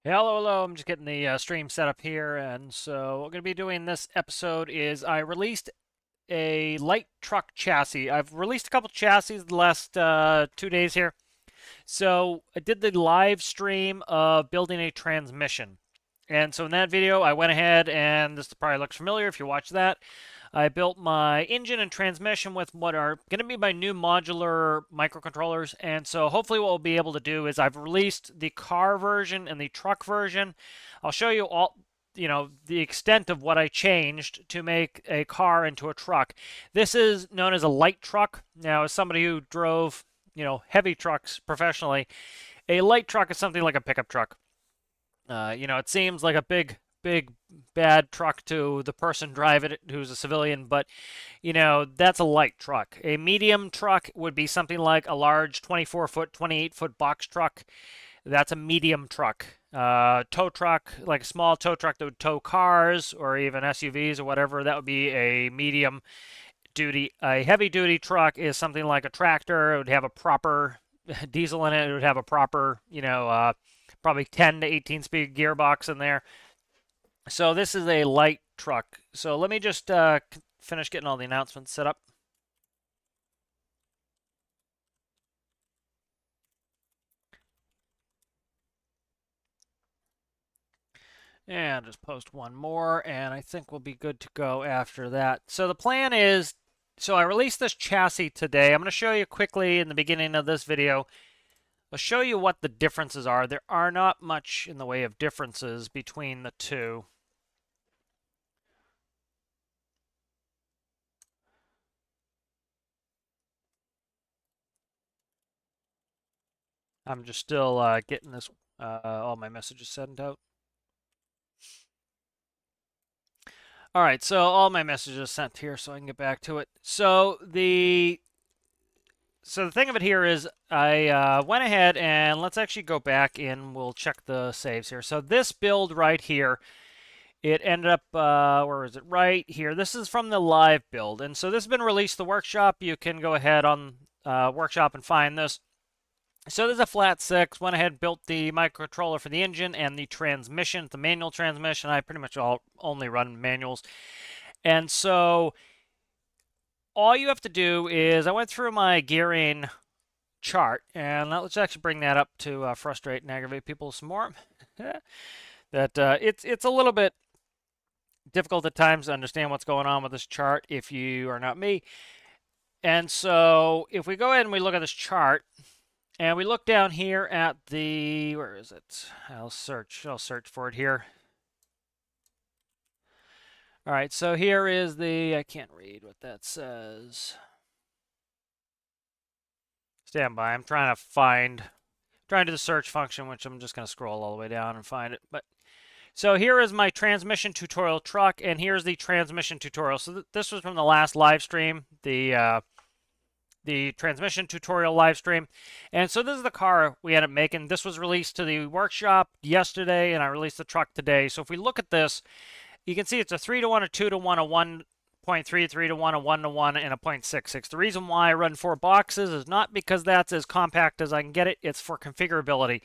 Hello, hello. I'm just getting the stream set up here. And so, what we're going to be doing this episode is I released a light truck chassis. I've released a couple chassis the last 2 days here. So, I did the live stream of building a transmission. And so, in that video, I went ahead and this probably looks familiar if you watch that. I built my engine and transmission with what are going to be my new modular microcontrollers. And so hopefully what we'll be able to do is I've released the car version and the truck version. I'll show you all, the extent of what I changed to make a car into a truck. This is known as a light truck. Now, as somebody who drove, heavy trucks professionally, a light truck is something like a pickup truck. It seems like a big, bad truck to the person driving it who's a civilian, but, that's a light truck. A medium truck would be something like a large 24-foot, 28-foot box truck. That's a medium truck. Tow truck, like a small tow truck that would tow cars or even SUVs or whatever, that would be a medium duty. A heavy duty truck is something like a tractor. It would have a proper diesel in it. It would have a proper, probably 10 to 18 speed gearbox in there. So this is a light truck. So let me just finish getting all the announcements set up. And just post one more, and I think we'll be good to go after that. So the plan is, so I released this chassis today. I'm going to show you quickly in the beginning of this video. I'll show you what the differences are. There are not much in the way of differences between the two. I'm just still getting this all my messages sent out. All right, so all my messages sent here, so I can get back to it. So the thing of it here is I went ahead and let's actually go back and we'll check the saves here. So this build right here, it ended up, where is it? Right here. This is from the live build. And so this has been released to the workshop. You can go ahead on workshop and find this. So there's a flat 6. Went ahead, built the microcontroller for the engine and the transmission, the manual transmission. I pretty much only run manuals. And so all you have to do is, I went through my gearing chart, and let's actually bring that up to frustrate and aggravate people some more. That it's a little bit difficult at times to understand what's going on with this chart if you are not me. And so if we go ahead and we look at this chart, and we look down here at the, where is it? I'll search for it here. All right, so here is the, I can't read what that says. Stand by, I'm trying to do the search function, which I'm just going to scroll all the way down and find it. But so here is my transmission tutorial truck, and here's the transmission tutorial. So this was from the last live stream, the transmission tutorial live stream. And so this is the car we ended up making. This was released to the workshop yesterday, and I released the truck today. So if we look at this, you can see it's a 3-to-1, a 2-to-1, a 1.3, 3-to-1, a 1-to-1, and a 0.66. The reason why I run 4 boxes is not because that's as compact as I can get it. It's for configurability.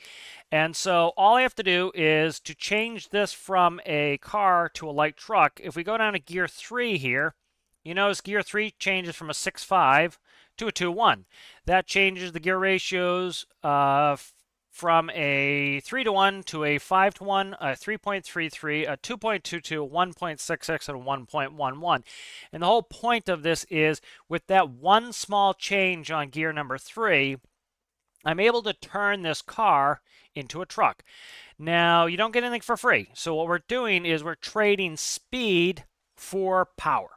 And so all I have to do is to change this from a car to a light truck. If we go down to gear 3 here, you notice gear 3 changes from a 6.5 to a 2-1. That changes the gear ratios from a 3-to-1 to a 5-to-1, a 3.33, a 2.22, a 1.66, and a 1.11. And the whole point of this is, with that one small change on gear number 3, I'm able to turn this car into a truck. Now, you don't get anything for free. So what we're doing is we're trading speed for power.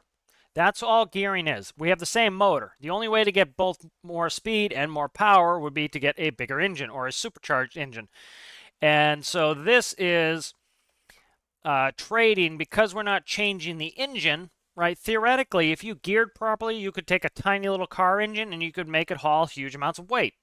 That's all gearing is. We have the same motor. The only way to get both more speed and more power would be to get a bigger engine or a supercharged engine. And so this is trading because we're not changing the engine, right? Theoretically, if you geared properly, you could take a tiny little car engine and you could make it haul huge amounts of weight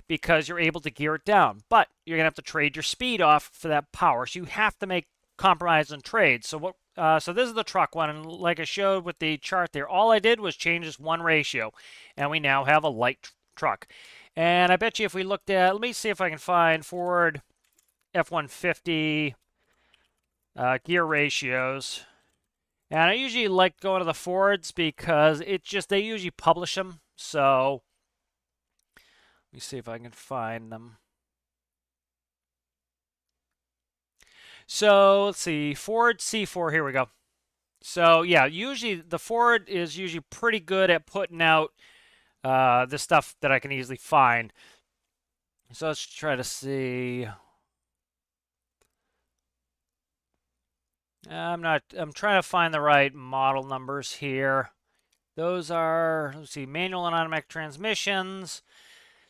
because you're able to gear it down. But you're going to have to trade your speed off for that power. So you have to make compromise and trades. So so this is the truck one, and like I showed with the chart there, all I did was change this one ratio, and we now have a light truck. And I bet you if we looked at, let me see if I can find Ford F-150 gear ratios. And I usually like going to the Fords because they usually publish them. So let me see if I can find them. So let's see, Ford C4, here we go. So yeah, usually the Ford is usually pretty good at putting out the stuff that I can easily find. So let's try to see. I'm trying to find the right model numbers here. Those are, let's see, manual and automatic transmissions.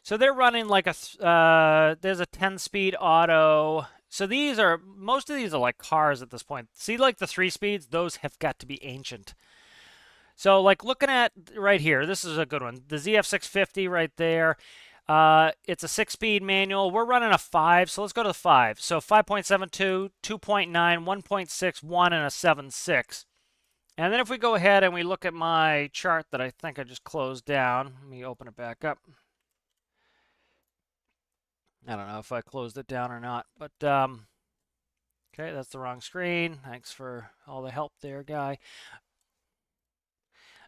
So they're running like there's a 10-speed auto. So most of these are like cars at this point. See, like the 3-speeds, those have got to be ancient. So like looking at right here, this is a good one. The ZF650 right there. It's a 6-speed manual. We're running a 5, so let's go to the 5. So 5.72, 2.9, 1.6, 1, and a 7.6. And then if we go ahead and we look at my chart that I think I just closed down, let me open it back up. I don't know if I closed it down or not, but okay, that's the wrong screen. Thanks for all the help there, guy.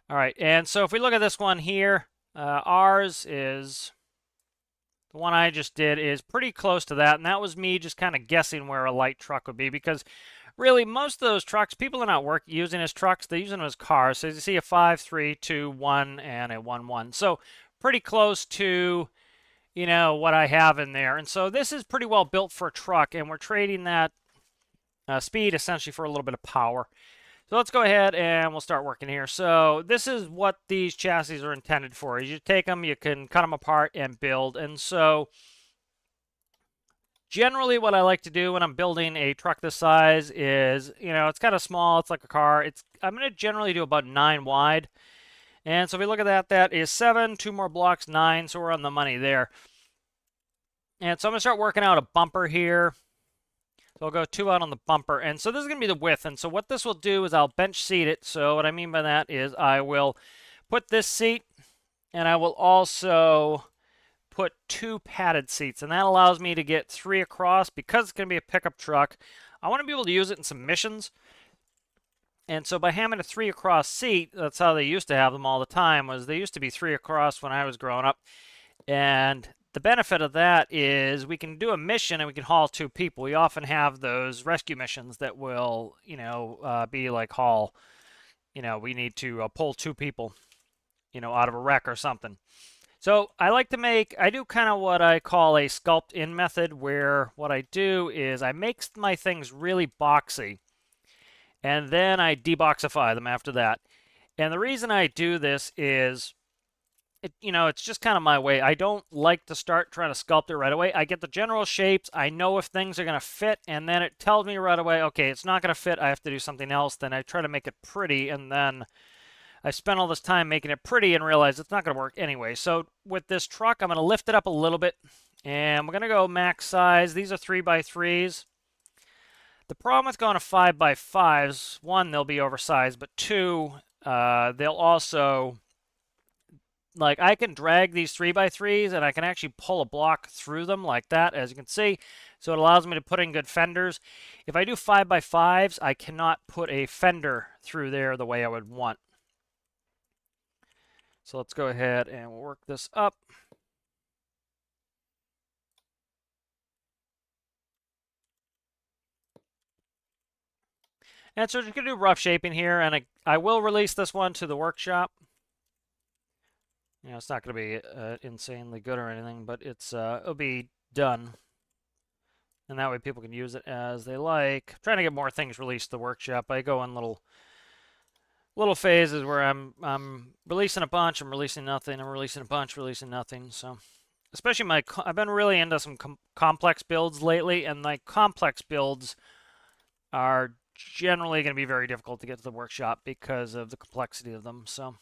All right, and so if we look at this one here, ours is, the one I just did is pretty close to that, and that was me just kind of guessing where a light truck would be, because really most of those trucks, people are not using as trucks, they're using them as cars. So you see a 5, 3, 2, 1, and a 1, 1. So pretty close to, you know, what I have in there. And so this is pretty well built for a truck, and we're trading that speed essentially for a little bit of power. So let's go ahead and we'll start working here. So this is what these chassis are intended for. As you take them, you can cut them apart and build. And so generally what I like to do when I'm building a truck this size is, you know, it's kind of small. It's like a car. I'm going to generally do about 9 wide. And so if we look at that, that is 7, 2 more blocks, 9. So we're on the money there. And so I'm going to start working out a bumper here. So I'll go 2 out on the bumper. And so this is going to be the width. And so what this will do is I'll bench seat it. So what I mean by that is I will put this seat, and I will also put 2 padded seats. And that allows me to get 3 across. Because it's going to be a pickup truck, I want to be able to use it in some missions. And so by having a 3 across seat, that's how they used to have them all the time, was they used to be 3 across when I was growing up. And the benefit of that is we can do a mission and we can haul 2 people. We often have those rescue missions that will, you know, be like haul, you know, we need to pull 2 people, you know, out of a wreck or something. So I do kind of what I call a sculpt in method, where what I do is I make my things really boxy, and then I deboxify them after that. And the reason I do this is, you know, it's just kind of my way. I don't like to start trying to sculpt it right away. I get the general shapes. I know if things are going to fit, and then it tells me right away, okay, it's not going to fit. I have to do something else. Then I try to make it pretty, and then I spend all this time making it pretty and realize it's not going to work anyway. So with this truck, I'm going to lift it up a little bit, and we're going to go max size. These are 3x3s. The problem with going to 5x5s, 1, they'll be oversized, but 2, they'll also, like, I can drag these 3x3s and I can actually pull a block through them like that, as you can see. So it allows me to put in good fenders. If I do 5x5s, I cannot put a fender through there the way I would want. So let's go ahead and we'll work this up. And so you can do rough shaping here, and I will release this one to the workshop. You know, it's not going to be insanely good or anything, but it'll be done. And that way people can use it as they like. I'm trying to get more things released to the workshop. I go in little phases where I'm releasing a bunch, I'm releasing nothing, I'm releasing a bunch, releasing nothing. So especially I've been really into some complex builds lately, and like complex builds are generally going to be very difficult to get to the workshop because of the complexity of them. So,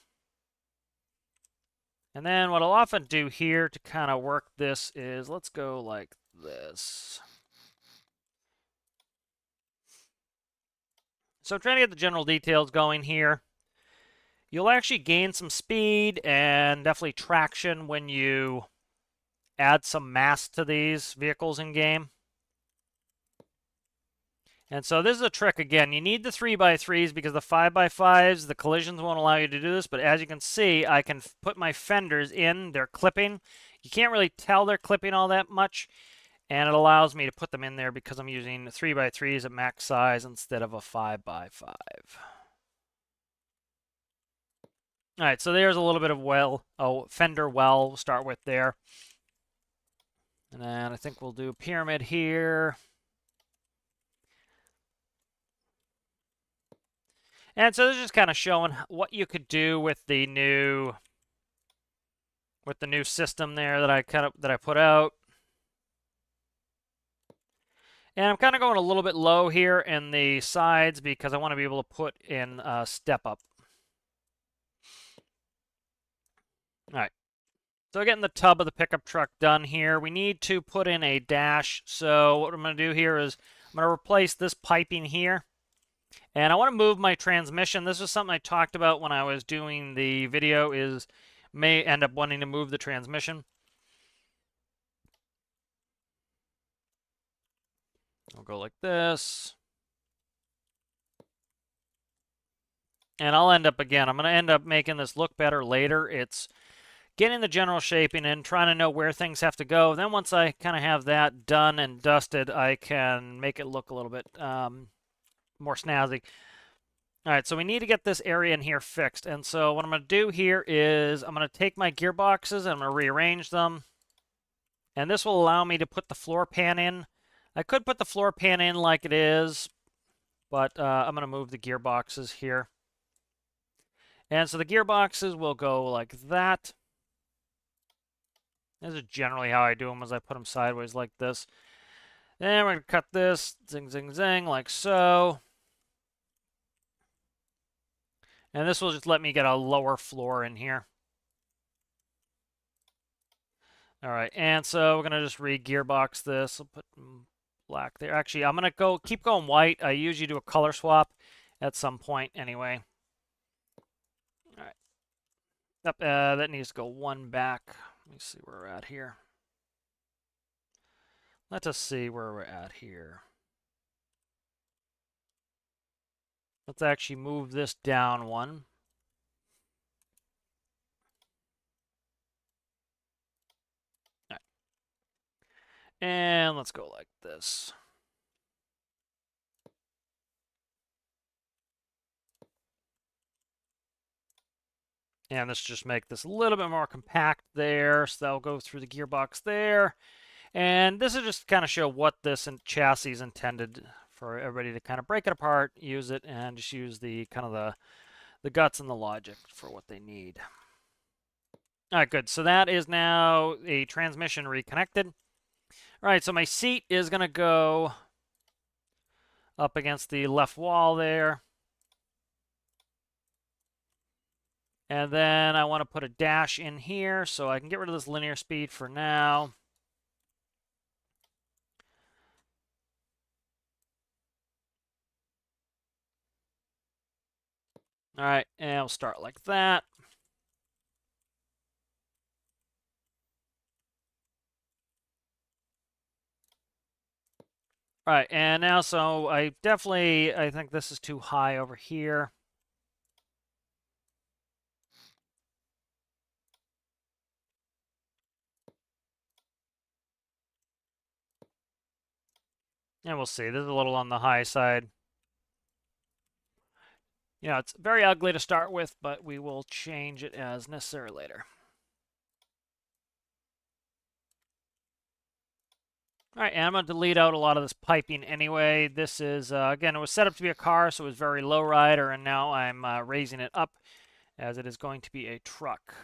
and then what I'll often do here to kind of work this is, let's go like this. So I'm trying to get the general details going here. You'll actually gain some speed and definitely traction when you add some mass to these vehicles in game. And so this is a trick again. You need the 3x3s because the 5x5s, the collisions won't allow you to do this. But as you can see, I can put my fenders in. They're clipping. You can't really tell they're clipping all that much. And it allows me to put them in there because I'm using 3x3s at max size instead of a 5x5. All right, so there's a little bit of fender well we'll start with there. And then I think we'll do pyramid here. And so this is just kind of showing what you could do with the new system there that I put out. And I'm kind of going a little bit low here in the sides because I want to be able to put in a step up. All right. So getting the tub of the pickup truck done here. We need to put in a dash. So what I'm going to do here is I'm going to replace this piping here. And I want to move my transmission. This is something I talked about when I was doing the video, is may end up wanting to move the transmission. I'll go like this. And I'll end up, again, I'm going to end up making this look better later. It's getting the general shaping and trying to know where things have to go. Then once I kind of have that done and dusted, I can make it look a little bit more snazzy. All right, so we need to get this area in here fixed. And so what I'm going to do here is I'm going to take my gearboxes and I'm going to rearrange them. And this will allow me to put the floor pan in. I could put the floor pan in like it is, but I'm going to move the gearboxes here. And so the gearboxes will go like that. This is generally how I do them, as I put them sideways like this. Then we're going to cut this, zing, zing, zing, like so. And this will just let me get a lower floor in here. All right, and so we're going to just re-gearbox this. I'll put black there. Actually, I'm going to keep going white. I usually do a color swap at some point anyway. All right. Yep, that needs to go one back. Let me see where we're at here. Let us see where we're at here. Let's actually move this down one. All right. And let's go like this. And let's just make this a little bit more compact there. So that'll go through the gearbox there. And this is just to kind of show what this chassis is intended for everybody to kind of break it apart, use it, and just use the kind of the guts and the logic for what they need. All right, good. So that is now a transmission reconnected. All right, so my seat is going to go up against the left wall there. And then I want to put a dash in here so I can get rid of this linear speed for now. All right, and we'll start like that. All right, and now, so I think this is too high over here. And we'll see, this is a little on the high side. You know, it's very ugly to start with, but we will change it as necessary later. All right, and I'm going to delete out a lot of this piping anyway. This is, again, it was set up to be a car, so it was very low rider, and now I'm raising it up as it is going to be a truck.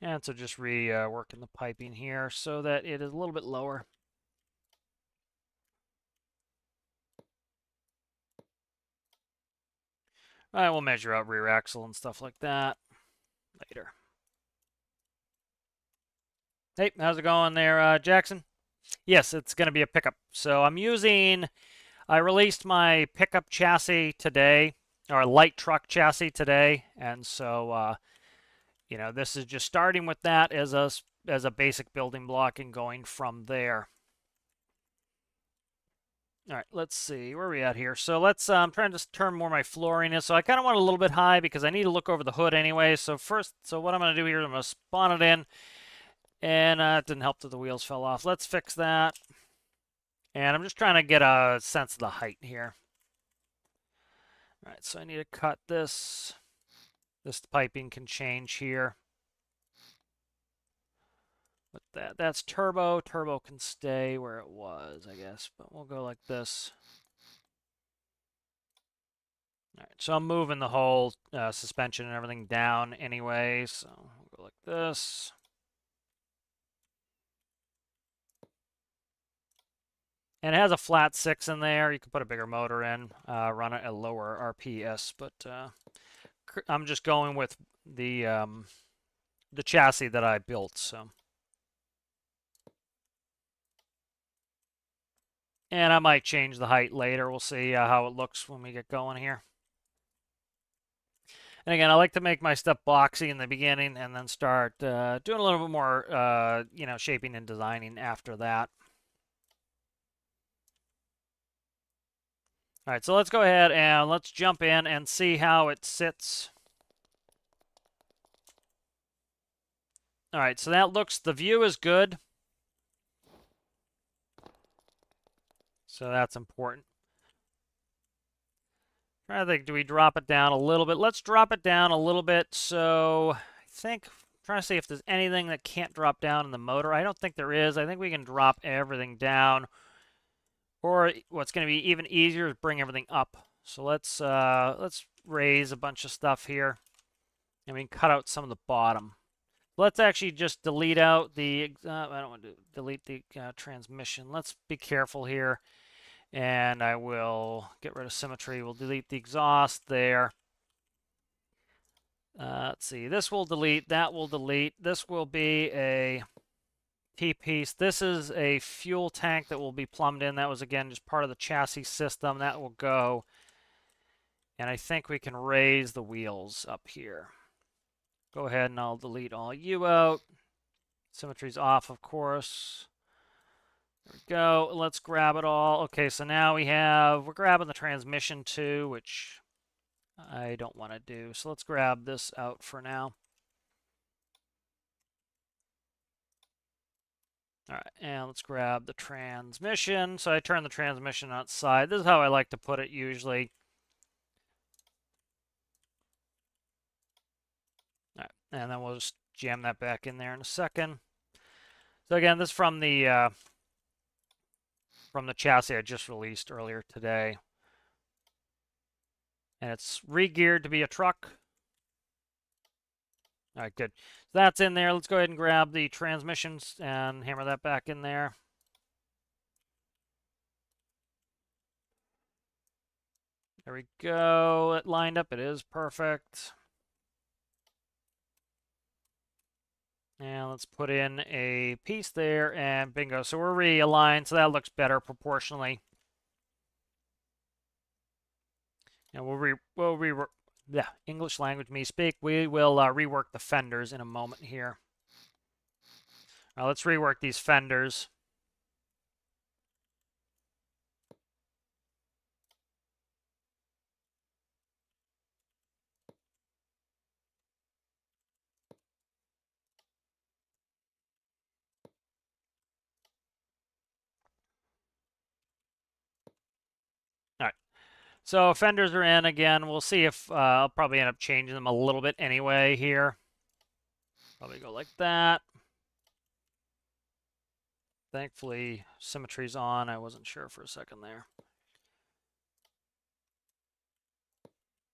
And so just reworking the piping here so that it is a little bit lower. All right, we'll measure out rear axle and stuff like that later. Hey, how's it going there, Jackson? Yes, it's going to be a pickup. So I released my pickup chassis today, or light truck chassis today, and so you know, this is just starting with that as a basic building block and going from there. All right, let's see, where are we at here? So let's, I'm trying to turn more my flooring in. So I kind of want it a little bit high because I need to look over the hood anyway. So first, so what I'm going to do here is I'm going to spawn it in. And it didn't help that the wheels fell off. Let's fix that. And I'm just trying to get a sense of the height here. All right, so I need to cut this. This piping can change here. With that, that's turbo. Turbo can stay where it was, I guess. But we'll go like this. All right, so I'm moving the whole suspension and everything down anyway. So we'll go like this. And it has a flat 6 in there. You can put a bigger motor in, run it at lower RPS. But I'm just going with the chassis that I built. So, and I might change the height later. We'll see how it looks when we get going here. And again, I like to make my stuff boxy in the beginning and then start doing a little bit more, you know, shaping and designing after that. All right, so let's go ahead and let's jump in and see how it sits. All right, so that looks, the view is good. So that's important. I think, do we drop it down a little bit? Let's drop it down a little bit. So I think, I'm trying to see if there's anything that can't drop down in the motor. I don't think there is. I think we can drop everything down. Or what's going to be even easier is bring everything up. So let's raise a bunch of stuff here. And we can cut out some of the bottom. Let's actually just delete out the, I don't want to delete the transmission. Let's be careful here. And I will get rid of symmetry. We'll delete the exhaust there. Let's see. This will delete. That will delete. This will be a T-piece. This is a fuel tank that will be plumbed in. That was, again, just part of the chassis system. That will go. And I think we can raise the wheels up here. Go ahead and I'll delete all you out. Symmetry's off, of course. There we go. Let's grab it all. Okay, so now we're grabbing the transmission too, which I don't want to do. So let's grab this out for now. All right, and let's grab the transmission. So I turn the transmission outside. This is how I like to put it usually. All right, and then we'll just jam that back in there in a second. So again, this is from the chassis I just released earlier today. And it's re-geared to be a truck. All right, good. So that's in there. Let's go ahead and grab the transmissions and hammer that back in there. There we go. It lined up. It is perfect. And let's put in a piece there, and bingo. So we're realigned, so that looks better proportionally. And we'll rework, yeah, English language me speak. We will rework the fenders in a moment here. Let's rework these fenders. All right. So fenders are in again. We'll see if I'll probably end up changing them a little bit anyway here. Probably go like that. Thankfully, symmetry's on. I wasn't sure for a second there.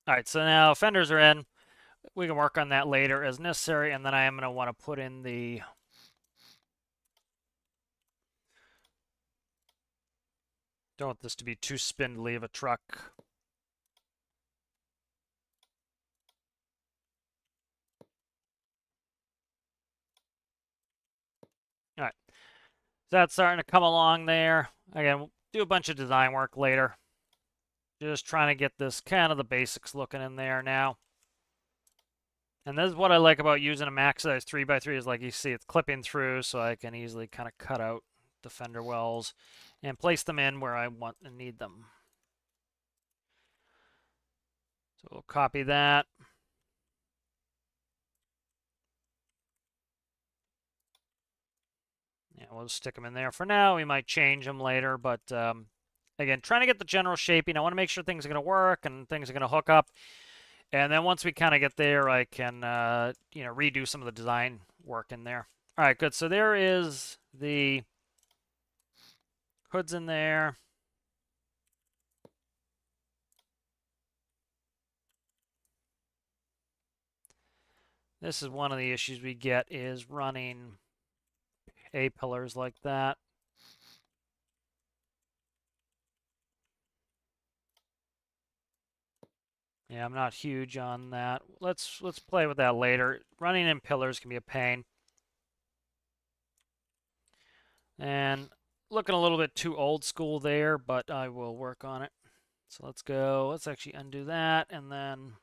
All right, so now fenders are in. We can work on that later as necessary, and then I am going to want to put in the don't want this to be too spindly of a truck. All right, so that's starting to come along there. Again, we'll do a bunch of design work later. Just trying to get this kind of the basics looking in there now. And this is what I like about using a max size 3x3 is like you see it's clipping through, so I can easily kind of cut out the fender wells and place them in where I want and need them. So we'll copy that. Yeah, we'll just stick them in there for now. We might change them later, but again, trying to get the general shaping. I want to make sure things are going to work and things are going to hook up. And then once we kind of get there, I can redo some of the design work in there. All right, good. So there is the hoods in there. This is one of the issues we get is running A-pillars like that. Yeah, I'm not huge on that. Let's play with that later. Running in pillars can be a pain. And looking a little bit too old school there, but I will work on it. So let's go. Let's actually undo that, and then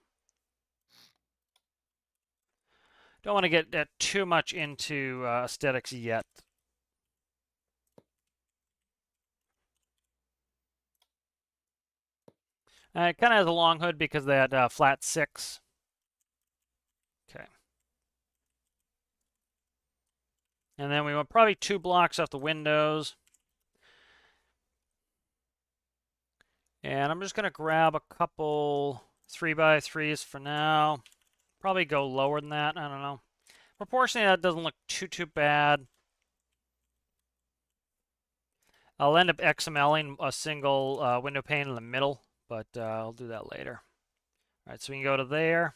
don't want to get too much into aesthetics yet. It kind of has a long hood because they had flat 6. Okay. And then we want probably 2 blocks off the windows. And I'm just going to grab a couple 3x3s for now. Probably go lower than that. I don't know. Proportionally, that doesn't look too bad. I'll end up XMLing a single window pane in the middle, but I'll do that later. All right, so we can go to there.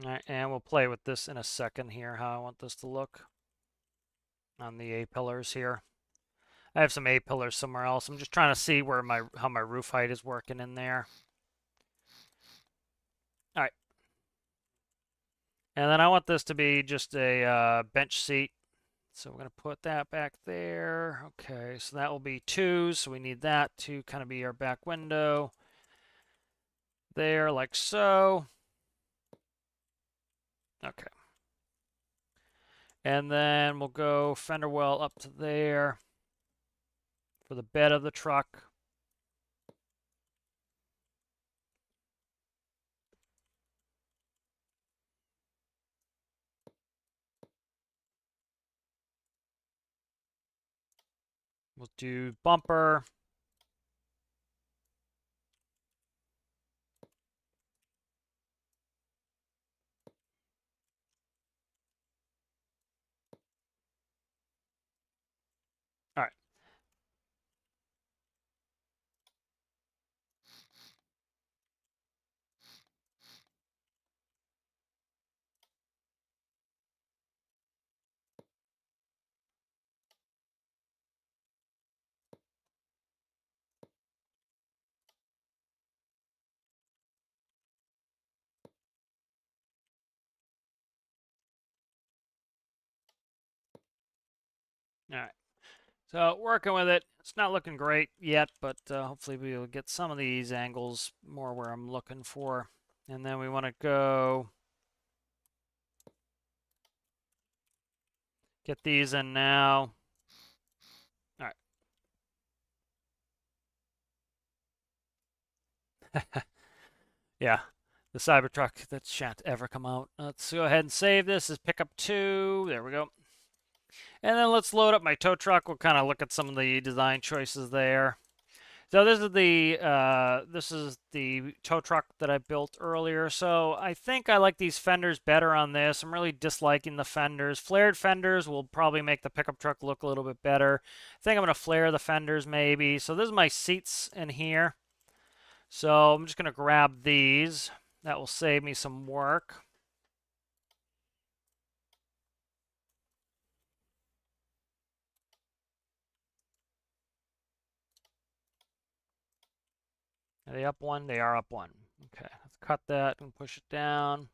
All right, and we'll play with this in a second here, how I want this to look on the A-pillars here. I have some A-pillars somewhere else. I'm just trying to see where how my roof height is working in there. All right. And then I want this to be just a bench seat. So we're going to put that back there. Okay, so that will be 2. So we need that to kind of be our back window. There, like so. Okay. And then we'll go fender well up to there for the bed of the truck. We'll do bumper. All right. All right. So working with it. It's not looking great yet, but hopefully we'll get some of these angles more where I'm looking for. And then we want to go get these in now. All right. Yeah, the Cybertruck that shan't ever come out. Let's go ahead and save this as pickup 2. There we go. And then let's load up my tow truck. We'll kind of look at some of the design choices there. So this is the tow truck that I built earlier. So I think I like these fenders better on this. I'm really disliking the fenders. Flared fenders will probably make the pickup truck look a little bit better. I think I'm going to flare the fenders maybe. So this is my seats in here. So I'm just going to grab these. That will save me some work. Are they up 1? They are up 1. Okay, let's cut that and push it down.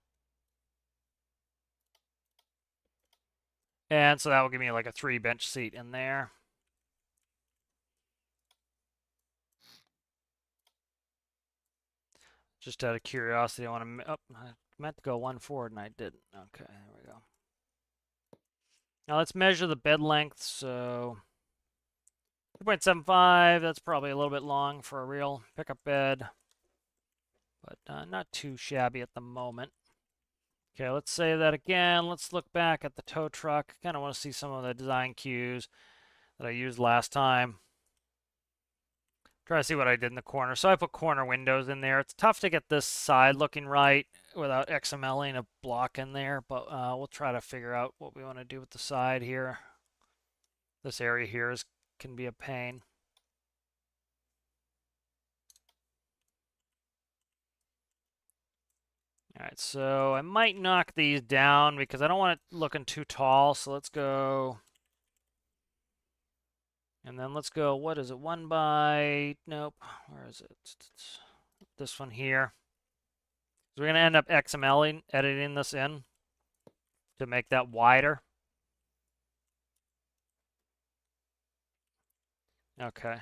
And so that will give me like a 3 bench seat in there. Just out of curiosity, I want to. Oh, I meant to go 1 forward and I didn't. Okay, there we go. Now let's measure the bed length. So 2.75. That's probably a little bit long for a real pickup bed, but not too shabby at the moment. Okay, let's save that again. Let's look back at the tow truck. Kind of want to see some of the design cues that I used last time. Try to see what I did in the corner. So I put corner windows in there. It's tough to get this side looking right without XMLing a block in there, but we'll try to figure out what we want to do with the side here. This area here can be a pain. All right, so I might knock these down because I don't want it looking too tall. So let's go, and then let's go, what is it, 1 by, nope, where is it? This one here. So we're going to end up XMLing, editing this in to make that wider. Okay.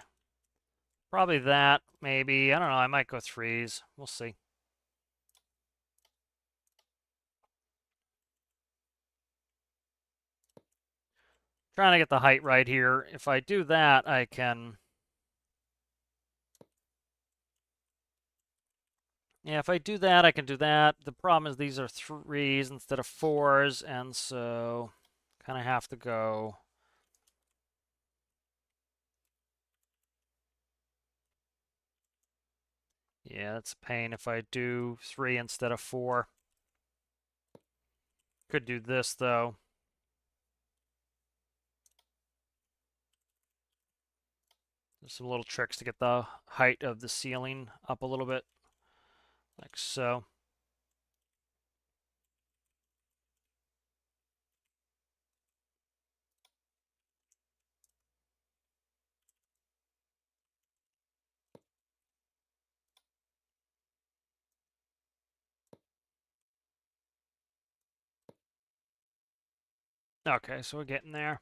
Probably that, maybe. I don't know. I might go 3s. We'll see. Trying to get the height right here. If I do that, I can... Yeah, if I do that, I can do that. The problem is these are 3s instead of 4s, and so kind of have to go... Yeah, that's a pain if I do 3 instead of 4. Could do this, though. There's some little tricks to get the height of the ceiling up a little bit, like so. Okay, so we're getting there.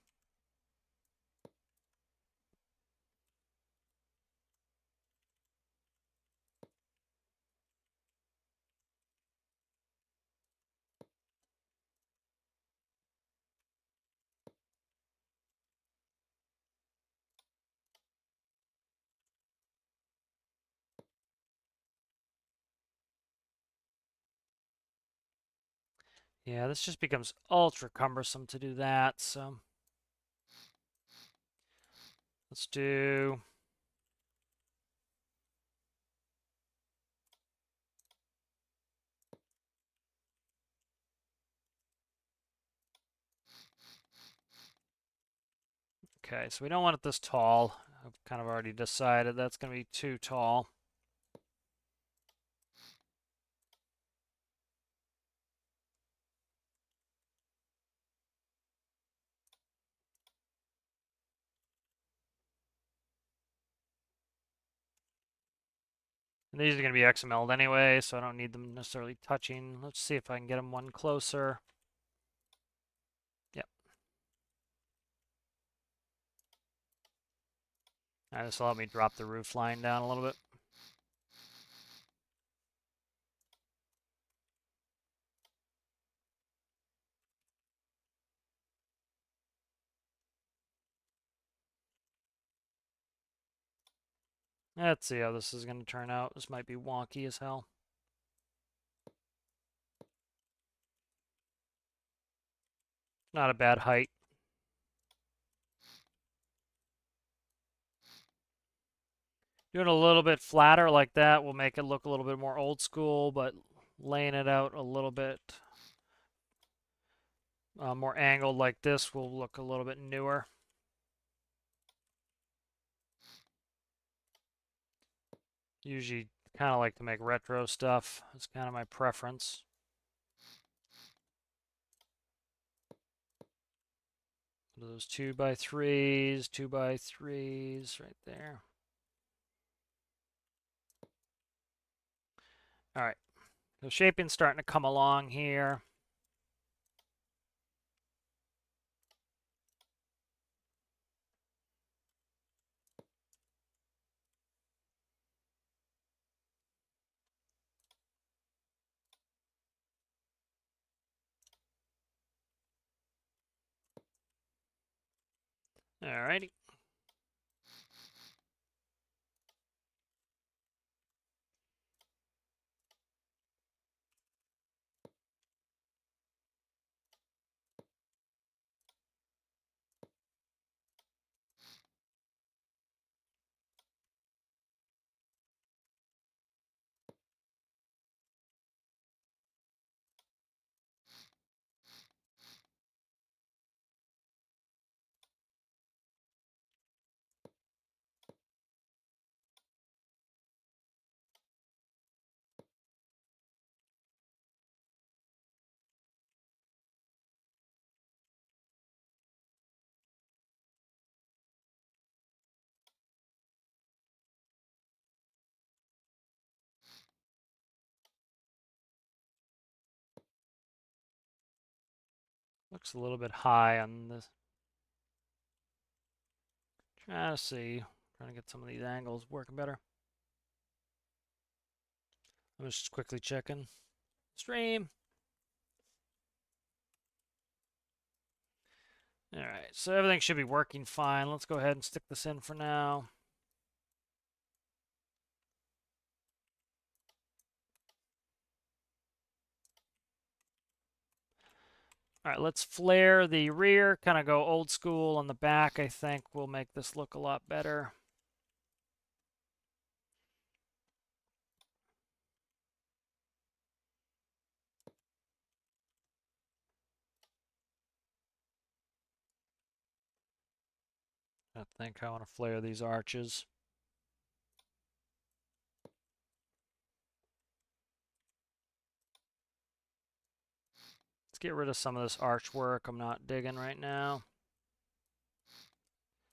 Yeah, this just becomes ultra cumbersome to do that, so let's do... Okay, so we don't want it this tall. I've kind of already decided that's going to be too tall. And these are going to be XML'd anyway, so I don't need them necessarily touching. Let's see if I can get them one closer. Yep. Now this will help me drop the roof line down a little bit. Let's see how this is going to turn out. This might be wonky as hell. Not a bad height. Doing a little bit flatter like that will make it look a little bit more old school, but laying it out a little bit more angled like this will look a little bit newer. Usually kind of like to make retro stuff. It's kind of my preference. Those 2x3s, 2x3s right there. All right, the shaping's starting to come along here. Alrighty. Looks a little bit high on this. Trying to see. Trying to get some of these angles working better. I'm just quickly checking. Stream. Alright, so everything should be working fine. Let's go ahead and stick this in for now. Alright, let's flare the rear, kind of go old school on the back. I think will make this look a lot better. I think I want to flare these arches. Let's get rid of some of this archwork I'm not digging right now.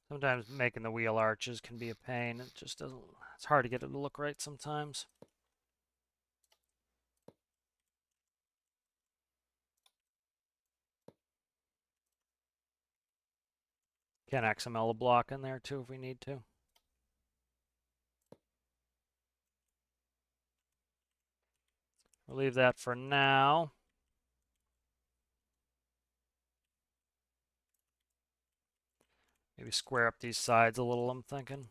Sometimes making the wheel arches can be a pain. It just doesn't, it's hard to get it to look right sometimes. Can XML a block in there too if we need to. We'll leave that for now. Maybe square up these sides a little, I'm thinking.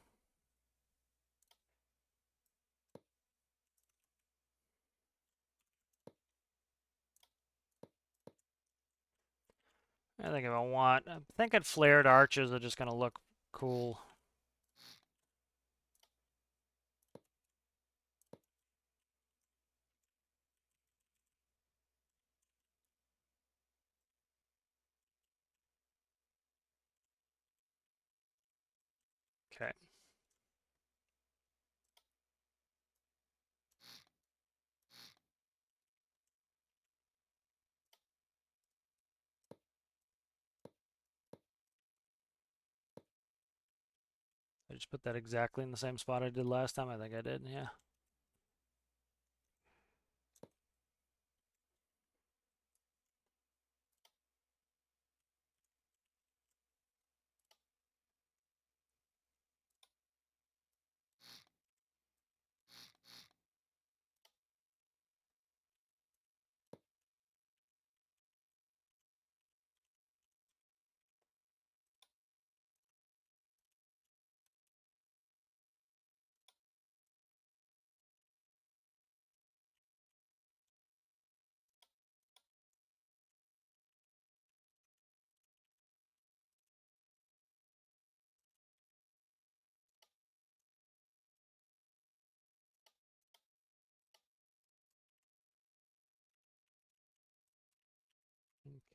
I think if I want, I'm thinking flared arches are just going to look cool. Okay. I just put that exactly in the same spot I did last time. I think I did, yeah.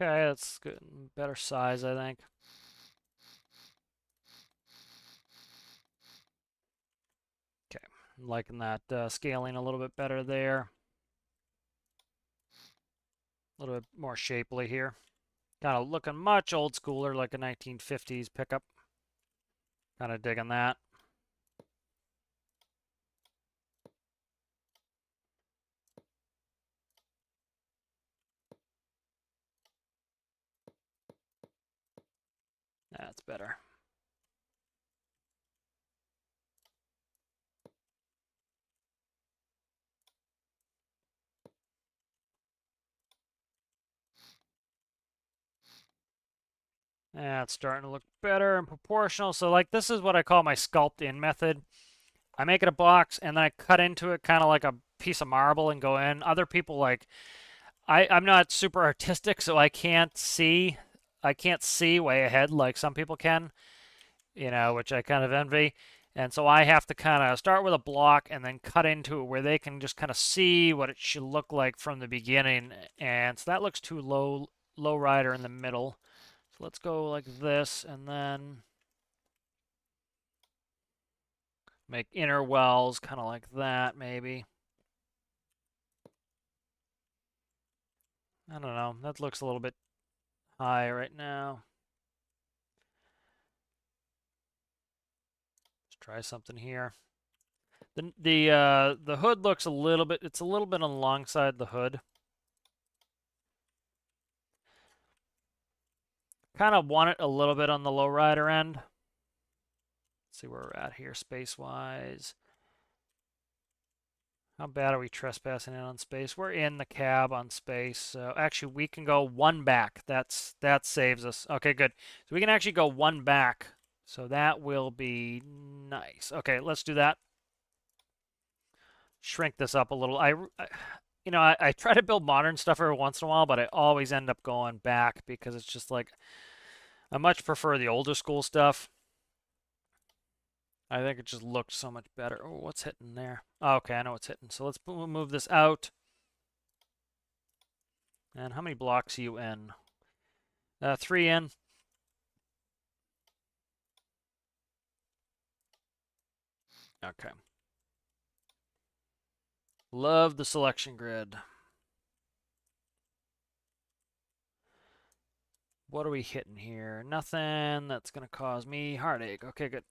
Okay, that's good. Better size, I think. Okay, I'm liking that scaling a little bit better there. A little bit more shapely here. Kind of looking much old schooler, like a 1950s pickup. Kind of digging that. That's better. That's starting to look better and proportional. So like this is what I call my sculpt in method. I make it a box and then I cut into it kind of like a piece of marble and go in. Other people like I'm not super artistic, so I can't see way ahead like some people can, which I kind of envy. And so I have to kind of start with a block and then cut into it where they can just kind of see what it should look like from the beginning. And so that looks too low rider in the middle. So let's go like this and then make inner wells kind of like that maybe. I don't know. That looks a little bit high right now. Let's try something here. The hood looks a little bit. It's a little bit alongside the hood. Kind of want it a little bit on the lowrider end. Let's see where we're at here space-wise. How bad are we trespassing in on space? We're in the cab on space. So actually, we can go one back. That saves us. Okay, good. So we can actually go one back. So that will be nice. Okay, let's do that. Shrink this up a little. I try to build modern stuff every once in a while, but I always end up going back because it's just like I much prefer the older school stuff. I think it just looked so much better. Oh, what's hitting there? Oh, okay, I know what's hitting. So let's move this out. And how many blocks are you in? 3 in. Okay. Love the selection grid. What are we hitting here? Nothing that's going to cause me heartache. Okay, good.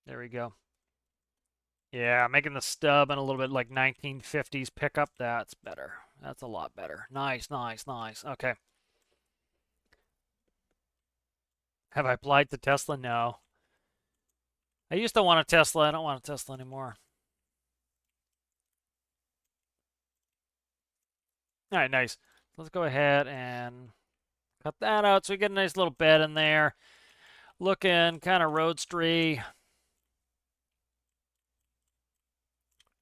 There we go. Yeah, making the stub and a little bit like 1950s pickup. That's better. That's a lot better. Nice, nice, nice. Okay. Have I applied to Tesla? No. I used to want a Tesla. I don't want a Tesla anymore. All right, nice. Let's go ahead and cut that out so we get a nice little bed in there. Looking kind of roadstery.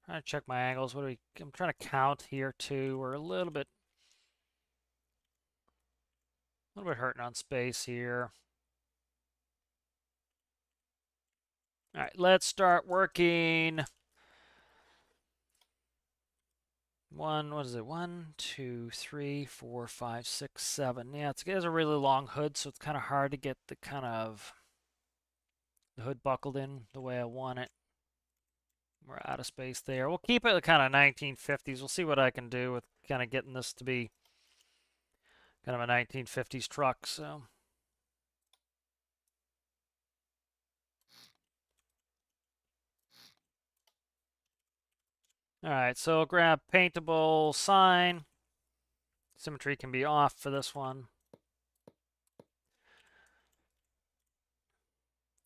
Trying to check my angles. I'm trying to count here too. We're a little bit hurting on space here. All right, let's start working. What is it? 1, 2, 3, 4, 5, 6, 7. Yeah, it has a really long hood, so it's kind of hard to get the hood buckled in the way I want it. We're out of space there. We'll keep it kind of 1950s. We'll see what I can do with kind of getting this to be kind of a 1950s truck. So. All right, so grab paintable sign. Symmetry can be off for this one.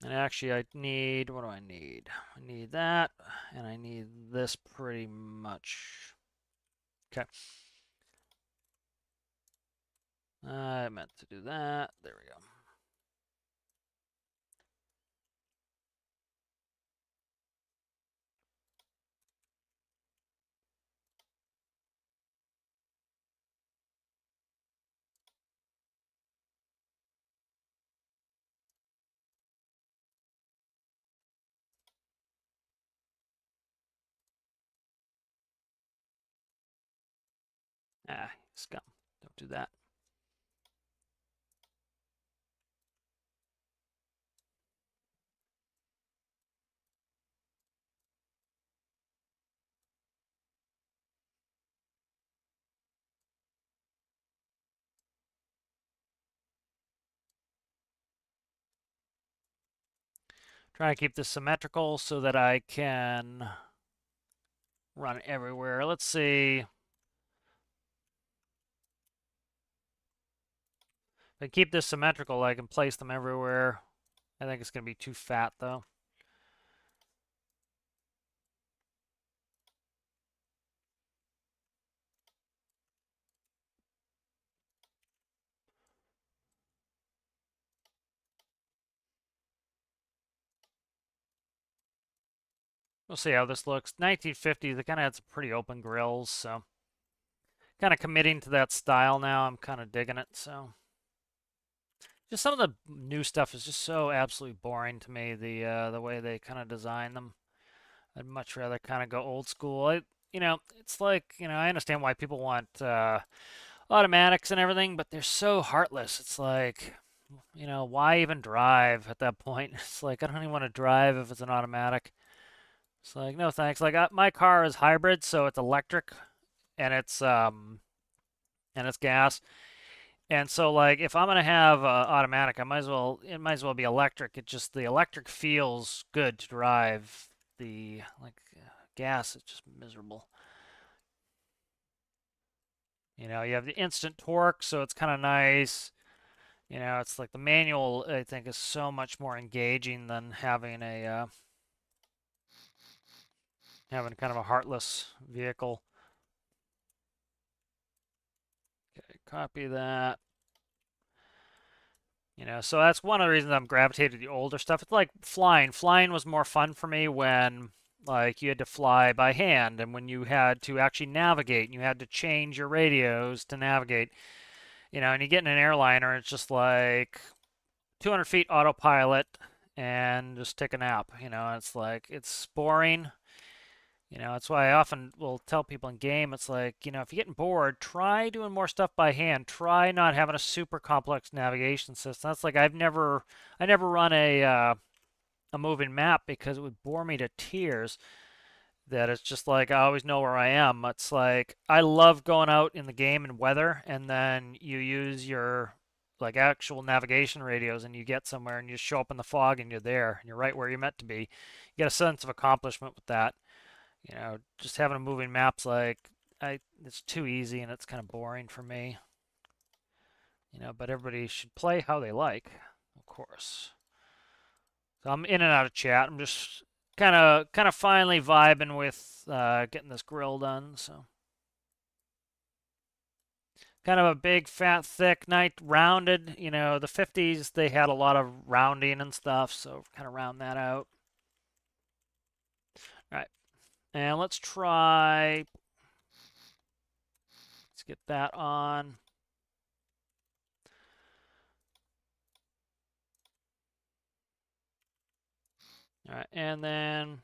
And actually, what do I need? I need that, and I need this pretty much. Okay. I meant to do that. There we go. Ah, scum. Don't do that. Try to keep this symmetrical so that I can run everywhere. Let's see. If I keep this symmetrical, I can place them everywhere. I think it's going to be too fat, though. We'll see how this looks. 1950s, they kind of had some pretty open grills, so kind of committing to that style now. I'm kind of digging it, so. Just some of the new stuff is just so absolutely boring to me, the way they kind of design them. I'd much rather kind of go old school. It's like, I understand why people want automatics and everything, but they're so heartless. It's like, why even drive at that point? It's like, I don't even want to drive if it's an automatic. It's like, no thanks. Like, my car is hybrid, so it's electric and it's gas. And so, like, if I'm gonna have automatic, it might as well be electric. The electric feels good to drive. Gas is just miserable. You have the instant torque, so it's kind of nice. It's like the manual, I think, is so much more engaging than having kind of a heartless vehicle. Okay, copy that. So that's one of the reasons I'm gravitated to the older stuff. It's like flying. Flying was more fun for me when like you had to fly by hand and when you had to actually navigate and you had to change your radios to navigate. And you get in an airliner, it's just like 200 feet autopilot and just take a nap. It's like it's boring. That's why I often will tell people in game, it's like, if you're getting bored, try doing more stuff by hand. Try not having a super complex navigation system. That's like I never run a moving map because it would bore me to tears. That it's just like I always know where I am. It's like I love going out in the game and weather, and then you use your like actual navigation radios and you get somewhere and you show up in the fog and you're there and you're right where you're meant to be. You get a sense of accomplishment with that. Just having a moving map's like it's too easy and it's kind of boring for me. But everybody should play how they like, of course. So I'm in and out of chat. I'm just kind of finally vibing with getting this grill done. So kind of a big, fat, thick, nice, rounded. The 50s they had a lot of rounding and stuff, so kind of round that out. All right, and let's try. Let's get that on. All right, and then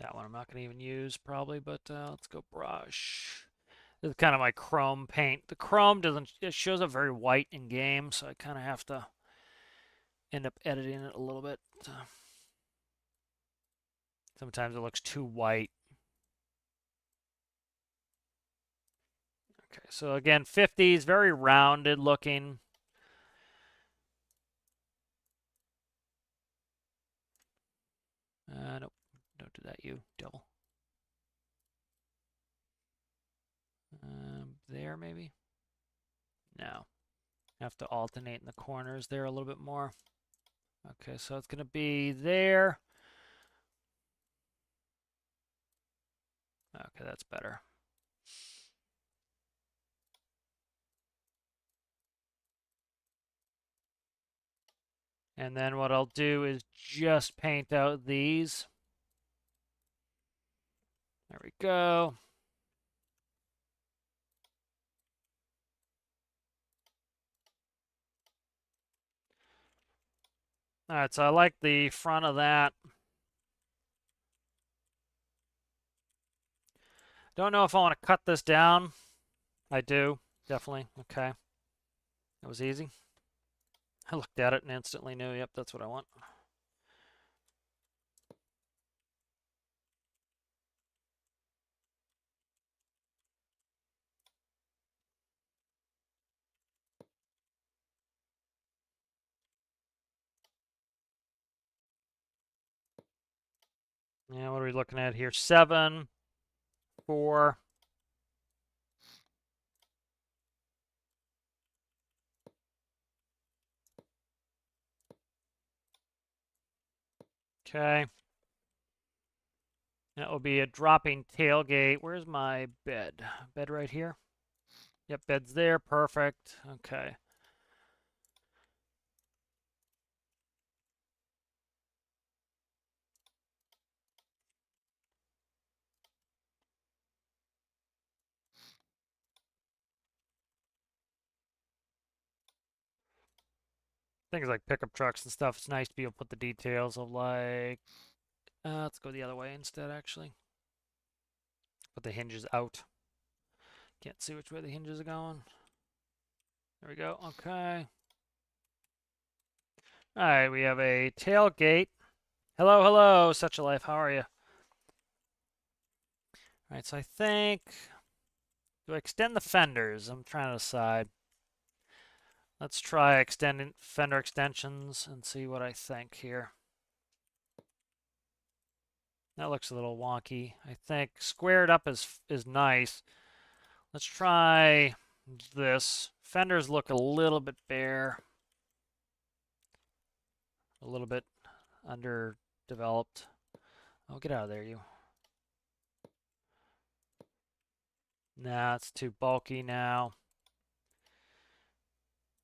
that one I'm not going to even use probably, but let's go brush. This is kind of my chrome paint. The chrome it shows up very white in game, so I kind of have to end up editing it a little bit. Sometimes it looks too white. Okay, so again, 50s, very rounded looking. Nope, don't do that, you devil. There maybe? No. Have to alternate in the corners there a little bit more. Okay, so it's going to be there. Okay, that's better. And then what I'll do is just paint out these. There we go. All right, so I like the front of that. Don't know if I want to cut this down. I do, definitely. Okay. That was easy. I looked at it and instantly knew, yep, that's what I want. Yeah, what are we looking at here? 7, 4. Okay. That will be a dropping tailgate. Where's my bed? Bed right here? Yep, bed's there. Perfect. Okay. Things like pickup trucks and stuff, it's nice to be able to put the details of like, let's go the other way instead, actually. Put the hinges out. Can't see which way the hinges are going. There we go. Okay. All right, we have a tailgate. Hello, hello, Such a Life. How are you? All right, so I think, do I extend the fenders? I'm trying to decide. Let's try extending fender extensions and see what I think here. That looks a little wonky. I think squared up is nice. Let's try this. Fenders look a little bit bare. A little bit underdeveloped. Oh, get out of there, you. Nah, it's too bulky now.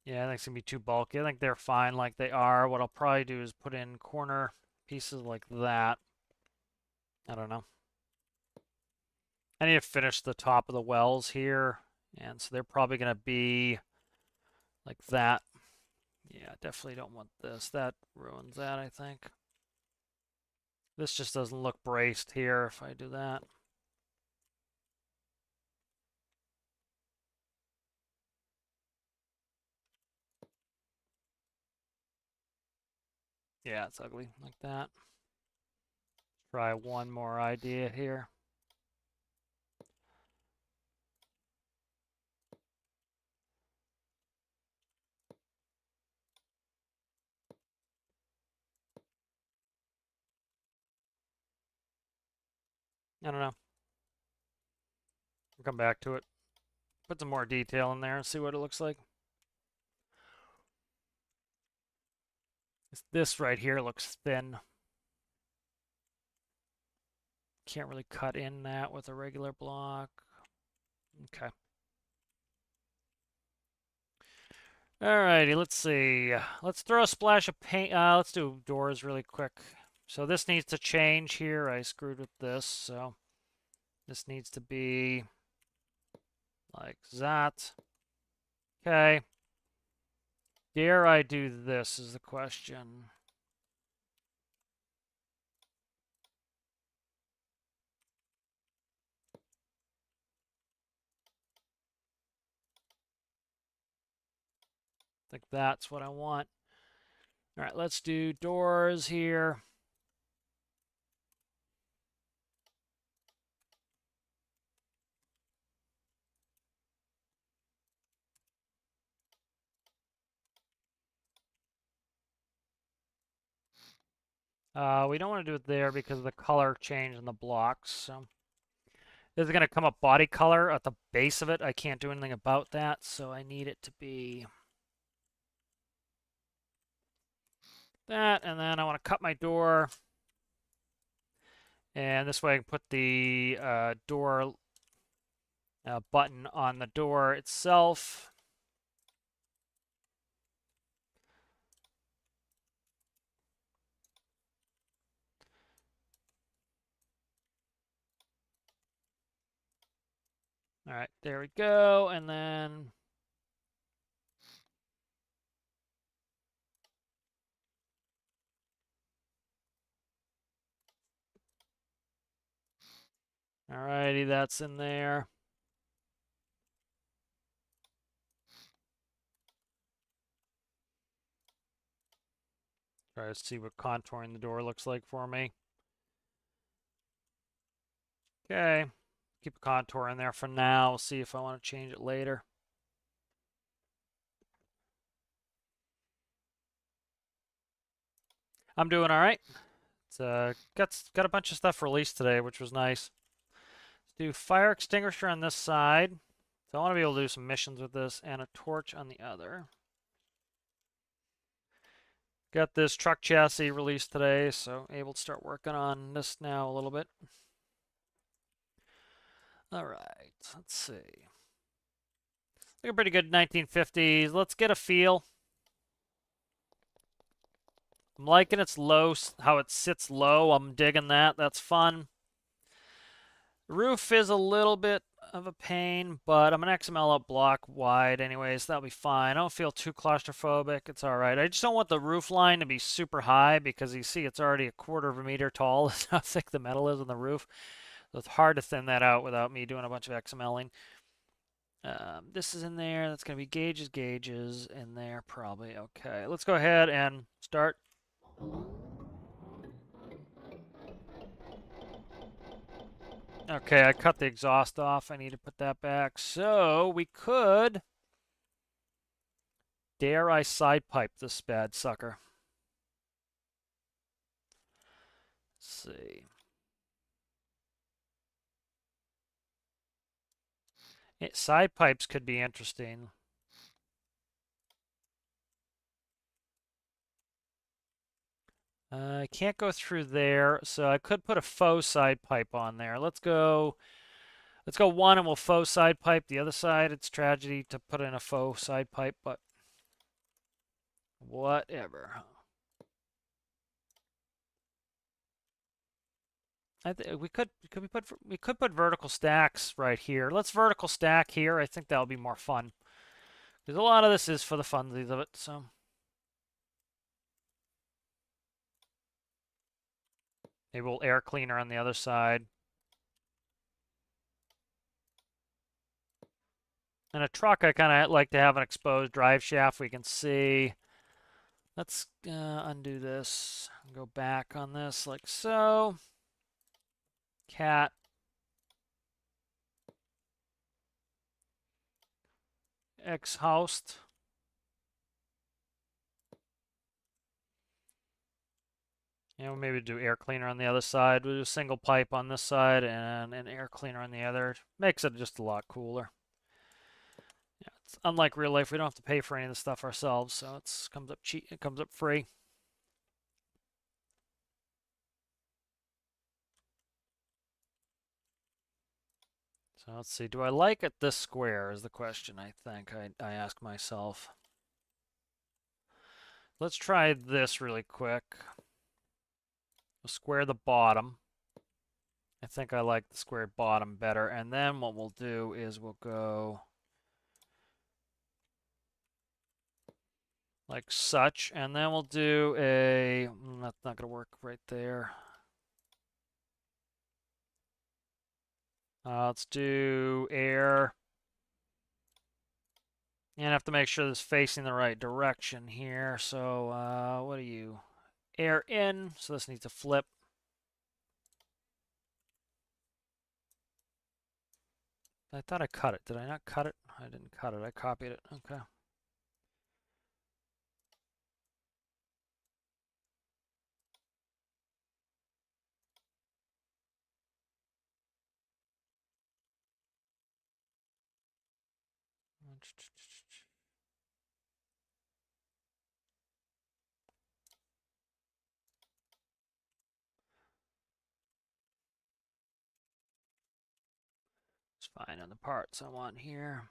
Yeah, I think it's going to be too bulky. I think they're fine like they are. What I'll probably do is put in corner pieces like that. I don't know. I need to finish the top of the wells here. And so they're probably going to be like that. Yeah, definitely don't want this. That ruins that, I think. This just doesn't look braced here if I do that. Yeah, it's ugly like that. Try one more idea here. I don't know. We'll come back to it. Put some more detail in there and see what it looks like. This right here looks thin. Can't really cut in that with a regular block. Okay. Alrighty, let's see. Let's throw a splash of paint. Let's do doors really quick. So this needs to change here. I screwed with this, so this needs to be like that. Okay. Dare I do this is the question. I think that's what I want. All right, let's do doors here. We don't want to do it there because of the color change in the blocks. So this is going to come up body color at the base of it. I can't do anything about that, so I need it to be that. And then I want to cut my door. And this way I can put the door button on the door itself. All right, there we go. And then alrighty, that's in there. Try to see what contouring the door looks like for me. Okay, keep a contour in there for now. We'll see if I want to change it later. I'm doing all right. It's got a bunch of stuff released today, which was nice. Let's do fire extinguisher on this side. So I want to be able to do some missions with this and a torch on the other. Got this truck chassis released today, so able to start working on this now a little bit. All right, let's see. Like a pretty good 1950s. Let's get a feel. I'm liking its low, how it sits low. I'm digging that. That's fun. Roof is a little bit of a pain, but I'm an XML up block wide anyways. That'll be fine. I don't feel too claustrophobic. It's all right. I just don't want the roof line to be super high because you see it's already a quarter of a meter tall. That's how thick the metal is on the roof. So it's hard to thin that out without me doing a bunch of XMLing. This is in there. That's going to be gauges in there probably. Okay, let's go ahead and start. Okay, I cut the exhaust off. I need to put that back. So we could, dare I side pipe this bad sucker? Let's see. Side pipes could be interesting. I can't go through there, so I could put a faux side pipe on there. Let's go one and we'll faux side pipe the other side. It's tragedy to put in a faux side pipe, but whatever. We could put vertical stacks right here. Let's vertical stack here. I think that'll be more fun. Because a lot of this is for the funsies of it, so. Maybe we'll air cleaner on the other side. In a truck, I kind of like to have an exposed drive shaft we can see. Let's undo this and go back on this like so. Cat. Exhaust. Yeah, we'll maybe do air cleaner on the other side. We'll do a single pipe on this side and an air cleaner on the other. Makes it just a lot cooler. Yeah, it's unlike real life, we don't have to pay for any of the stuff ourselves, so it comes up cheap. It comes up free. So let's see. Do I like it this square is the question I think I ask myself. Let's try this really quick. We'll square the bottom. I think I like the squared bottom better. And then what we'll do is we'll go like such. And then we'll do a, that's not going to work right there. Let's do air. And I have to make sure this is facing the right direction here. So what are you? Air in. So this needs to flip. I thought I cut it. Did I not cut it? I didn't cut it. I copied it. Okay. It's fine on the parts I want here.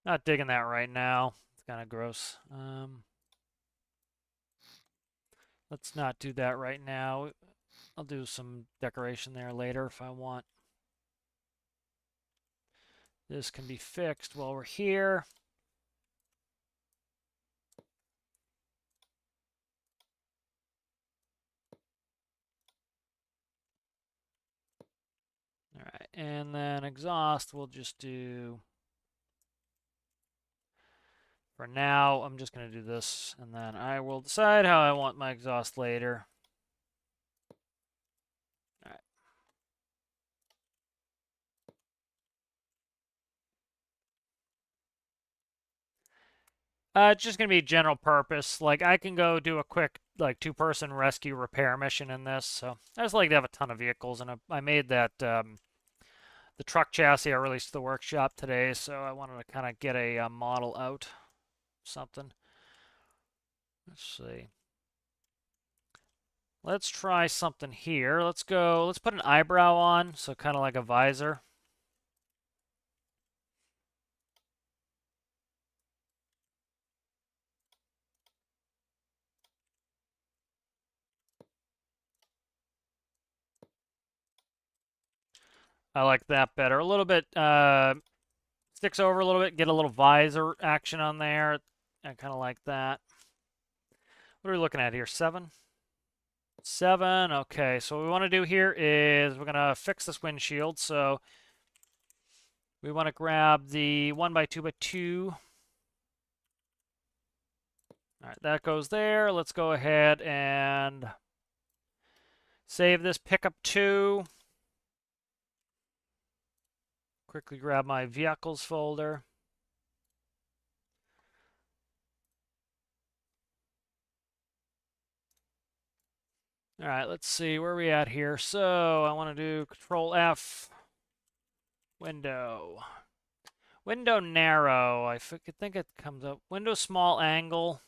Not digging that right now. It's kind of gross. Let's not do that right now. I'll do some decoration there later if I want. This can be fixed while we're here. All right, and then exhaust we'll just do. For now, I'm just going to do this, and then I will decide how I want my exhaust later. All right. It's just going to be general purpose. Like, I can go do a quick, like, two-person rescue repair mission in this. So I just like to have a ton of vehicles, and I made that, the truck chassis I released to the workshop today, so I wanted to kind of get a model out. something. Let's see. Let's try something here. Let's put an eyebrow on, so kind of like a visor. I like that better. A little bit, sticks over a little bit, get a little visor action on there. I kind of like that. What are we looking at here? 7? 7. Okay, so what we want to do here is we're going to fix this windshield. So we want to grab the 1x2x2. All right, that goes there. Let's go ahead and save this pickup 2. Quickly grab my vehicles folder. All right, let's see where are we at here. So I want to do Control F, window. Window narrow. I think it comes up. Window small angle.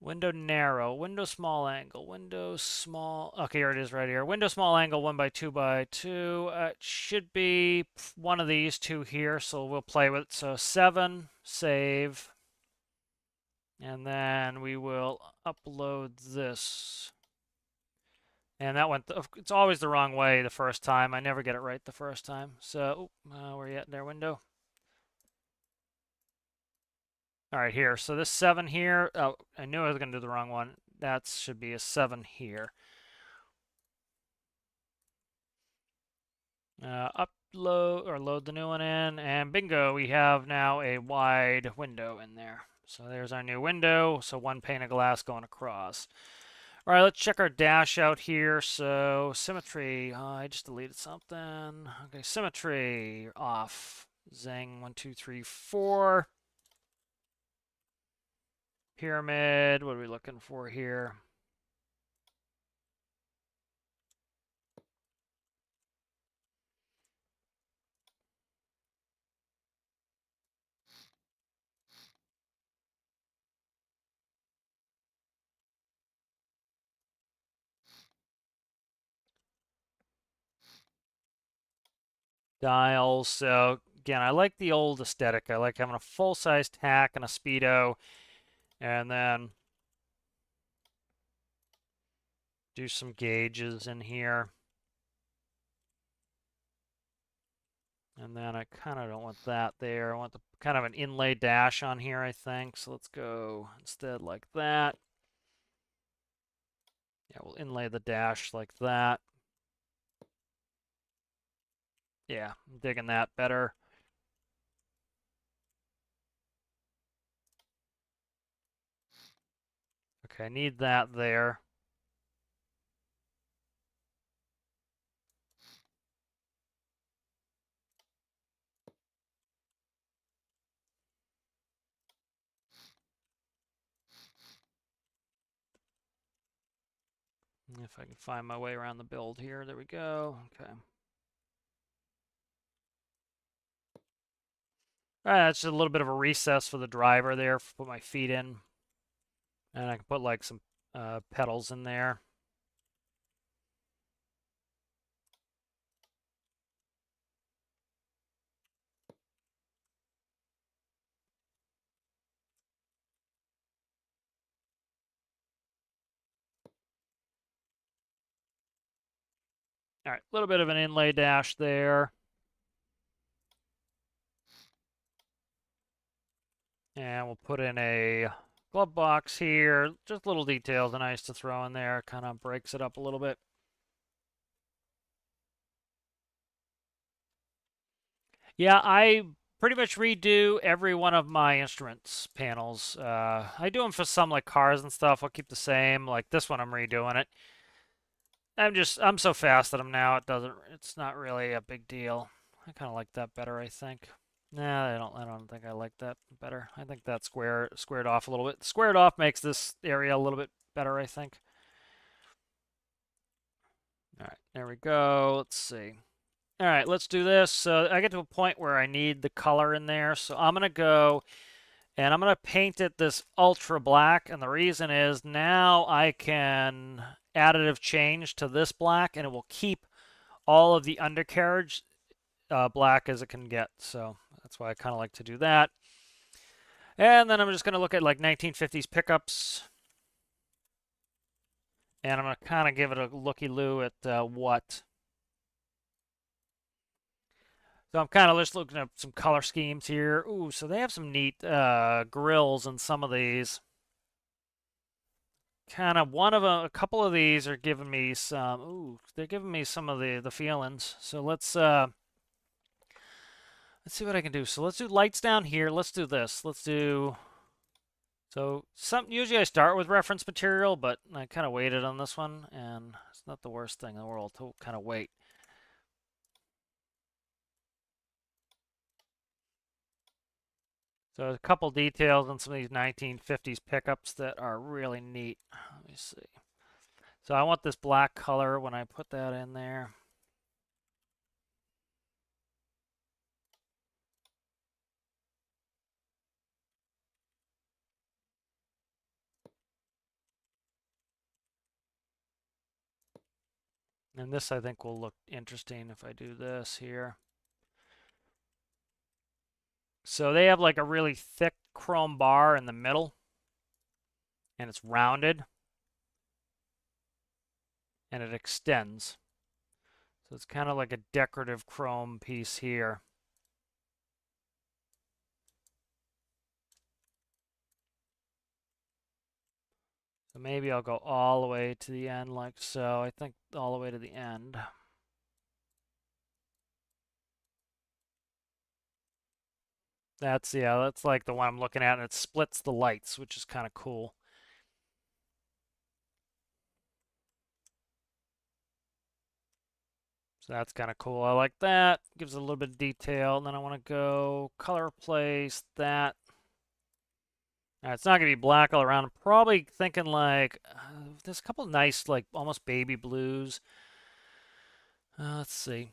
Window narrow. Window small angle. Window small. Okay, here it is right here. Window small angle 1x2x2. It should be one of these two here, so we'll play with it. So 7, save. And then we will upload this. And that went, it's always the wrong way the first time. I never get it right the first time. So, where are you at there, window? All right, here. So this 7 here, oh, I knew I was going to do the wrong one. That should be a 7 here. Upload or load the new one in, and bingo, we have now a wide window in there. So there's our new window. So one pane of glass going across. All right, let's check our dash out here. So symmetry, I just deleted something. Okay, symmetry off. Zing, 1, 2, 3, 4. Pyramid, what are we looking for here? Dials. So again, I like the old aesthetic. I like having a full-size tack and a speedo, and then do some gauges in here. And then I kind of don't want that there. I want the kind of an inlay dash on here, I think. So let's go instead like that. Yeah, we'll inlay the dash like that. Yeah, I'm digging that better. Okay, I need that there. If I can find my way around the build here. There we go. Okay. All right, that's just a little bit of a recess for the driver there. Put my feet in. And I can put like some pedals in there. All right, a little bit of an inlay dash there. And we'll put in a glove box here. Just little details are nice to throw in there. Kind of breaks it up a little bit. Yeah, I pretty much redo every one of my instruments panels. I do them for some like cars and stuff. I'll keep the same. Like this one, I'm redoing it. I'm so fast at them now. It's not really a big deal. I kind of like that better, I think. Nah, I don't think I like that better. I think that squared off a little bit. Squared off makes this area a little bit better, I think. All right, there we go. Let's see. All right, let's do this. So I get to a point where I need the color in there. So I'm going to go and I'm going to paint it this ultra black. And the reason is now I can additive change to this black and it will keep all of the undercarriage black as it can get. So that's why I kind of like to do that. And then I'm just going to look at like 1950s pickups. And I'm going to kind of give it a looky-loo at what. So I'm kind of just looking at some color schemes here. Ooh, so they have some neat grills in some of these. Kind of one of a couple of these are giving me some. Ooh, they're giving me some of the feelings. So let's see what I can do. So let's do lights down here. Let's do this. Let's do. So usually I start with reference material, but I kind of waited on this one, and it's not the worst thing in the world to kind of wait. So a couple details on some of these 1950s pickups that are really neat. Let me see. So I want this black color when I put that in there. And this I think will look interesting if I do this here. So they have like a really thick chrome bar in the middle and it's rounded and it extends. So it's kind of like a decorative chrome piece here. So maybe I'll go all the way to the end like so. I think all the way to the end. That's like the one I'm looking at, and it splits the lights, which is kind of cool. So that's kind of cool. I like that. Gives it a little bit of detail. And then I want to go color replace that. It's not going to be black all around. I'm probably thinking like, there's a couple of nice, like almost baby blues. Let's see.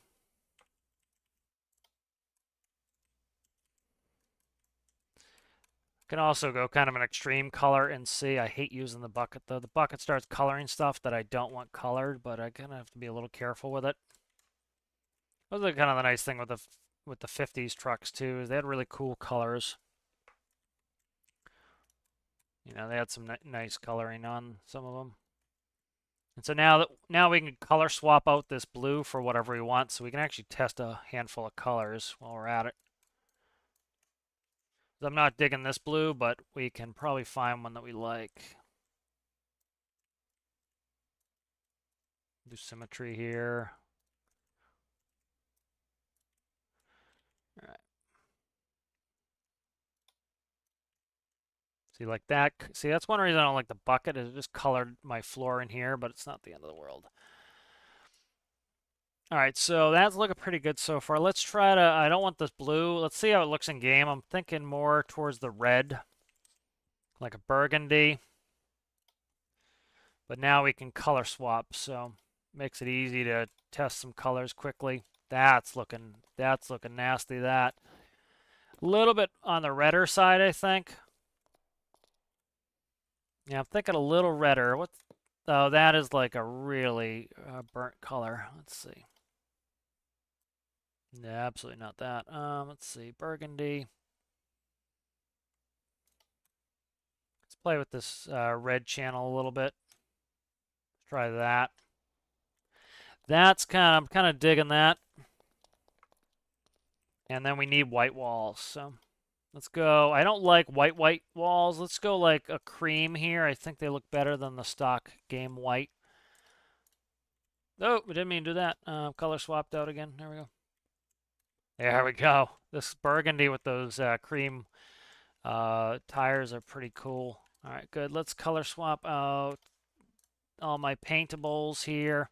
Can also go kind of an extreme color and see. I hate using the bucket though. The bucket starts coloring stuff that I don't want colored, but I kind of have to be a little careful with it. That was kind of the nice thing with the 50s trucks too, is they had really cool colors. You know, they had some nice coloring on some of them. And so now we can color swap out this blue for whatever we want, so we can actually test a handful of colors while we're at it. I'm not digging this blue, but we can probably find one that we like. Do symmetry here. All right. See, like that. See, that's one reason I don't like the bucket, is it just colored my floor in here, but it's not the end of the world. All right, so that's looking pretty good so far. Let's try to, I don't want this blue. Let's see how it looks in game. I'm thinking more towards the red, like a burgundy. But now we can color swap, so makes it easy to test some colors quickly. That's looking nasty, that. A little bit on the redder side, I think. Yeah, I'm thinking a little redder. Oh, that is like a really burnt color. Let's see. Yeah, absolutely not that. Let's see, burgundy. Let's play with this red channel a little bit. Try that. I'm kind of digging that. And then we need white walls. So let's go. I don't like white walls. Let's go like a cream here. I think they look better than the stock game white. Oh, we didn't mean to do that. Color swapped out again. There we go. There we go. This burgundy with those cream tires are pretty cool. All right, good. Let's color swap out all my paintables here.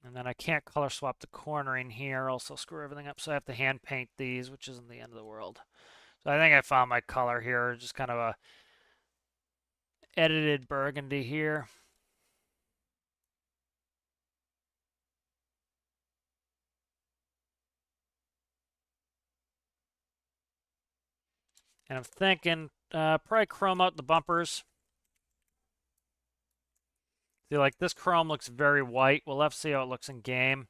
And then I can't color swap the cornering here, also screw everything up. So I have to hand paint these, which isn't the end of the world. So I think I found my color here, just kind of a edited burgundy here. And I'm thinking probably chrome out the bumpers. See, like this chrome looks very white. We'll have to see how it looks in game.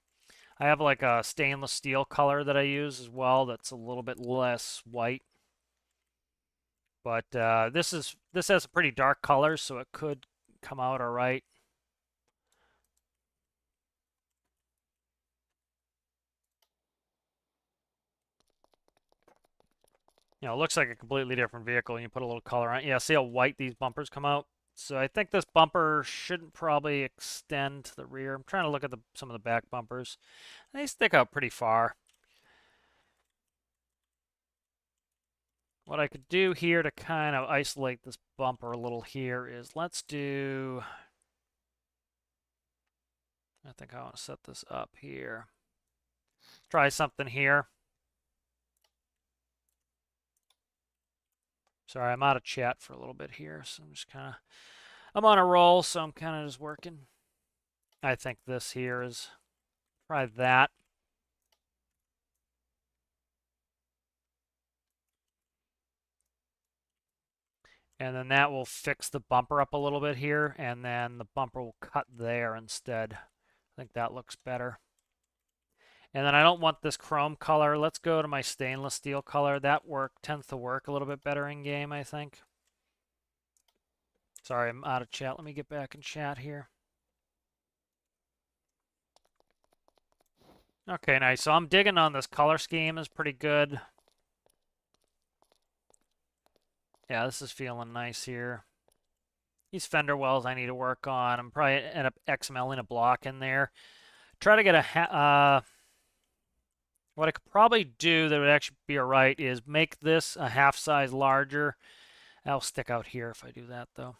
I have like a stainless steel color that I use as well that's a little bit less white. But this has a pretty dark color, so it could come out all right. You know, it looks like a completely different vehicle, and you put a little color on it. Yeah, see how white these bumpers come out? So I think this bumper shouldn't probably extend to the rear. I'm trying to look at some of the back bumpers. They stick out pretty far. What I could do here to kind of isolate this bumper a little here is let's do... I think I want to set this up here. Try something here. Sorry, I'm out of chat for a little bit here, so I'm just kind of... I'm on a roll, so I'm kind of just working. I think this here is... Try that. And then that will fix the bumper up a little bit here, and then the bumper will cut there instead. I think that looks better. And then I don't want this chrome color. Let's go to my stainless steel color. That tends to work a little bit better in game, I think. Sorry, I'm out of chat. Let me get back in chat here. Okay, nice. So I'm digging on this color scheme. Is pretty good. Yeah, this is feeling nice here. These fender wells I need to work on. I'm probably end up XMLing a block in there. Try to get what I could probably do that would actually be alright is make this a half size larger. That'll stick out here if I do that though.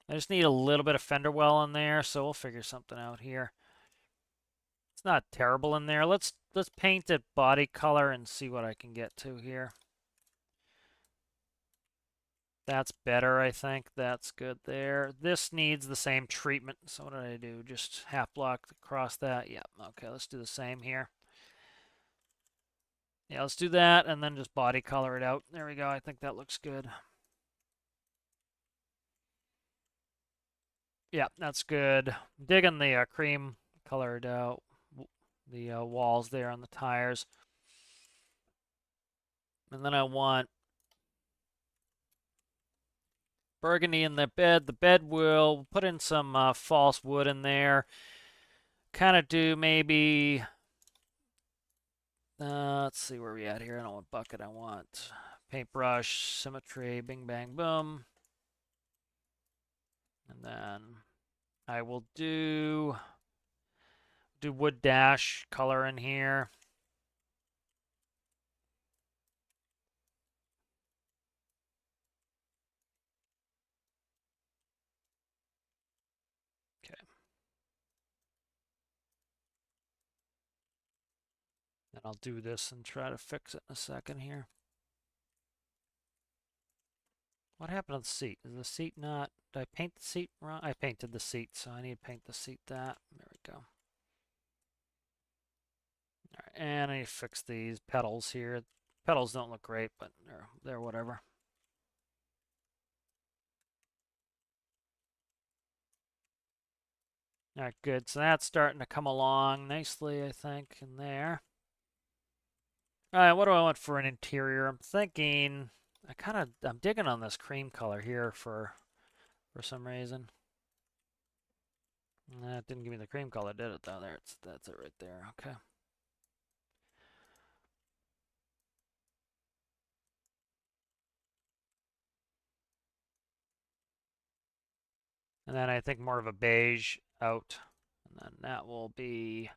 I just need a little bit of fender well in there, so we'll figure something out here. It's not terrible in there. Let's paint it body color and see what I can get to here. That's better, I think. That's good there. This needs the same treatment. So what did I do? Just half block across that. Yep. Okay, let's do the same here. Yeah, let's do that and then just body color it out. There we go. I think that looks good. Yeah, that's good. Digging the cream colored the walls there on the tires. And then I want burgundy in the bed. The bed will put in some false wood in there. Kind of do maybe... let's see where we at here. I don't want bucket. I want paintbrush, symmetry, bing, bang, boom. And then I will do wood dash color in here. Okay. And I'll do this and try to fix it in a second here. What happened to the seat? Is the seat not... Did I paint the seat wrong? I painted the seat, so I need to paint the seat that. There we go. All right, and I need to fix these pedals here. Pedals don't look great, but they're whatever. All right, good. So that's starting to come along nicely, I think, in there. All right, what do I want for an interior? I'm thinking... I'm digging on this cream color here for some reason. That didn't give me the cream color, did it? Though that's it right there. Okay. And then I think more of a beige out, and then that will be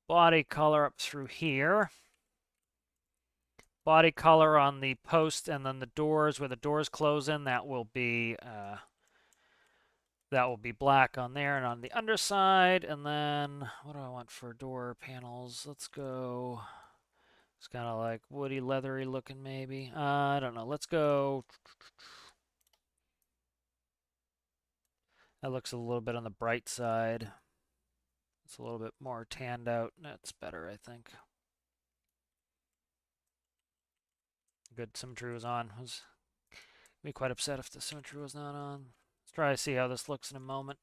body color up through here. Body color on the post, and then the doors where the doors close in. That will be black on there and on the underside. And then what do I want for door panels? Let's go. It's kind of like woody, leathery looking, maybe. I don't know. Let's go. That looks a little bit on the bright side. It's a little bit more tanned out. That's better, I think. Good, symmetry was on. Was be quite upset if the symmetry was not on. Let's try to see how this looks in a moment.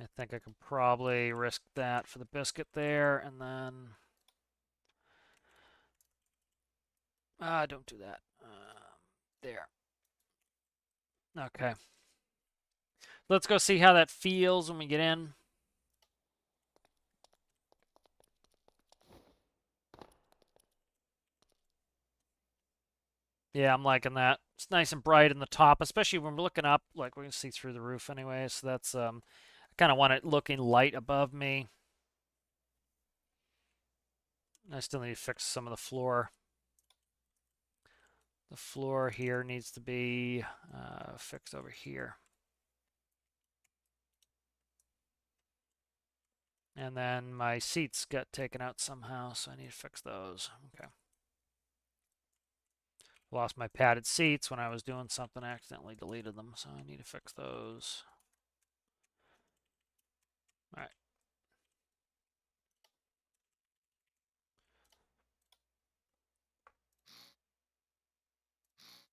I think I could probably risk that for the biscuit there, and then don't do that. There. Okay. Let's go see how that feels when we get in. Yeah, I'm liking that. It's nice and bright in the top, especially when we're looking up. Like, we can see through the roof anyway, so that's, I kind of want it looking light above me. I still need to fix some of the floor. The floor here needs to be fixed over here. And then my seats got taken out somehow, so I need to fix those. Okay. Lost my padded seats when I was doing something, I accidentally deleted them, so I need to fix those. All right.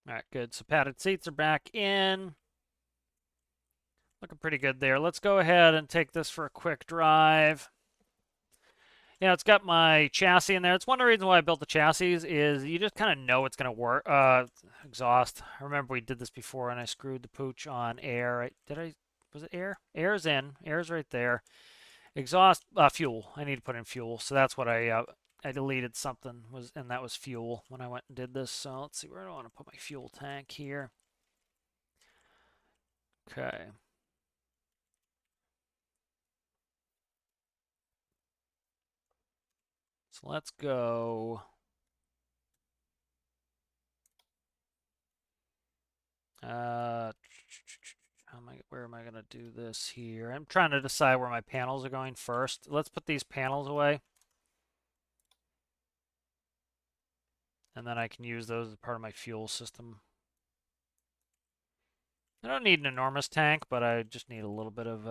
All right, good. So padded seats are back in. Looking pretty good there. Let's go ahead and take this for a quick drive. Yeah, it's got my chassis in there. It's one of the reasons why I built the chassis is you just kind of know it's going to work. Exhaust. I remember we did this before and I screwed the pooch on air. Was it air? Air's in. Air's right there. Exhaust, fuel. I need to put in fuel. So that's what I deleted something, and that was fuel when I went and did this. So let's see, where do I want to put my fuel tank here? Okay. So let's go. Where am I going to do this here? I'm trying to decide where my panels are going first. Let's put these panels away. And then I can use those as part of my fuel system. I don't need an enormous tank, but I just need a little bit of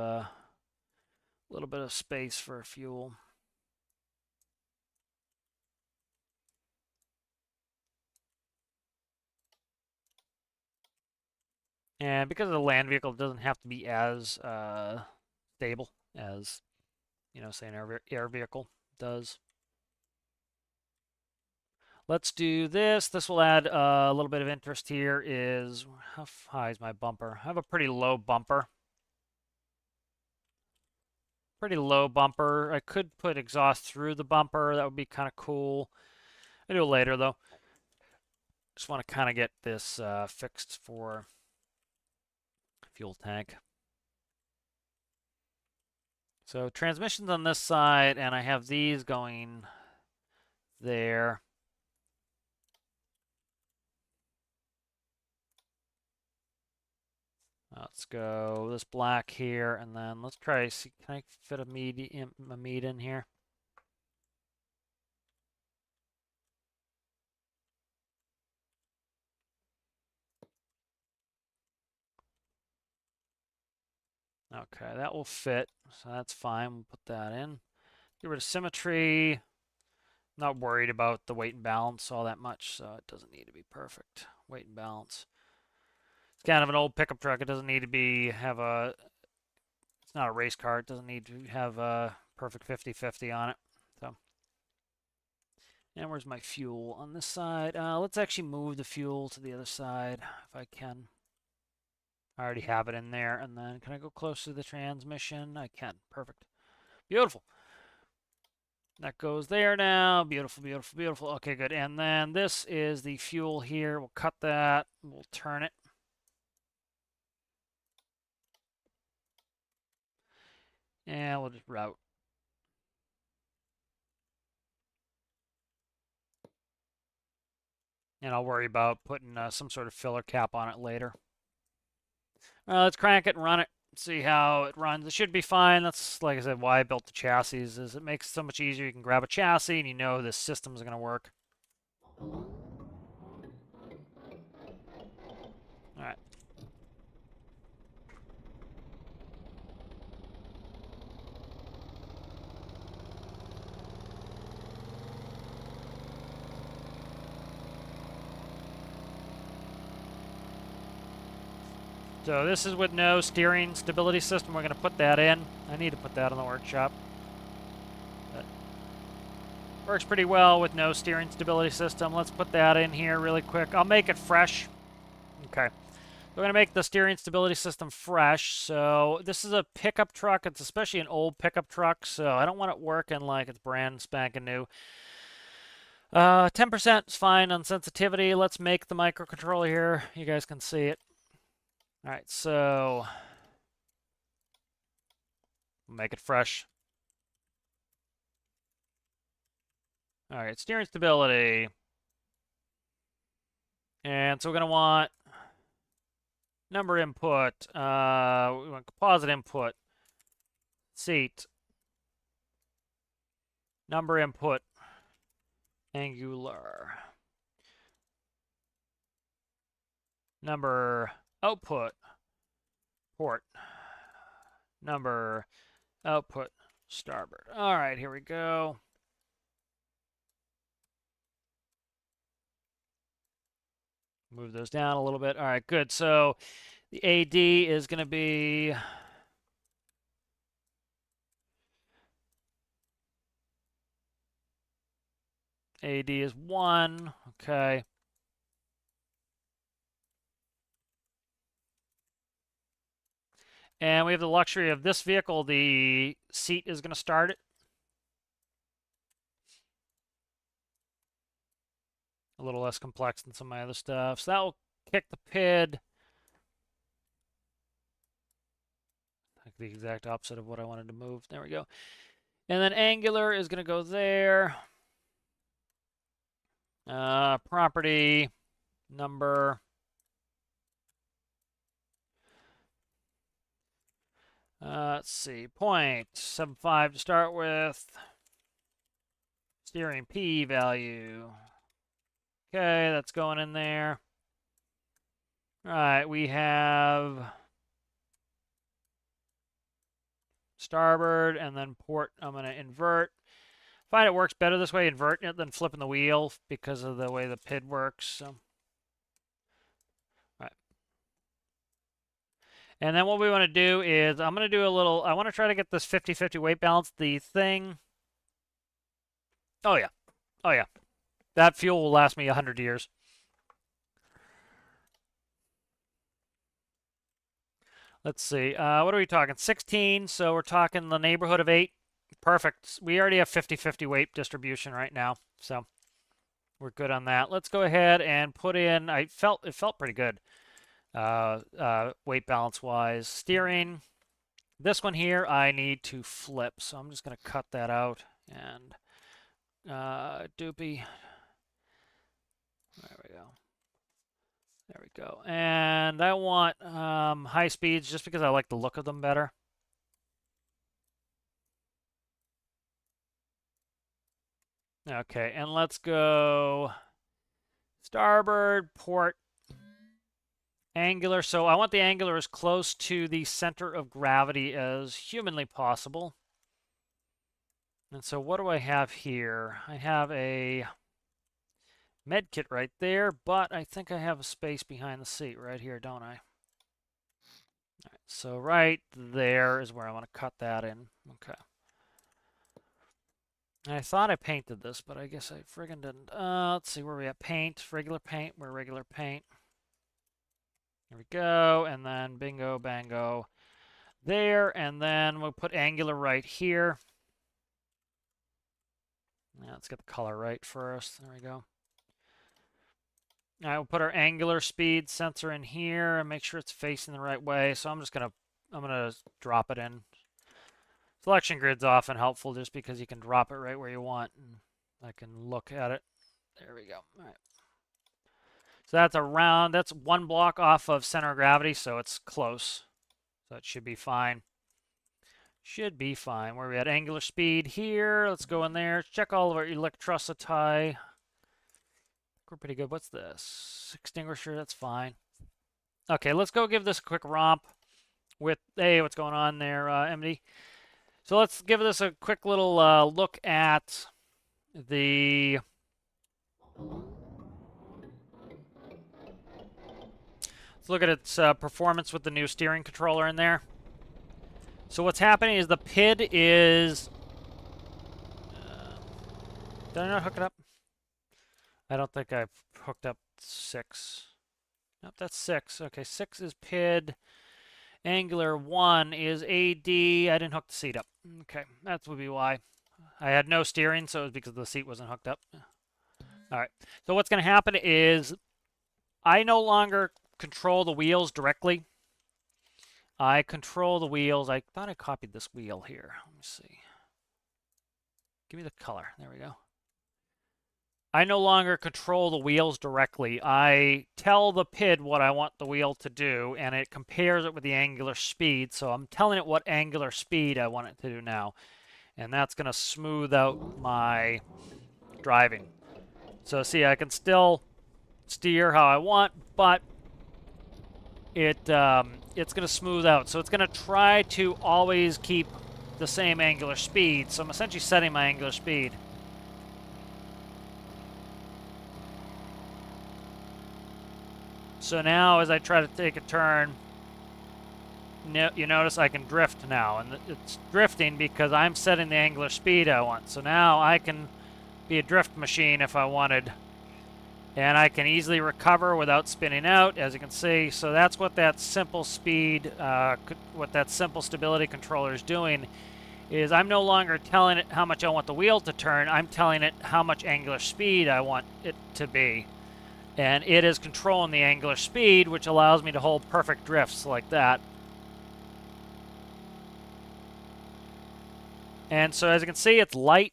space for fuel. And because of the land vehicle, it doesn't have to be as stable as, say an air vehicle does. Let's do this. This will add a little bit of interest here. How high is my bumper? I have a pretty low bumper. Pretty low bumper. I could put exhaust through the bumper. That would be kind of cool. I'll do it later, though. Just want to kind of get this fixed for fuel tank. So transmissions on this side, and I have these going there. Let's go this black here, and then let's try to see, can I fit a meat in here? Okay, that will fit, so that's fine. We'll put that in. Get rid of symmetry. Not worried about the weight and balance all that much, so it doesn't need to be perfect. Weight and balance. It's kind of an old pickup truck. It doesn't need to it's not a race car. It doesn't need to have a perfect 50-50 on it. So, and where's my fuel on this side? Let's actually move the fuel to the other side if I can. I already have it in there. And then can I go close to the transmission? I can. Perfect. Beautiful. That goes there now. Beautiful, beautiful, beautiful. Okay, good. And then this is the fuel here. We'll cut that. We'll turn it. And we'll just route. And I'll worry about putting some sort of filler cap on it later. Let's crank it and run it. See how it runs. It should be fine. That's, like I said, why I built the chassis, is it makes it so much easier. You can grab a chassis and you know this system's going to work. All right. So this is with no steering stability system. We're going to put that in. I need to put that in the workshop. But works pretty well with no steering stability system. Let's put that in here really quick. I'll make it fresh. Okay. We're going to make the steering stability system fresh. So this is a pickup truck. It's especially an old pickup truck, so I don't want it working like it's brand spanking new. 10% is fine on sensitivity. Let's make the microcontroller here. You guys can see it. All right, so make it fresh. All right, steering stability. And so we're going to want number input. We want composite input. Seat. Number input. Angular. Number output. Port. Number output. Starboard. All right, here we go. Move those down a little bit. All right, good. So the AD is going to be AD is 1. Okay. And we have the luxury of this vehicle. The seat is going to start it. A little less complex than some of my other stuff. So that will kick the PID. Like the exact opposite of what I wanted to move. There we go. And then Angular is going to go there. Property, number. Let's see, 0.75 to start with. Steering P value. Okay, that's going in there. All right, we have starboard and then port. I'm going to invert. Find it works better this way, inverting it, than flipping the wheel because of the way the PID works. So, all right. And then what we want to do is I'm going to do a little, I want to try to get this 50-50 weight balance. The thing, oh yeah, oh yeah. That fuel will last me 100 years. Let's see. What are we talking? 16. So we're talking the neighborhood of 8. Perfect. We already have 50-50 weight distribution right now. So we're good on that. Let's go ahead and put in, it felt pretty good. Weight balance wise. Steering. This one here I need to flip. So I'm just going to cut that out. And doopy. There we go. There we go. And I want high speeds just because I like the look of them better. Okay, and let's go starboard, port, angular. So I want the angular as close to the center of gravity as humanly possible. And so what do I have here? I have a med kit right there, but I think I have a space behind the seat right here, don't I? All right, so right there is where I want to cut that in. Okay. I thought I painted this, but I guess I friggin' didn't. Let's see where we at. Paint, regular paint, we're regular paint. There we go, and then bingo, bango there, and then we'll put angular right here. Yeah, let's get the color right first. There we go. All right, we'll put our angular speed sensor in here and make sure it's facing the right way. So I'm gonna drop it in. Selection grid's often helpful just because you can drop it right where you want, and I can look at it. There we go. All right. So that's 1 block off of center of gravity, so it's close. So it should be fine. Should be fine. Where we at angular speed here. Let's go in there. Check all of our electricity. We're pretty good. What's this? Extinguisher, that's fine. Okay, let's go give this a quick romp with, hey, what's going on there, MD? So let's give this a quick little look at the Let's look at its performance with the new steering controller in there. So what's happening is the PID is... did I not hook it up? I don't think I've hooked up 6. Nope, that's 6. Okay, 6 is PID. Angular 1 is AD. I didn't hook the seat up. Okay, that would be why. I had no steering, so it was because the seat wasn't hooked up. All right, so what's going to happen is I no longer control the wheels directly. I control the wheels. I thought I copied this wheel here. Let me see. Give me the color. There we go. I no longer control the wheels directly. I tell the PID what I want the wheel to do, and it compares it with the angular speed. So I'm telling it what angular speed I want it to do now. And that's going to smooth out my driving. So see, I can still steer how I want, but it's going to smooth out. So it's going to try to always keep the same angular speed. So I'm essentially setting my angular speed. So now as I try to take a turn, you notice I can drift now. And it's drifting because I'm setting the angular speed I want. So now I can be a drift machine if I wanted. And I can easily recover without spinning out, as you can see. So that's what that simple speed, what that simple stability controller is doing, is I'm no longer telling it how much I want the wheel to turn. I'm telling it how much angular speed I want it to be. And it is controlling the angular speed, which allows me to hold perfect drifts like that. And so as you can see, it's light.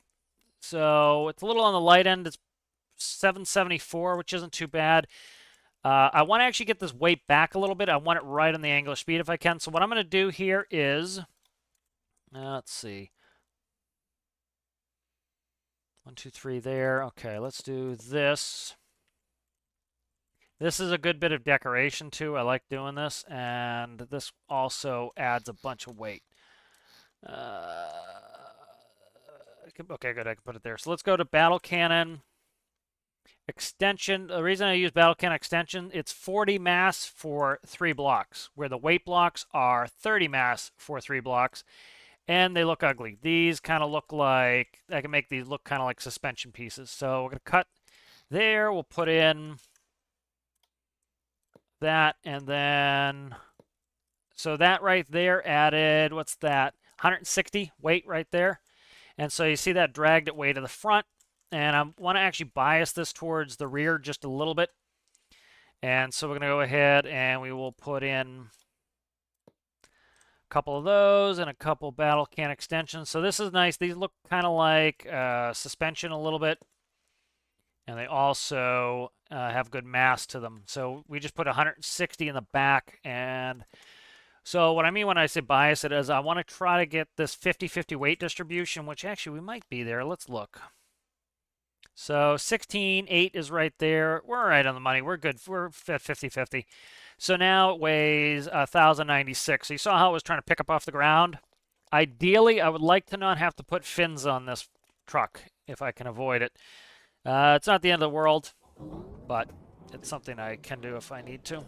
So it's a little on the light end. It's 774, which isn't too bad. I want to actually get this weight back a little bit. I want it right on the angular speed if I can. So what I'm going to do here is, let's see. 1, 2, 3 there. Okay, let's do this. This is a good bit of decoration too. I like doing this, and this also adds a bunch of weight. Okay, good. I can put it there. So let's go to Battle Cannon extension. The reason I use Battle Cannon extension, it's 40 mass for 3 blocks, where the weight blocks are 30 mass for 3 blocks, and they look ugly. These kind of look like, I can make these look kind of like suspension pieces. So we're going to cut there. We'll put in that, and then, so that right there added, what's that, 160 weight right there. And so you see that dragged it way to the front. And I want to actually bias this towards the rear just a little bit. And so we're going to go ahead and we will put in a couple of those and a couple Battle Can extensions. So this is nice. These look kind of like suspension a little bit. And they also have good mass to them. So we just put 160 in the back. And so what I mean when I say bias it is I want to try to get this 50-50 weight distribution, which actually we might be there. Let's look. So 16.8 is right there. We're right on the money. We're good. We're 50-50. So now it weighs 1,096. So you saw how it was trying to pick up off the ground. Ideally, I would like to not have to put fins on this truck if I can avoid it. It's not the end of the world, but it's something I can do if I need to.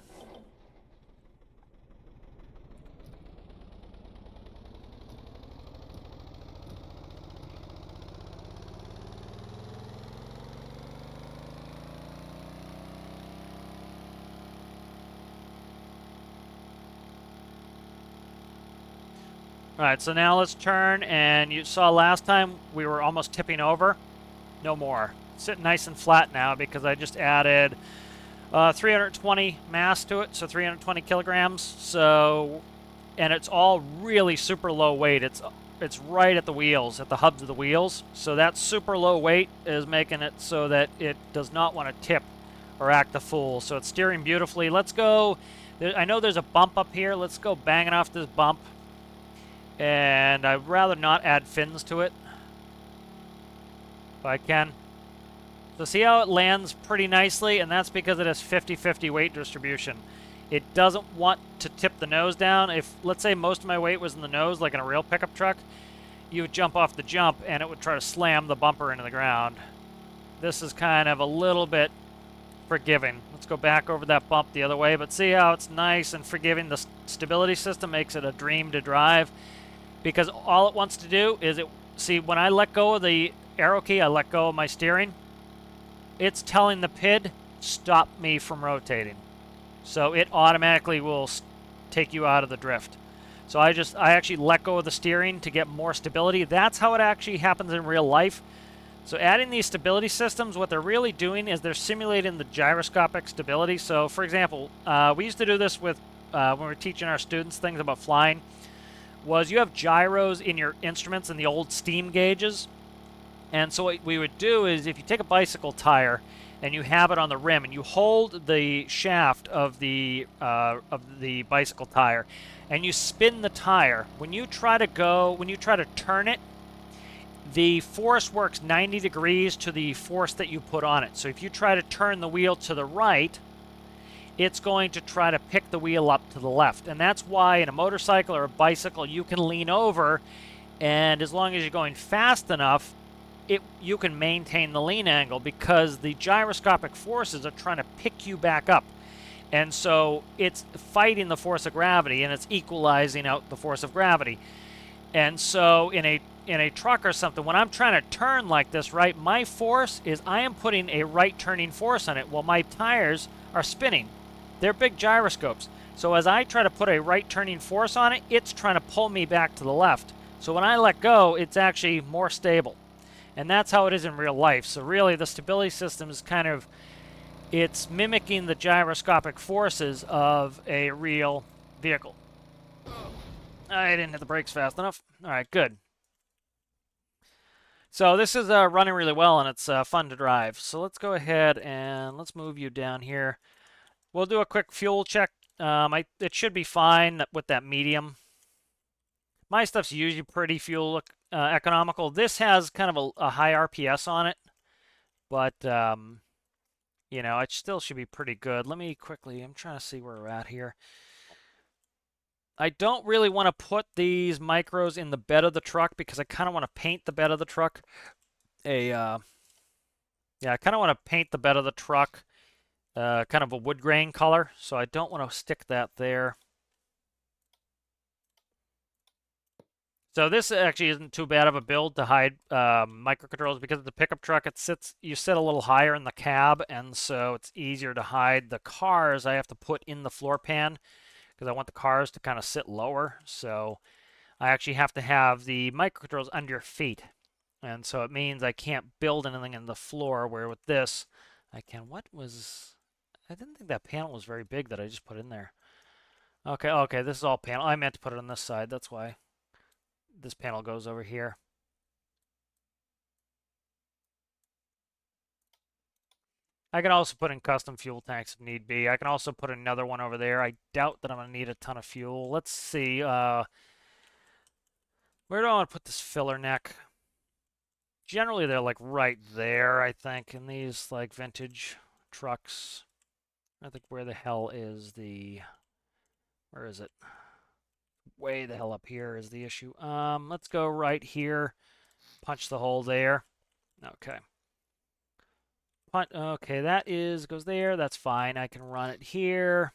All right, so now let's turn, and you saw last time we were almost tipping over. No more. Sitting nice and flat now because I just added 320 mass to it, so 320 kilograms. So, and it's all really super low weight. It's right at the wheels, at the hubs of the wheels. So that super low weight is making it so that it does not want to tip or act a fool. So it's steering beautifully. Let's go. I know there's a bump up here. Let's go banging off this bump. And I'd rather not add fins to it if I can. So see how it lands pretty nicely, and that's because it has 50-50 weight distribution. It doesn't want to tip the nose down. If, let's say, most of my weight was in the nose, like in a real pickup truck, you would jump off the jump, and it would try to slam the bumper into the ground. This is kind of a little bit forgiving. Let's go back over that bump the other way, but see how it's nice and forgiving. The stability system makes it a dream to drive because all it wants to do is see, when I let go of the arrow key, I let go of my steering, it's telling the PID, stop me from rotating. So it automatically will take you out of the drift. So I actually let go of the steering to get more stability. That's how it actually happens in real life. So adding these stability systems, what they're really doing is they're simulating the gyroscopic stability. So for example, we used to do this with when we were teaching our students things about flying, was you have gyros in your instruments in the old steam gauges. And so what we would do is if you take a bicycle tire and you have it on the rim and you hold the shaft of the bicycle tire and you spin the tire, when you try to turn it, the force works 90 degrees to the force that you put on it. So if you try to turn the wheel to the right, it's going to try to pick the wheel up to the left. And that's why in a motorcycle or a bicycle, you can lean over, and as long as you're going fast enough, you can maintain the lean angle because the gyroscopic forces are trying to pick you back up. And so it's fighting the force of gravity, and it's equalizing out the force of gravity. And so in a truck or something, when I'm trying to turn like this, right, my force is I am putting a right turning force on it while my tires are spinning. They're big gyroscopes. So as I try to put a right turning force on it, it's trying to pull me back to the left. So when I let go, it's actually more stable. And that's how it is in real life. So really the stability system is it's mimicking the gyroscopic forces of a real vehicle. I didn't hit the brakes fast enough. All right, good. So this is running really well, and it's fun to drive. So let's go ahead and let's move you down here. We'll do a quick fuel check. It should be fine with that medium. My stuff's usually pretty fuel economical. This has kind of a high RPS on it, but you know, it still should be pretty good. Let me quickly, I'm trying to see where we're at here. I don't really want to put these micros in the bed of the truck because I kind of want to paint the bed of the truck yeah, I kind of want to paint the bed of the truck kind of a wood grain color, so I don't want to stick that there. So this actually isn't too bad of a build to hide microcontrollers because the pickup truck, you sit a little higher in the cab, and so it's easier to hide. The cars I have to put in the floor pan because I want the cars to kind of sit lower. So I actually have to have the microcontrollers under your feet. And so it means I can't build anything in the floor, where with this, I can. I didn't think that panel was very big that I just put in there. Okay, this is all panel. I meant to put it on this side. That's why this panel goes over here. I can also put in custom fuel tanks if need be. I can also put another one over there. I doubt that I'm going to need a ton of fuel. Let's see. Where do I want to put this filler neck? Generally, they're like right there, I think, in these like vintage trucks. I think where the hell is where is it? Way the hell up here is the issue. Let's go right here. Punch the hole there. Okay. Okay, goes there. That's fine. I can run it here.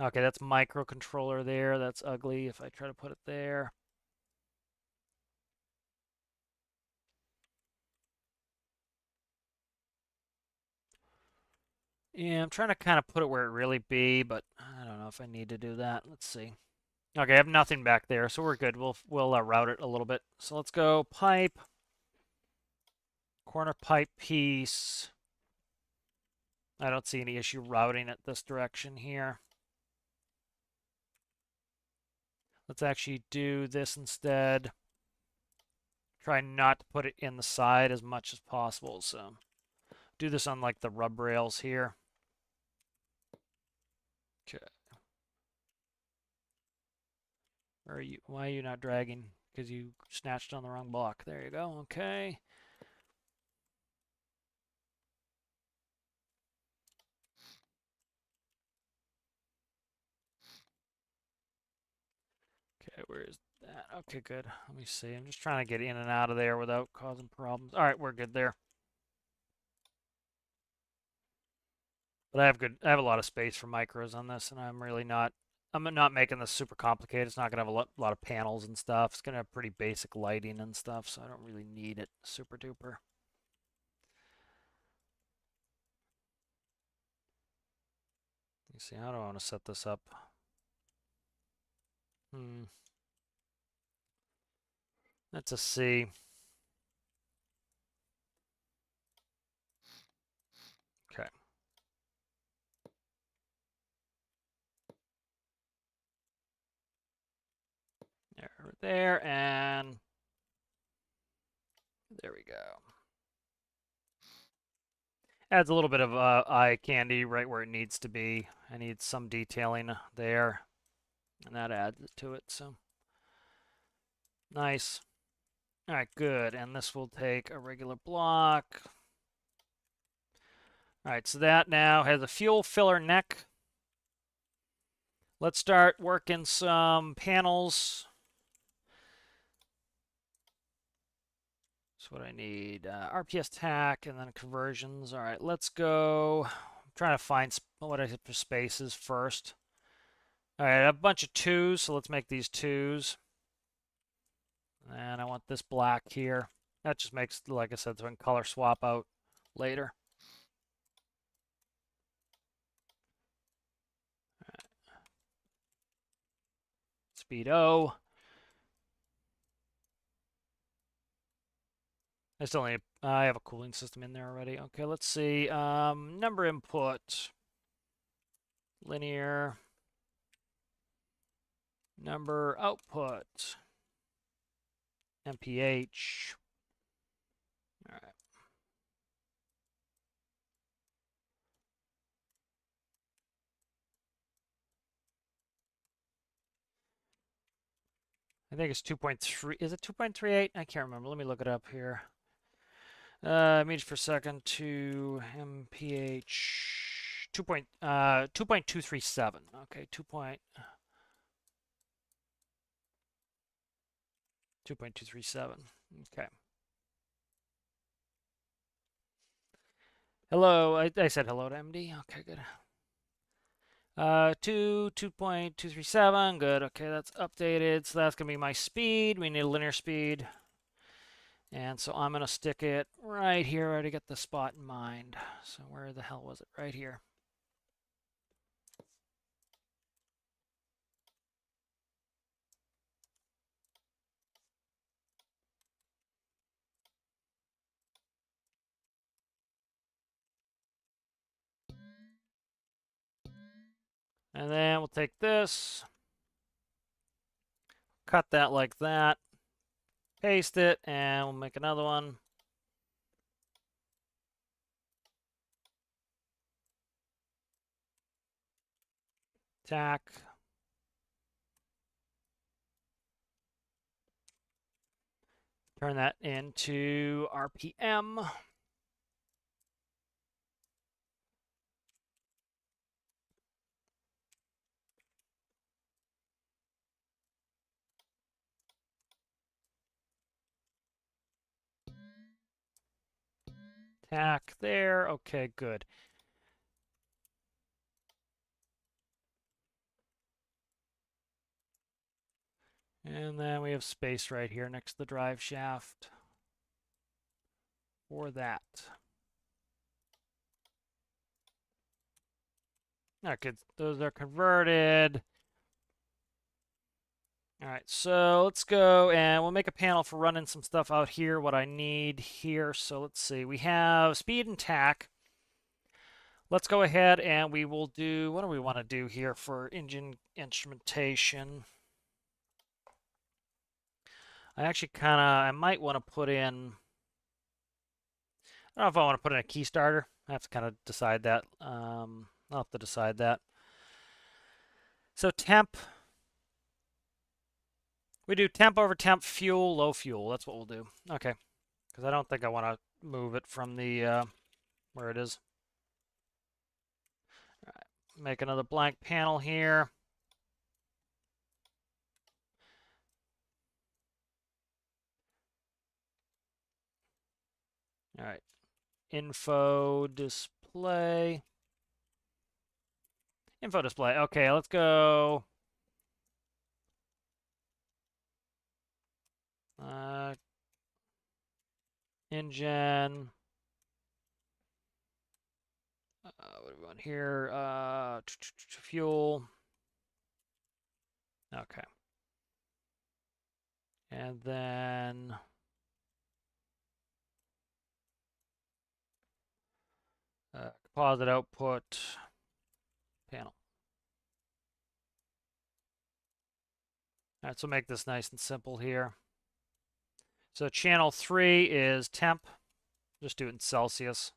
Okay, that's microcontroller there. That's ugly if I try to put it there. Yeah, I'm trying to kind of put it where it really be, but I don't know if I need to do that. Let's see. Okay, I have nothing back there, so we're good. We'll route it a little bit. So let's go pipe, corner pipe piece. I don't see any issue routing it this direction here. Let's actually do this instead. Try not to put it in the side as much as possible. So do this on like the rub rails here. Okay. Where are you? Why are you not dragging? Because you snatched on the wrong block. There you go. Okay. Okay, where is that? Okay, good. Let me see. I'm just trying to get in and out of there without causing problems. All right, we're good there. But I have a lot of space for micros on this, and I'm not making this super complicated. It's not gonna have a lot of panels and stuff. It's gonna have pretty basic lighting and stuff, so I don't really need it super duper. You see, how do I want to set this up? That's a C. Okay. There, and there we go. Adds a little bit of eye candy right where it needs to be. I need some detailing there, and that adds to it, so nice. All right, good, and this will take a regular block. All right, so that now has a fuel filler neck. Let's start working some panels. That's what I need. RPS tack and then conversions. All right, let's go. I'm trying to find what I have for spaces first. All right, a bunch of twos, so let's make these twos. And I want this black here. That just makes, like I said, so I can color swap out later. Speed O. I have a cooling system in there already. Okay, let's see. Number input. Linear. Number output. MPH. All right. I think it's 2.3. Is it 2.38? I can't remember. Let me look it up here. Meters per second to MPH 2.237. Okay, 2.237. Okay. Hello. I said hello to MD. Okay, good. 2.237. Good. Okay, that's updated. So that's gonna be my speed. We need a linear speed. And so I'm gonna stick it right here. I already got the spot in mind. So where the hell was it? Right here. And then we'll take this, cut that like that, paste it, and we'll make another one. Tack. Turn that into RPM. Tack there. Okay, good. And then we have space right here next to the drive shaft for that. Okay, those are converted. All right, so let's go and we'll make a panel for running some stuff out here, what I need here. So let's see, we have speed and tack. Let's go ahead and we will do, what do we want to do here for engine instrumentation? I might want to put in, I don't know if I want to put in a key starter. I have to kind of decide that. I'll have to decide that. So temp, we do temp over temp, fuel, low fuel. That's what we'll do. Okay, because I don't think I want to move it from the where it is. All right, make another blank panel here. All right, info display. Info display. Okay, let's go. Engine. What do we want here? Fuel. Okay. And then composite output panel. All right, so make this nice and simple here. So channel 3 is temp. Just do it in Celsius.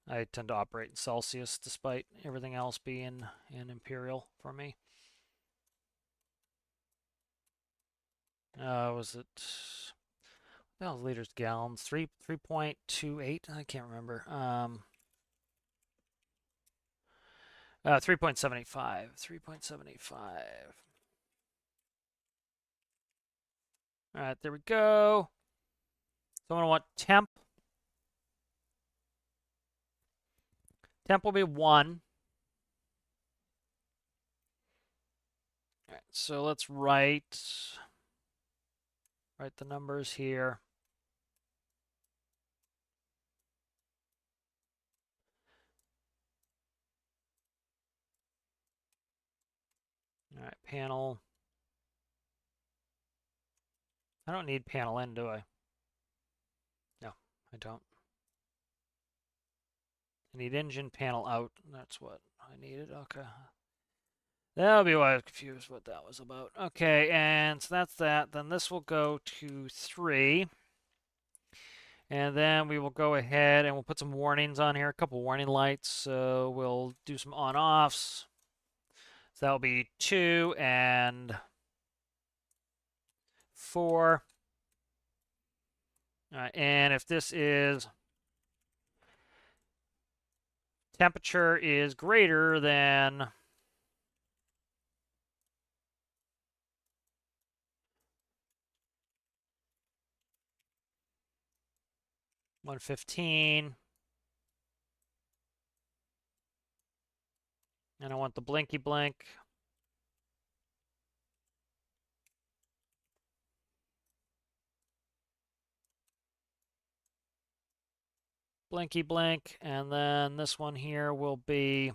I tend to operate in Celsius despite everything else being in imperial for me. Was it liters to gallons? 3.28? I can't remember. 3.75. 3.75. All right, there we go. So I'm going to want temp. Temp will be 1. All right, so let's write the numbers here. All right, panel. I don't need panel in, do I? No, I don't. I need engine panel out. That's what I needed. Okay. That'll be why I was confused what that was about. Okay, and so that's that. Then this will go to 3. And then we will go ahead and we'll put some warnings on here, a couple warning lights. So we'll do some on-offs. So that'll be 2 and 4. All right, and if this is temperature is greater than 115, and I want the blinky blink. Blinky blink, and then this one here will be,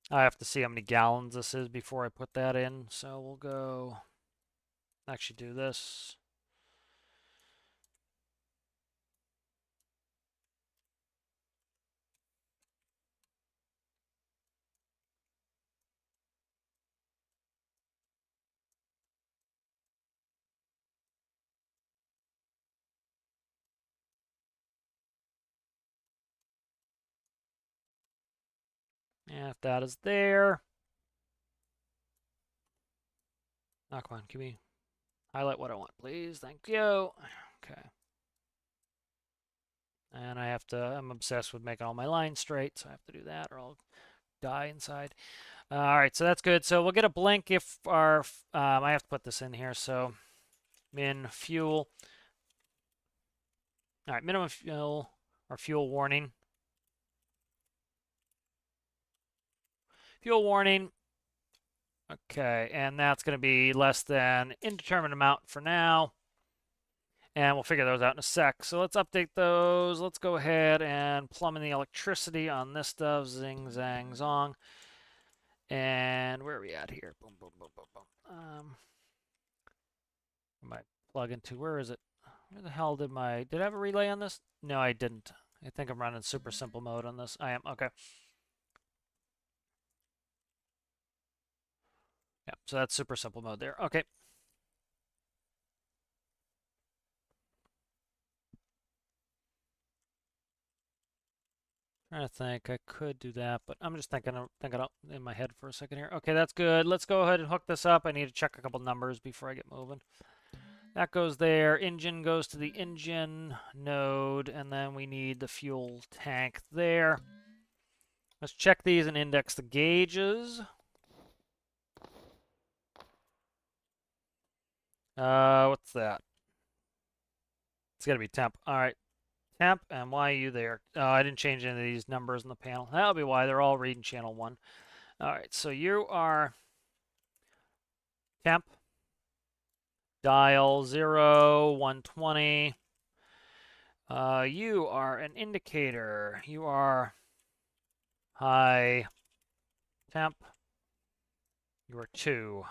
I have to see how many gallons this is before I put that in, so we'll go actually do this. And if that is there, oh, come on, give me, highlight what I want, please. Thank you. Okay. And I'm obsessed with making all my lines straight, so I have to do that or I'll die inside. All right, so that's good. So we'll get a blink if our, I have to put this in here, so min fuel. All right, minimum fuel or fuel warning. Fuel warning. Okay, and that's going to be less than indeterminate amount for now. And we'll figure those out in a sec. So let's update those. Let's go ahead and plumb in the electricity on this stuff. Zing, zang, zong. And where are we at here? Boom, boom, boom, boom, boom. I might plug into, where is it? Where the hell did I have a relay on this? No, I didn't. I think I'm running super simple mode on this. I am, okay. Yeah, so that's super simple mode there. Okay. Trying to think, I could do that, but I'm just thinking in my head for a second here. Okay, that's good. Let's go ahead and hook this up. I need to check a couple numbers before I get moving. That goes there. Engine goes to the engine node, and then we need the fuel tank there. Let's check these and index the gauges. What's that? It's got to be temp. All right. temp, and why are you there? Oh, I didn't change any of these numbers in the panel. That'll be why. They're all reading channel 1. All right, so you are temp, dial 0, 120. You are an indicator. You are high temp. You are 2.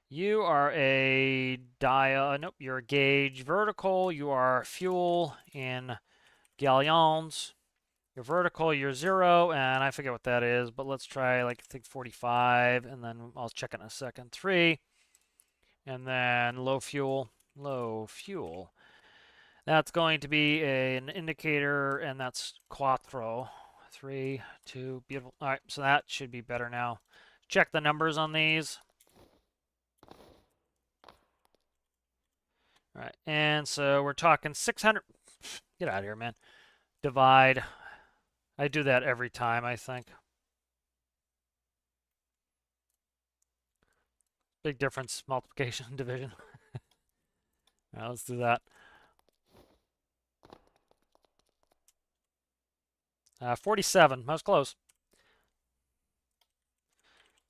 You are a dial. Nope, you're a gauge vertical. You are fuel in gallons. You're vertical, you're 0, and I forget what that is, but let's try, like, I think 45, and then I'll check it in a second. 3, and then low fuel. Low fuel. That's going to be an indicator, and that's quattro. 3, 2, beautiful. All right, so that should be better now. Check the numbers on these. All right, and so we're talking 600. Get out of here, man. Divide. I do that every time, I think. Big difference, multiplication and division. All right, let's do that. 47, that was close.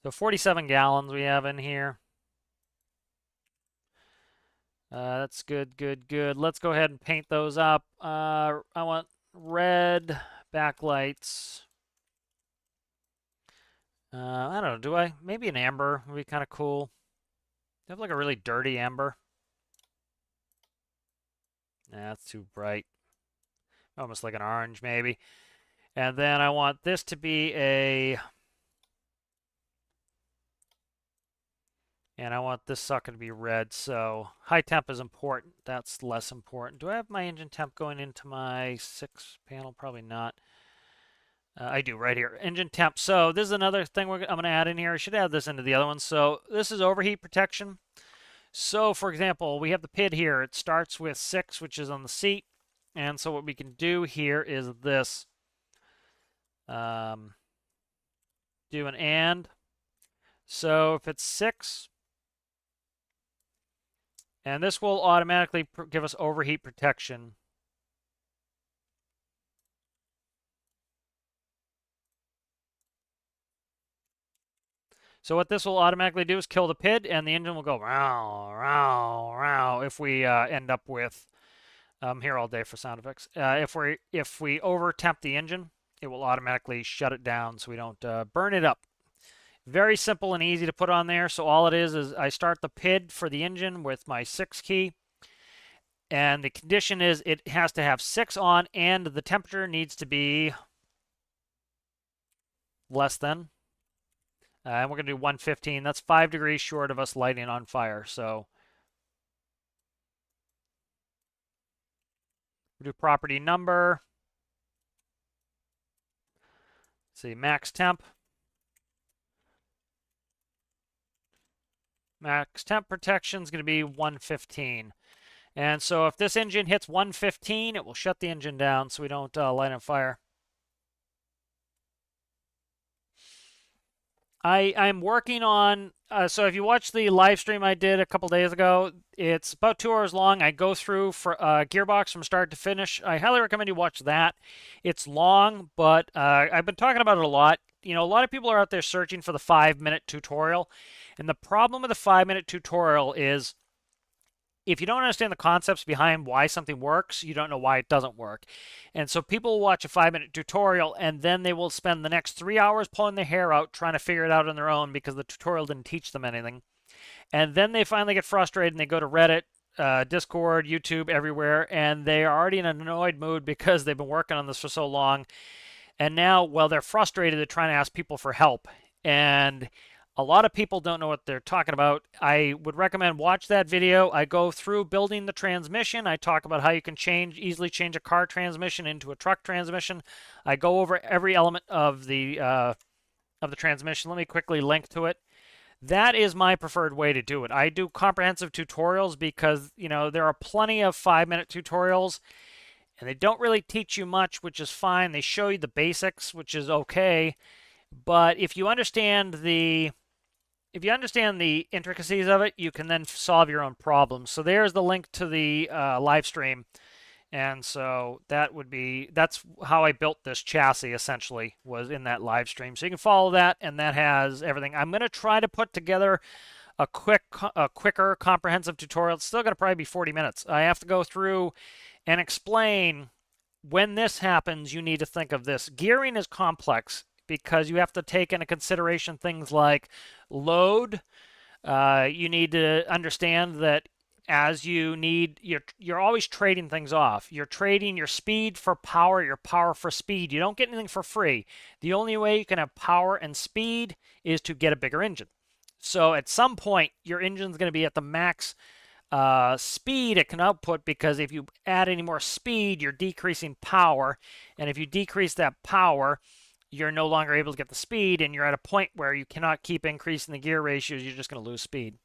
So 47 gallons we have in here. That's good, good, good. Let's go ahead and paint those up. I want red backlights. I don't know, do I? Maybe an amber would be kind of cool. They have like a really dirty amber. Nah, that's too bright. Almost like an orange, maybe. And then I want this to be a... And I want this sucker to be red, so high temp is important. That's less important. Do I have my engine temp going into my 6 panel? Probably not. I do right here. Engine temp. So this is another thing I'm going to add in here. I should add this into the other one. So this is overheat protection. So for example, we have the PID here. It starts with 6, which is on the seat. And so what we can do here is this. Do an and. So if it's 6, and this will automatically give us overheat protection. So what this will automatically do is kill the PID, and the engine will go row, row, row if we end up with... I'm here all day for sound effects. If we over temp the engine, it will automatically shut it down so we don't burn it up. Very simple and easy to put on there. So all it is I start the PID for the engine with my 6 key. And the condition is it has to have 6 on, and the temperature needs to be less than. And we're going to do 115. That's 5 degrees short of us lighting on fire. So we'll do property number. Let's see, max temp. Max temp protection is going to be 115. And so if this engine hits 115, it will shut the engine down so we don't light on fire. I'm working on, so if you watch the live stream I did a couple days ago, it's about 2 hours long. I go through for gearbox from start to finish. I highly recommend you watch that. It's long, but I've been talking about it a lot. You know, a lot of people are out there searching for the 5-minute tutorial. And the problem with the 5-minute tutorial is if you don't understand the concepts behind why something works, you don't know why it doesn't work. And so people will watch a 5-minute tutorial, and then they will spend the next 3 hours pulling their hair out trying to figure it out on their own because the tutorial didn't teach them anything. And then they finally get frustrated, and they go to Reddit, Discord, YouTube, everywhere, and they are already in an annoyed mood because they've been working on this for so long. And now, well, they're frustrated. They're trying to ask people for help. And a lot of people don't know what they're talking about. I would recommend watch that video. I go through building the transmission. I talk about how you can easily change a car transmission into a truck transmission. I go over every element of the transmission. Let me quickly link to it. That is my preferred way to do it. I do comprehensive tutorials because, you know, there are plenty of 5-minute tutorials, and they don't really teach you much, which is fine. They show you the basics, which is okay. But if you understand the intricacies of it, you can then solve your own problems. So there's the link to the live stream. And so that's how I built this chassis essentially, was in that live stream. So you can follow that, and that has everything. I'm going to try to put together a quicker comprehensive tutorial. It's still going to probably be 40 minutes. I have to go through and explain when this happens, you need to think of this. Gearing is complex because you have to take into consideration things like load. You need to understand that as you're always trading things off. You're trading your speed for power, your power for speed. You don't get anything for free. The only way you can have power and speed is to get a bigger engine. So at some point, your engine's going to be at the max speed it can output, because if you add any more speed, you're decreasing power. And if you decrease that power, you're no longer able to get the speed, and you're at a point where you cannot keep increasing the gear ratios. You're just going to lose speed.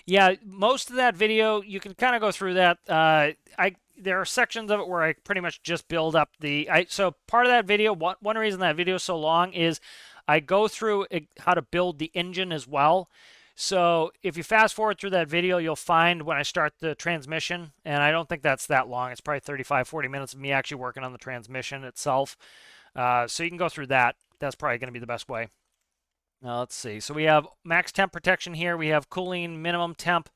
Yeah, most of that video, you can kind of go through that. There are sections of it where I pretty much just build up so part of that video, one reason that video is so long is I go through how to build the engine as well. So if you fast forward through that video, you'll find when I start the transmission, and I don't think that's that long. It's probably 35, 40 minutes of me actually working on the transmission itself. So you can go through that. That's probably going to be the best way. Let's see. So we have max temp protection here. We have cooling minimum temp.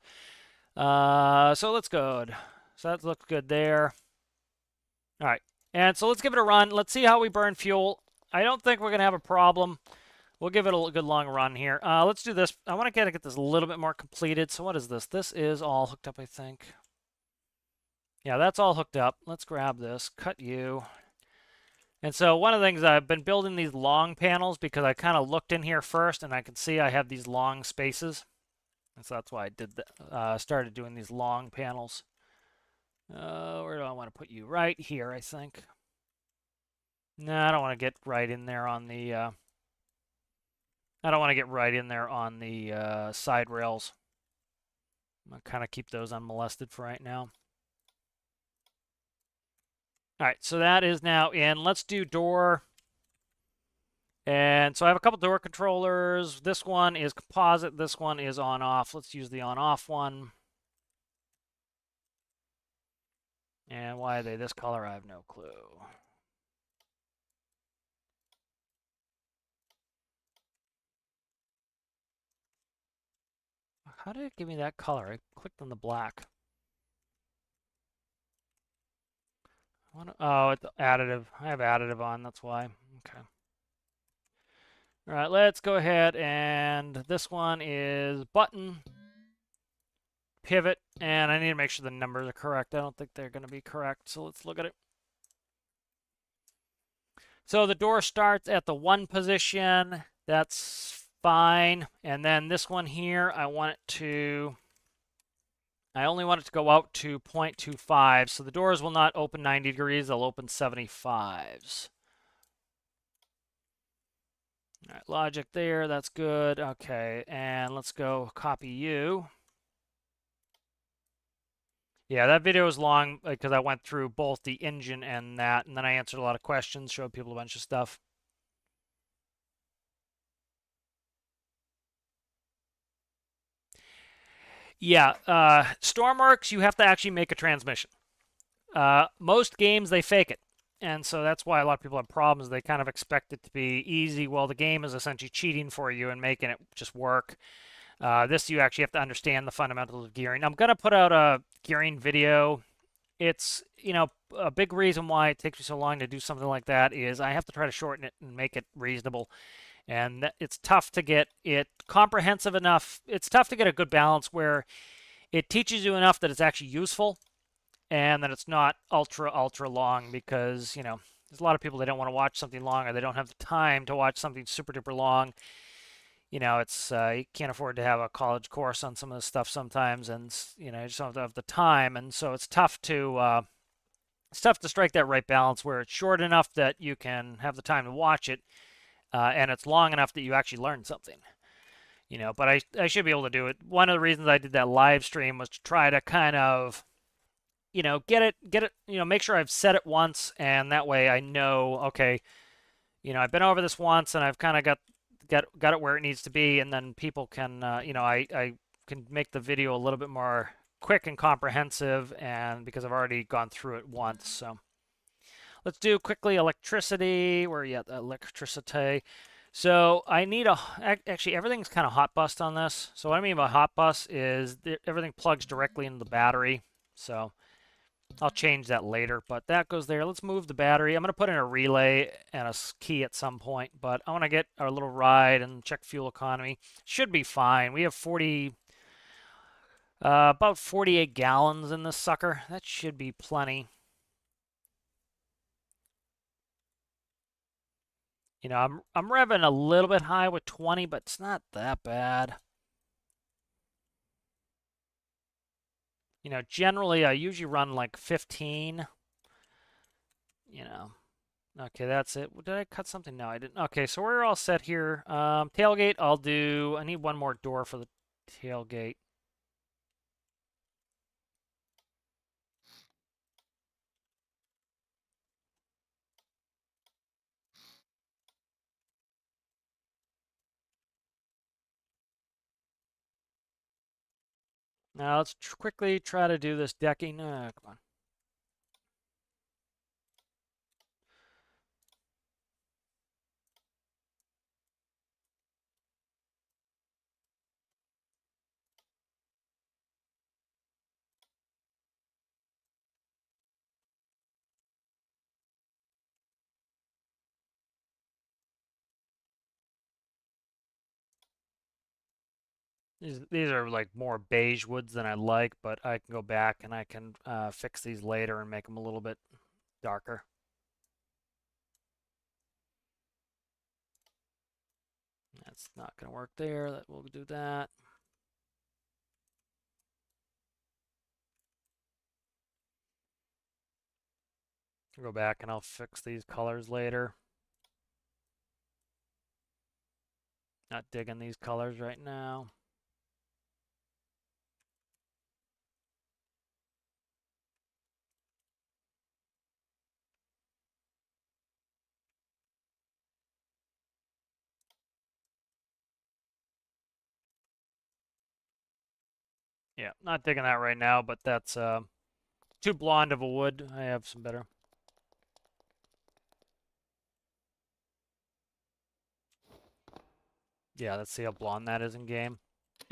So let's go. So that looks good there. All right. And so let's give it a run. Let's see how we burn fuel. I don't think we're going to have a problem. We'll give it a good long run here. Let's do this. I want to get this a little bit more completed. So what is this? This is all hooked up, I think. Yeah, that's all hooked up. Let's grab this. Cut you. And so one of the things, I've been building these long panels because I kind of looked in here first, and I can see I have these long spaces. And so that's why I did started doing these long panels. Where do I want to put you? Right here, I think. No, I don't want to get right in there on the... I don't want to get right in there on the side rails. I'm going to kind of keep those unmolested for right now. All right, so that is now in. Let's do door. And so I have a couple door controllers. This one is composite. This one is on-off. Let's use the on-off one. And why are they this color? I have no clue. How did it give me that color? I clicked on the black. Oh, it's additive. I have additive on, that's why. Okay. All right, let's go ahead, and this one is button, pivot, and I need to make sure the numbers are correct. I don't think they're going to be correct, so let's look at it. So the door starts at the 1 position. That's fine. And then this one here, I only want it to go out to 0.25. So the doors will not open 90 degrees. They'll open 75s. All right, logic there. That's good. Okay, and let's go copy you. Yeah, that video was long because I went through both the engine and that, and then I answered a lot of questions, showed people a bunch of stuff. Yeah, Stormworks, you have to actually make a transmission. Most games, they fake it. And so that's why a lot of people have problems. They kind of expect it to be easy. Well, the game is essentially cheating for you and making it just work. This, you actually have to understand the fundamentals of gearing. I'm going to put out a gearing video. It's, a big reason why it takes me so long to do something like that is I have to try to shorten it and make it reasonable. And it's tough to get it comprehensive enough. It's tough to get a good balance where it teaches you enough that it's actually useful and that it's not ultra long, because, there's a lot of people, they don't want to watch something long, or they don't have the time to watch something super duper long. It's you can't afford to have a college course on some of this stuff sometimes, and you just don't have the time, and so it's tough to strike that right balance where it's short enough that you can have the time to watch it, and it's long enough that you actually learn something. But I should be able to do it. One of the reasons I did that live stream was to try to kind of, get it, make sure I've said it once, and that way I know, okay, I've been over this once, and I've kind of got it where it needs to be, and then people can, I can make the video a little bit more quick and comprehensive, and because I've already gone through it once. So let's do quickly electricity. Where are you at? Electricity. So I need actually everything's kind of hot bus on this. So what I mean by hot bus is everything plugs directly into the battery. So I'll change that later, but that goes there. Let's move the battery. I'm going to put in a relay and a key at some point, but I want to get our little ride and check fuel economy. Should be fine. We have about 48 gallons in this sucker. That should be plenty. You know, I'm revving a little bit high with 20, but it's not that bad. You know, generally I usually run like 15. You know. Okay, that's it. Did I cut something? No, I didn't. Okay, so we're all set here. Tailgate, I need one more door for the tailgate. Now let's quickly try to do this decking. Come on. These are like more beige woods than I like, but I can go back and I can fix these later and make them a little bit darker. That's not going to work there. We'll do that. I'll go back and I'll fix these colors later. Not digging these colors right now. Yeah, not digging that right now, but that's too blonde of a wood. I have some better. Yeah, let's see how blonde that is in game.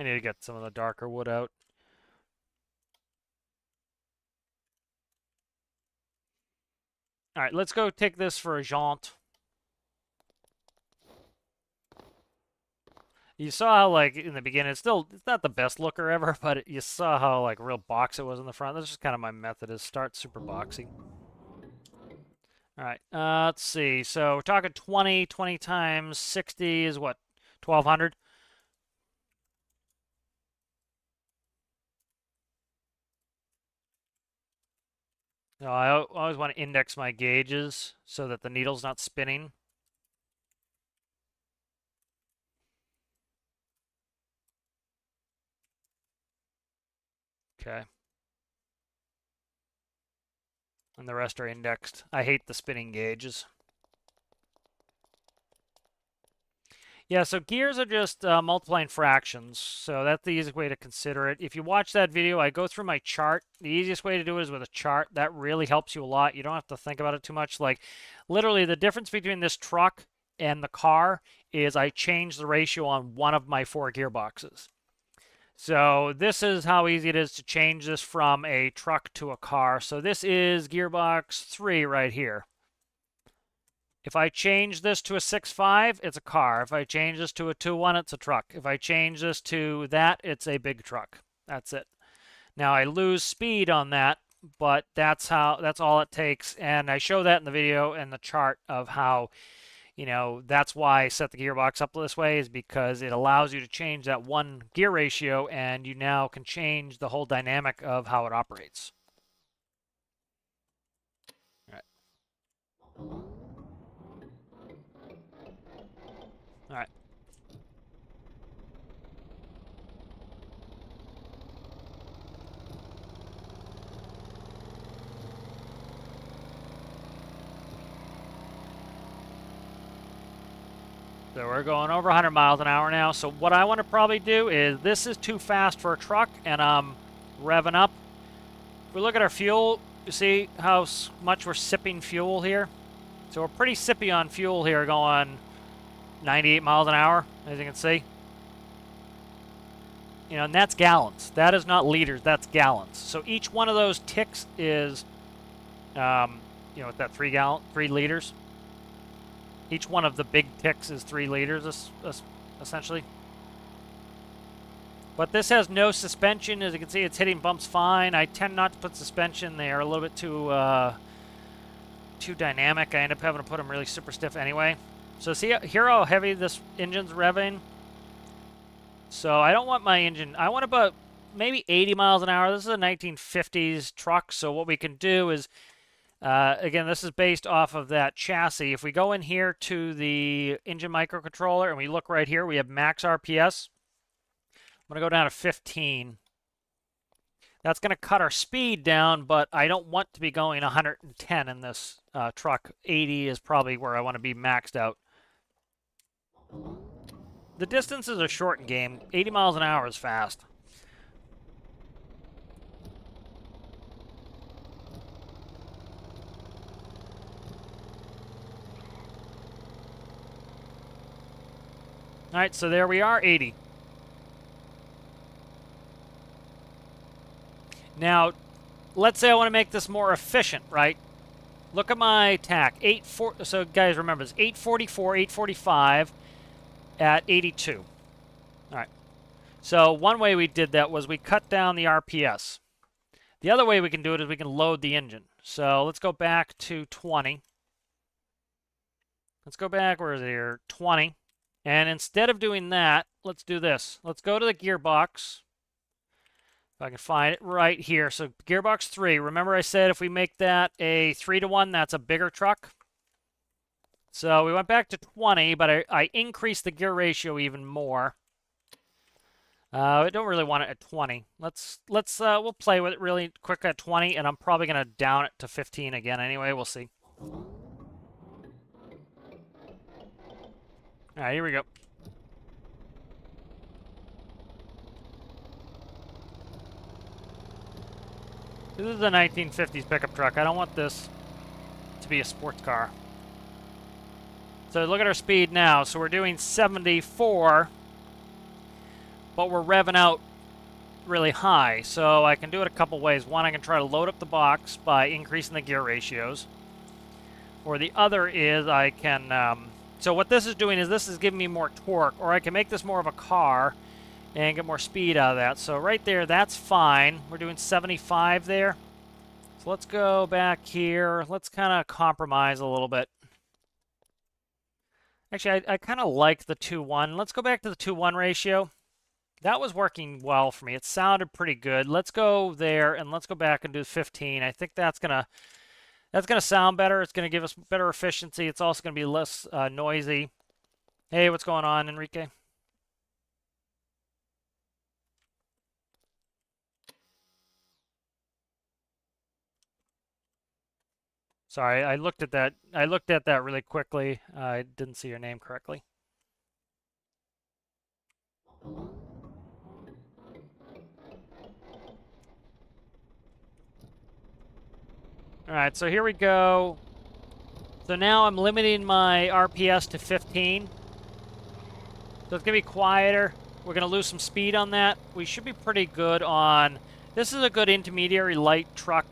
I need to get some of the darker wood out. All right, let's go take this for a jaunt. You saw how, like, in the beginning, it's not the best looker ever, but you saw how, like, real box it was in the front. That's just kind of my method, is start super boxy. All right, let's see. So we're talking 20. 20 times 60 is what? 1,200? No, I always want to index my gauges so that the needle's not spinning. Okay. And the rest are indexed. I hate the spinning gauges. Yeah, so gears are just multiplying fractions, so that's the easiest way to consider it. If you watch that video, I go through my chart. The easiest way to do it is with a chart. That really helps you a lot. You don't have to think about it too much. Like, literally, the difference between this truck and the car is I changed the ratio on one of my 4 gearboxes. So this is how easy it is to change this from a truck to a car. So this is gearbox 3 right here. If I change this to a 6.5, it's a car. If I change this to a 2.1, it's a truck. If I change this to that, it's a big truck. That's it. Now I lose speed on that, but that's all it takes. And I show that in the video and the chart of how, you know, that's why I set the gearbox up this way, is because it allows you to change that one gear ratio, and you now can change the whole dynamic of how it operates. All right. All right. So we're going over 100 miles an hour now. So what I want to probably do is, this is too fast for a truck, and I'm revving up. If we look at our fuel, you see how much we're sipping fuel here? So we're pretty sippy on fuel here, going 98 miles an hour, as you can see. You know, and that's gallons. That is not liters, that's gallons. So each one of those ticks is, you know, with that 3 liters. Each one of the big ticks is 3 liters, essentially. But this has no suspension. As you can see, it's hitting bumps fine. I tend not to put suspension there. A little bit too dynamic. I end up having to put them really super stiff anyway. So see here how heavy this engine's revving? So I don't want my engine... I want about maybe 80 miles an hour. This is a 1950s truck, so what we can do is... again, this is based off of that chassis. If we go in here to the engine microcontroller and we look right here, we have max RPS. I'm going to go down to 15. That's going to cut our speed down, but I don't want to be going 110 in this truck. 80 is probably where I want to be maxed out. The distance is a short game. 80 miles an hour is fast. All right, so there we are, 80. Now, let's say I want to make this more efficient, right? Look at my tack. So, guys, remember, it's 844, 845 at 82. All right. So, one way we did that was we cut down the RPS. The other way we can do it is we can load the engine. So, let's go back to 20. Let's go back, where is it here? 20. And instead of doing that, let's do this. Let's go to the gearbox. If I can find it right here. So gearbox 3. Remember I said if we make that a 3-to-1, that's a bigger truck. So we went back to 20, but I increased the gear ratio even more. I don't really want it at 20. We'll play with it really quick at 20, and I'm probably gonna down it to 15 again anyway. We'll see. All right, here we go. This is a 1950s pickup truck. I don't want this to be a sports car. So look at our speed now. So we're doing 74, but we're revving out really high. So I can do it a couple ways. One, I can try to load up the box by increasing the gear ratios. Or the other is I can... so what this is doing is this is giving me more torque, or I can make this more of a car and get more speed out of that. So right there, that's fine. We're doing 75 there. So let's go back here. Let's kind of compromise a little bit. Actually, I kind of like the 2:1. Let's go back to the 2:1 ratio. That was working well for me. It sounded pretty good. Let's go there, and let's go back and do 15. I think that's gonna sound better. It's gonna give us better efficiency. It's also gonna be less noisy. Hey, what's going on, Enrique? Sorry, I looked at that. I looked at that really quickly. I didn't see your name correctly. All right, so here we go. So now I'm limiting my RPS to 15. So it's gonna be quieter. We're gonna lose some speed on that. We should be pretty good on... This is a good intermediary light truck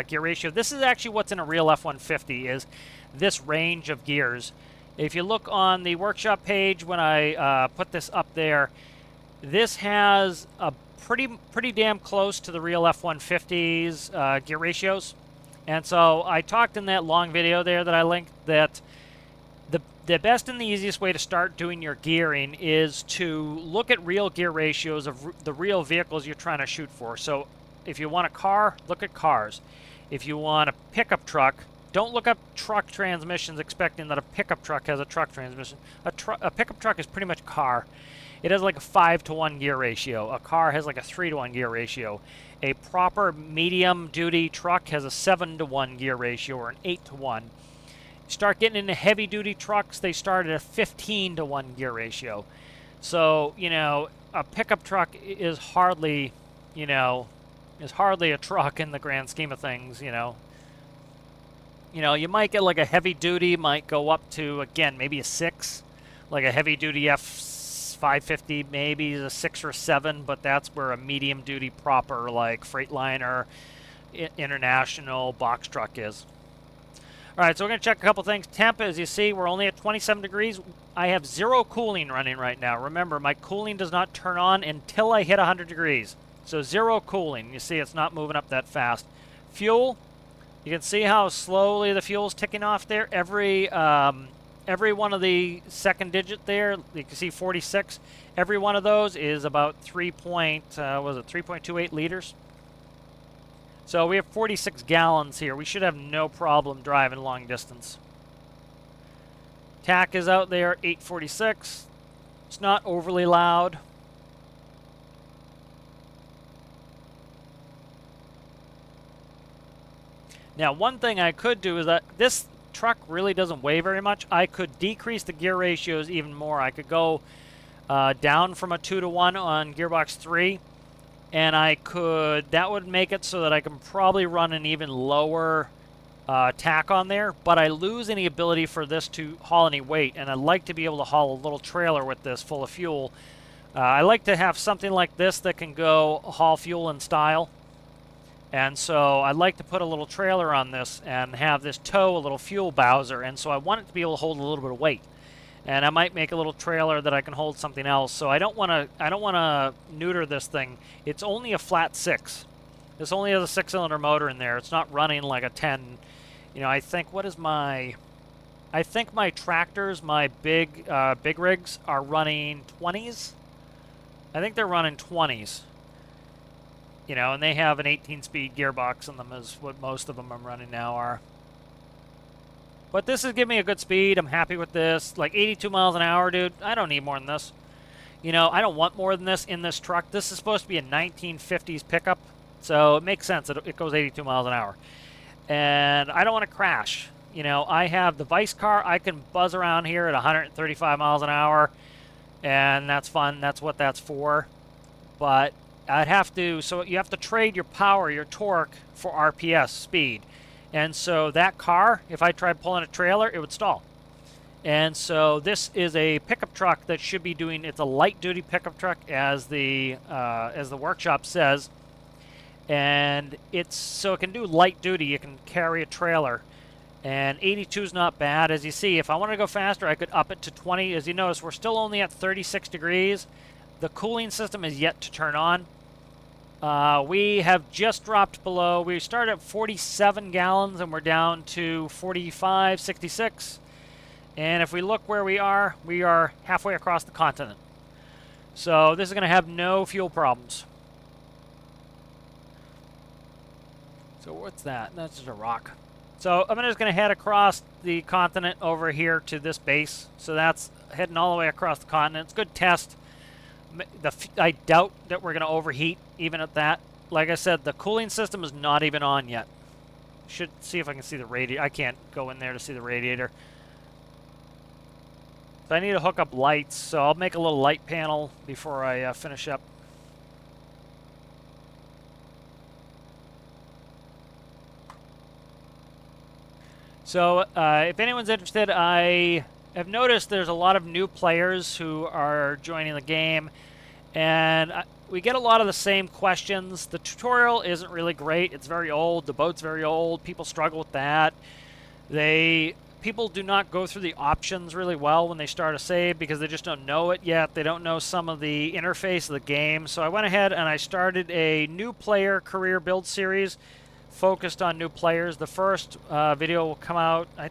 gear ratio. This is actually what's in a real F-150, is this range of gears. If you look on the workshop page when I put this up there, this has a pretty damn close to the real F-150's gear ratios. And so I talked in that long video there that I linked that the best and the easiest way to start doing your gearing is to look at real gear ratios of the real vehicles you're trying to shoot for. So if you want a car, look at cars. If you want a pickup truck, don't look up truck transmissions expecting that a pickup truck has a truck transmission. A pickup truck is pretty much a car. It has like a 5-to-1 gear ratio. A car has like a 3-to-1 gear ratio. A proper medium-duty truck has a 7-to-1 gear ratio or an 8-to-1. start getting into heavy-duty trucks, they start at a 15 to 1 gear ratio. So, you know, a pickup truck is hardly, you know, a truck in the grand scheme of things, you know. You know, you might get like a heavy-duty, might go up to, again, maybe a 6. Like a heavy-duty F550 maybe is a 6 or 7, but that's where a medium-duty proper, like Freightliner, International box truck is. All right, so we're going to check a couple things. Temp, as you see, we're only at 27 degrees. I have 0 cooling running right now. Remember, my cooling does not turn on until I hit 100 degrees. So 0 cooling. You see it's not moving up that fast. Fuel, you can see how slowly the fuel's ticking off there. Every one of the second digit there, you can see 46. Every one of those is about 3.28 liters. So we have 46 gallons here. We should have no problem driving long distance. TAC is out there, 846. It's not overly loud. Now, one thing I could do is that this truck really doesn't weigh very much. I could decrease the gear ratios even more. I could go down from a 2 to 1 on gearbox 3. And that would make it so that I can probably run an even lower tack on there, but I lose any ability for this to haul any weight, and I'd like to be able to haul a little trailer with this full of fuel. I like to have something like this that can go haul fuel in style, and so I'd like to put a little trailer on this and have this tow a little fuel bowser, and so I want it to be able to hold a little bit of weight. And I might make a little trailer that I can hold something else. So I don't want to neuter this thing. It's only a flat 6. This only has a 6-cylinder motor in there. It's not running like a 10. You know, I think my tractors, my big rigs are running 20s. I think they're running 20s. You know, and they have an 18-speed gearbox in them, is what most of them I'm running now are. But this is giving me a good speed. I'm happy with this. Like 82 miles an hour, dude. I don't need more than this. You know, I don't want more than this in this truck. This is supposed to be a 1950s pickup, so it makes sense. It goes 82 miles an hour. And I don't want to crash. You know, I have the Vice car. I can buzz around here at 135 miles an hour, and that's fun. That's what that's for. But I'd have to, so you have to trade your power, your torque, for RPS, speed. And so that car, if I tried pulling a trailer, it would stall. And so this is a pickup truck that should be doing, it's a light-duty pickup truck, as the workshop says. And so it can do light duty. It can carry a trailer. And 82 is not bad. As you see, if I wanted to go faster, I could up it to 20. As you notice, we're still only at 36 degrees. The cooling system is yet to turn on. We have just dropped below. We started at 47 gallons and we're down to 45, 66. And if we look where we are halfway across the continent. So this is going to have no fuel problems. So what's that? That's just a rock. So I'm just going to head across the continent over here to this base. So that's heading all the way across the continent. It's a good test. I doubt that we're going to overheat even at that. Like I said, the cooling system is not even on yet. Should see if I can see the radiator. I can't go in there to see the radiator. So I need to hook up lights, so I'll make a little light panel before I finish up. So if anyone's interested, I have noticed there's a lot of new players who are joining the game, and we get a lot of the same questions. The tutorial isn't really great. It's very old. The boat's very old. People struggle with that. People do not go through the options really well when they start a save because they just don't know it yet. They don't know some of the interface of the game. So I went ahead and I started a new player career build series focused on new players. The first video will come out. I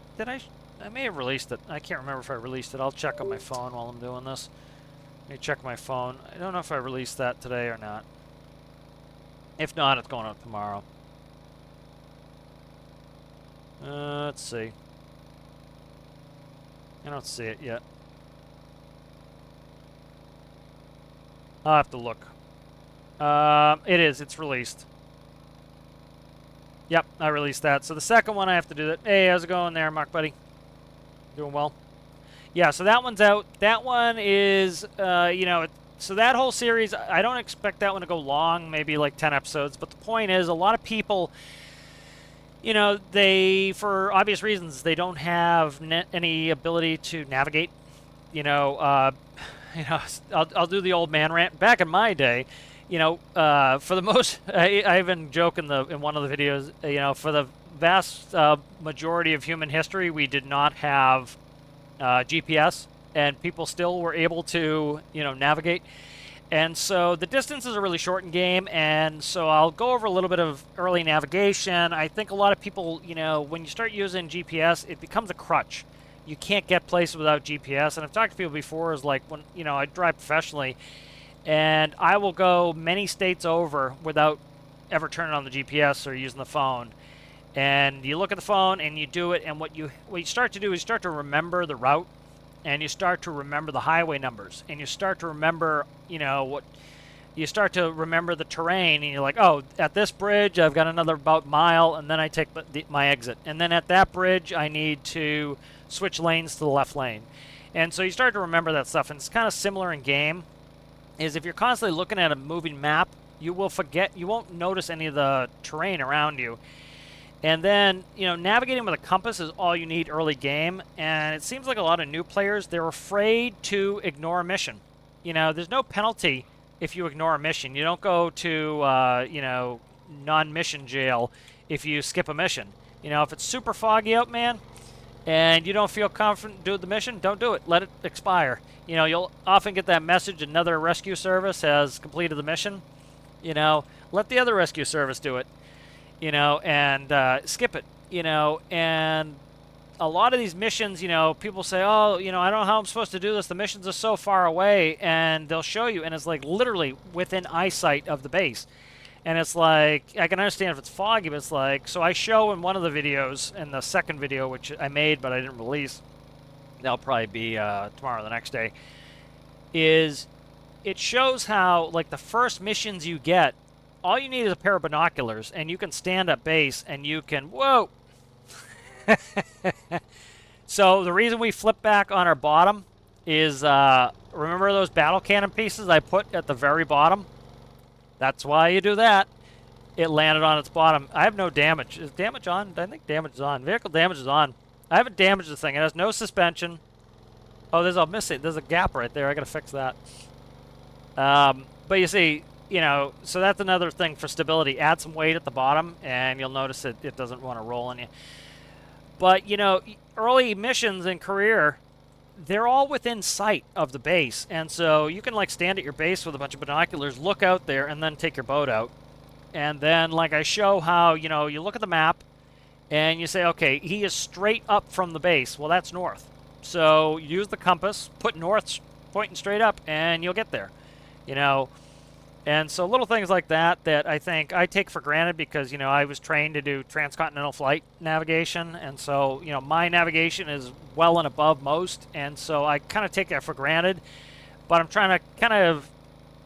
may have released it. I can't remember if I released it. I'll check on my phone while I'm doing this. Let me check my phone. I don't know if I released that today or not. If not, it's going out tomorrow. Let's see. I don't see it yet. I'll have to look. It is. It's released. Yep, I released that. So the second one I have to do that. Hey, how's it going there, Mark, buddy? Doing well. Yeah, so that one's out. That one is, you know, so that whole series, I don't expect that one to go long, maybe like 10 episodes. But the point is, a lot of people, you know, they, for obvious reasons, they don't have any ability to navigate. You know, you know, I'll do the old man rant. Back in my day, you know, for the most, I even joke in one of the videos, you know, for the vast majority of human history, we did not have GPS, and people still were able to, you know, navigate. And so the distances are really short in game, and so I'll go over a little bit of early navigation. I think a lot of people, you know, when you start using GPS, it becomes a crutch. You can't get places without GPS, and I've talked to people before, is like when, you know, I drive professionally, and I will go many states over without ever turning on the GPS or using the phone. And you look at the phone and you do it, and what you start to do is you start to remember the route, and you start to remember the highway numbers, and you start to remember, you know, you start to remember the terrain, and you're like, oh, at this bridge I've got another about mile, and then I take my exit, and then at that bridge I need to switch lanes to the left lane. And so you start to remember that stuff, and it's kind of similar in game, is if you're constantly looking at a moving map, you will forget, you won't notice any of the terrain around you. And then, you know, navigating with a compass is all you need early game, and it seems like a lot of new players, they're afraid to ignore a mission. You know, there's no penalty if you ignore a mission. You don't go to, you know, non-mission jail if you skip a mission. You know, if it's super foggy out, man, and you don't feel confident doing the mission, don't do it. Let it expire. You know, you'll often get that message, another rescue service has completed the mission. You know, let the other rescue service do it. You know, and skip it, you know, and a lot of these missions, you know, people say, oh, you know, I don't know how I'm supposed to do this. The missions are so far away, and they'll show you, and it's like literally within eyesight of the base. And it's like, I can understand if it's foggy, but it's like, so I show in one of the videos, in the second video, which I made but I didn't release, that'll probably be tomorrow or the next day, is it shows how, like, the first missions you get, all you need is a pair of binoculars, and you can stand at base, and you can, whoa! So the reason we flip back on our bottom is, remember those battle cannon pieces I put at the very bottom? That's why you do that. It landed on its bottom. I have no damage. Is damage on? I think damage is on. Vehicle damage is on. I haven't damaged the thing. It has no suspension. Oh, there's a missing. There's a gap right there. I gotta fix that. But you see, you know, so that's another thing for stability. Add some weight at the bottom, and you'll notice it doesn't want to roll on you. But, you know, early missions in career, they're all within sight of the base. And so you can, like, stand at your base with a bunch of binoculars, look out there, and then take your boat out. And then, like, I show how, you know, you look at the map, and you say, okay, he is straight up from the base. Well, that's north. So you use the compass, put north, pointing straight up, and you'll get there, you know. And so little things like that I think I take for granted because, you know, I was trained to do transcontinental flight navigation. And so, you know, my navigation is well and above most. And so I kind of take that for granted. But I'm trying to kind of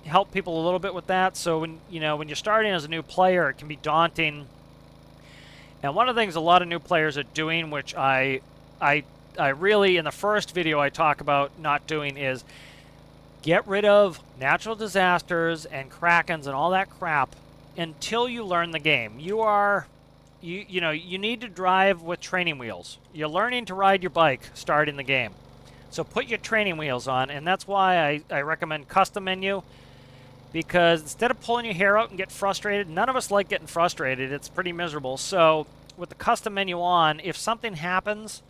help people a little bit with that. So when, you know, when you're starting as a new player, it can be daunting. And one of the things a lot of new players are doing, which I really, in the first video I talk about not doing, is get rid of natural disasters and krakens and all that crap until you learn the game. You know, you need to drive with training wheels. You're learning to ride your bike starting the game. So put your training wheels on, and that's why I recommend custom menu, because instead of pulling your hair out and get frustrated, none of us like getting frustrated. It's pretty miserable. So with the custom menu on, if something happens,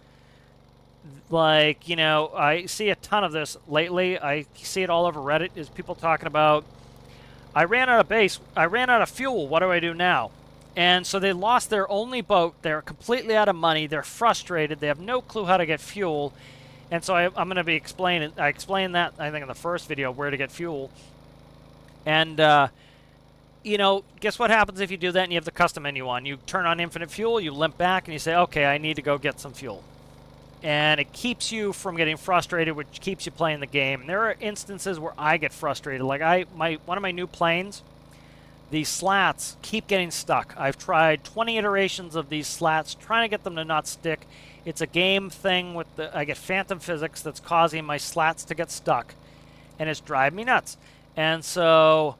like, you know, I see a ton of this lately. I see it all over Reddit, is people talking about, I ran out of base, I ran out of fuel, what do I do now? And so they lost their only boat, they're completely out of money, they're frustrated, they have no clue how to get fuel. And so I'm going to be explaining, I explained that, I think, in the first video, where to get fuel. And, you know, guess what happens if you do that and you have the custom menu on? You turn on infinite fuel, you limp back, and you say, okay, I need to go get some fuel. And it keeps you from getting frustrated, which keeps you playing the game. And there are instances where I get frustrated. Like one of my new planes, these slats keep getting stuck. I've tried 20 iterations of these slats trying to get them to not stick. It's a game thing with I get phantom physics that's causing my slats to get stuck, and it's driving me nuts. And so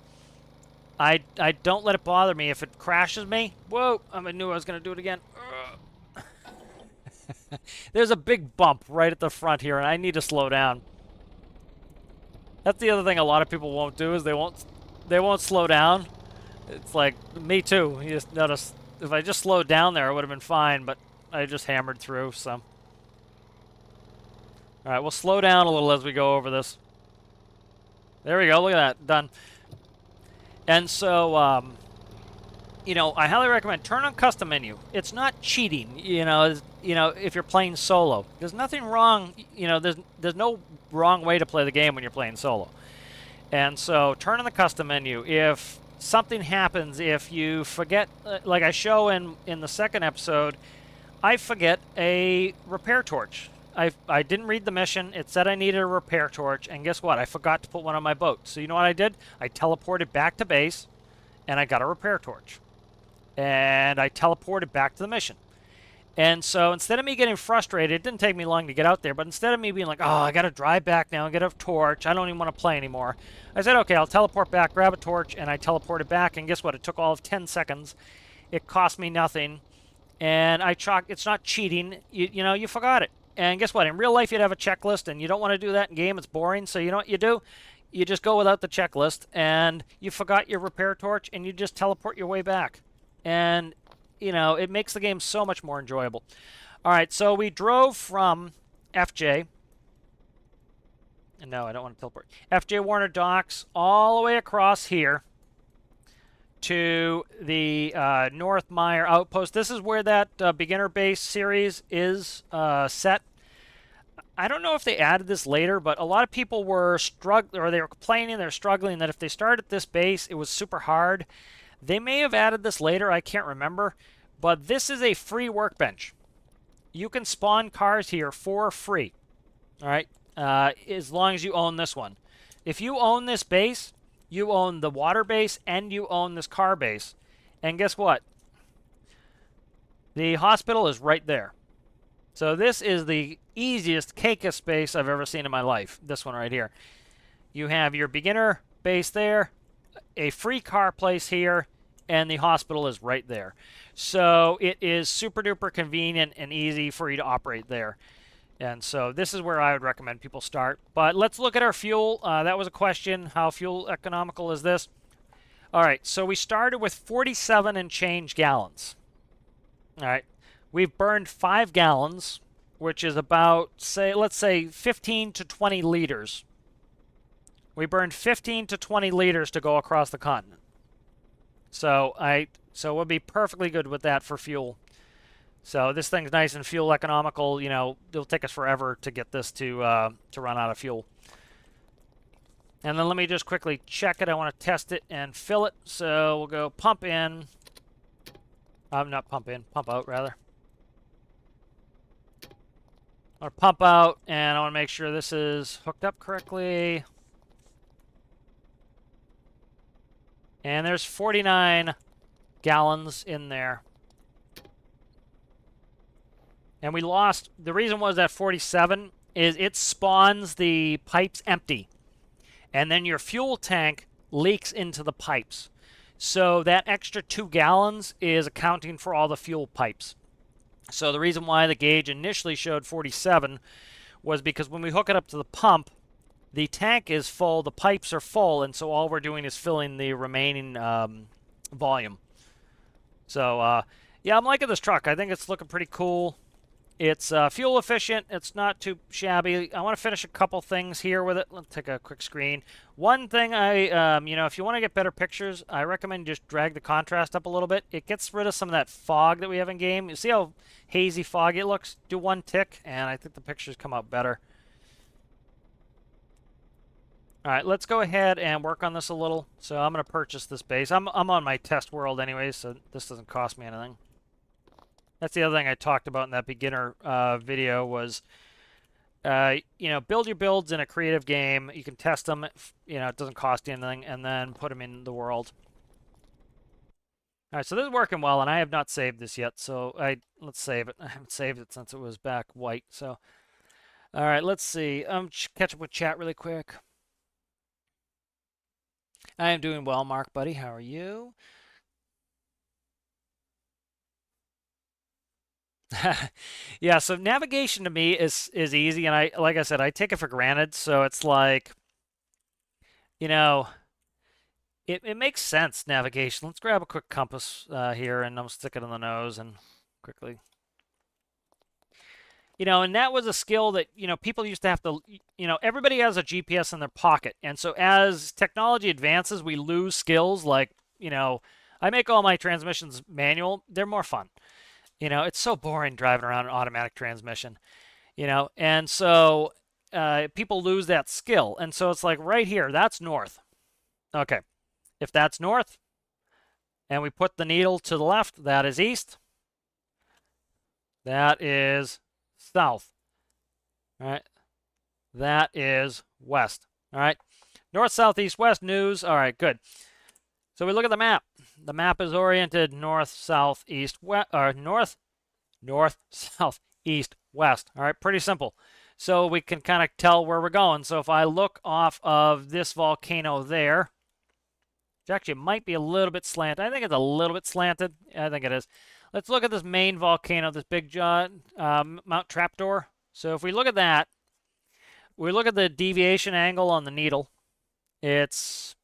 I don't let it bother me. If it crashes me, whoa, I knew I was going to do it again. There's a big bump right at the front here, and I need to slow down. That's the other thing a lot of people won't do, is they won't slow down. It's like me too. You just notice if I just slowed down there, it would have been fine, but I just hammered through. So, all right, we'll slow down a little as we go over this. There we go. Look at that, done. And so, you know, I highly recommend turn on custom menu. It's not cheating. You know, if you're playing solo, there's nothing wrong. You know, there's no wrong way to play the game when you're playing solo. And so, turn on the custom menu. If something happens, if you forget, like I show in the second episode, I forget a repair torch. I didn't read the mission. It said I needed a repair torch, and guess what? I forgot to put one on my boat. So you know what I did? I teleported back to base, and I got a repair torch. And I teleported back to the mission. And so instead of me getting frustrated, it didn't take me long to get out there, but instead of me being like, oh, I got to drive back now and get a torch, I don't even want to play anymore, I said, okay, I'll teleport back, grab a torch, and I teleported back, and guess what? It took all of 10 seconds. It cost me nothing, and it's not cheating. You know, you forgot it. And guess what? In real life, you'd have a checklist, and you don't want to do that in game. It's boring, so you know what you do? You just go without the checklist, and you forgot your repair torch, and you just teleport your way back. And you know, it makes the game so much more enjoyable. All right, so we drove from FJ. And no, I don't want to teleport. FJ Warner Docks all the way across here to the North Mire Outpost. This is where that beginner base series is set. I don't know if they added this later, but a lot of people were struggling, or they were complaining, they're struggling that if they started this base, it was super hard. They may have added this later, I can't remember, but this is a free workbench. You can spawn cars here for free, all right, as long as you own this one. If you own this base, you own the water base, and you own this car base. And guess what? The hospital is right there. So this is the easiest, cakest base I've ever seen in my life, this one right here. You have your beginner base there, a free car place here, and the hospital is right there. So it is super duper convenient and easy for you to operate there. And so this is where I would recommend people start. But let's look at our fuel. That was a question. How fuel economical is this? All right, so we started with 47 and change gallons. All right, we've burned 5 gallons, which is about, let's say 15 to 20 liters. We burned 15 to 20 liters to go across the continent. So we'll be perfectly good with that for fuel. So this thing's nice and fuel economical. You know, it'll take us forever to get this to run out of fuel. And then let me just quickly check it. I want to test it and fill it. So we'll go pump in. Not pump in, pump out rather. I want to pump out, and I want to make sure this is hooked up correctly. And there's 49 gallons in there. And we lost, the reason was that 47 is it spawns the pipes empty. And then your fuel tank leaks into the pipes. So that extra 2 gallons is accounting for all the fuel pipes. So the reason why the gauge initially showed 47 was because when we hook it up to the pump, the tank is full, the pipes are full, and so all we're doing is filling the remaining volume. So, yeah, I'm liking this truck. I think it's looking pretty cool. It's fuel efficient. It's not too shabby. I want to finish a couple things here with it. Let's take a quick screen. One thing you know, if you want to get better pictures, I recommend just drag the contrast up a little bit. It gets rid of some of that fog that we have in game. You see how hazy foggy it looks? Do one tick, and I think the pictures come out better. All right, let's go ahead and work on this a little. So I'm going to purchase this base. I'm on my test world anyway, so this doesn't cost me anything. That's the other thing I talked about in that beginner video was, you know, build your builds in a creative game. You can test them. You know, it doesn't cost you anything, and then put them in the world. All right, so this is working well, and I have not saved this yet, so let's save it. I haven't saved it since it was back white, so. All right, let's see. Catch up with chat really quick. I am doing well, Mark, buddy. How are you? Yeah, so navigation to me is easy, and like I said, I take it for granted. So it's like, you know, it makes sense, navigation. Let's grab a quick compass here, and I'm stick it on the nose and quickly. And that was a skill that, people used to have to, everybody has a GPS in their pocket. And so as technology advances, we lose skills like, I make all my transmissions manual. They're more fun. It's so boring driving around an automatic transmission, and so people lose that skill. And so it's like right here, that's north. Okay. If that's north and we put the needle to the left, that is east. That is south. All right. That is west. All right. North, south, east, west news. All right, good. So we look at the map. The map is oriented north, south, east, west, or north, south, east, west. All right, pretty simple. So we can kind of tell where we're going. So if I look off of this volcano there, which actually might be a little bit slanted. I think it's a little bit slanted. I think it is. Let's look at this main volcano, this big Mount Trapdoor. So if we look at that, we look at the deviation angle on the needle. It's,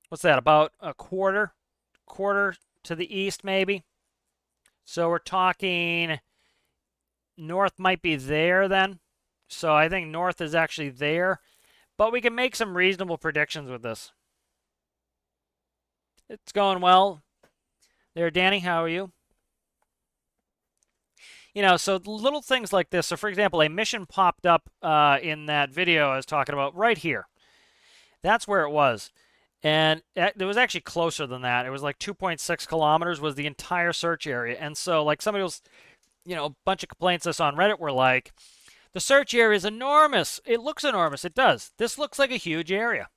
what's that, about a quarter to the east maybe. So we're talking north might be there then. So I think north is actually there. But we can make some reasonable predictions with this. It's going well. There, Danny, how are you? So little things like this. So, for example, a mission popped up in that video I was talking about right here. That's where it was. And it was actually closer than that. It was like 2.6 kilometers was the entire search area. And so, like, somebody was, a bunch of complaints us on Reddit were like, the search area is enormous. It looks enormous. It does. This looks like a huge area.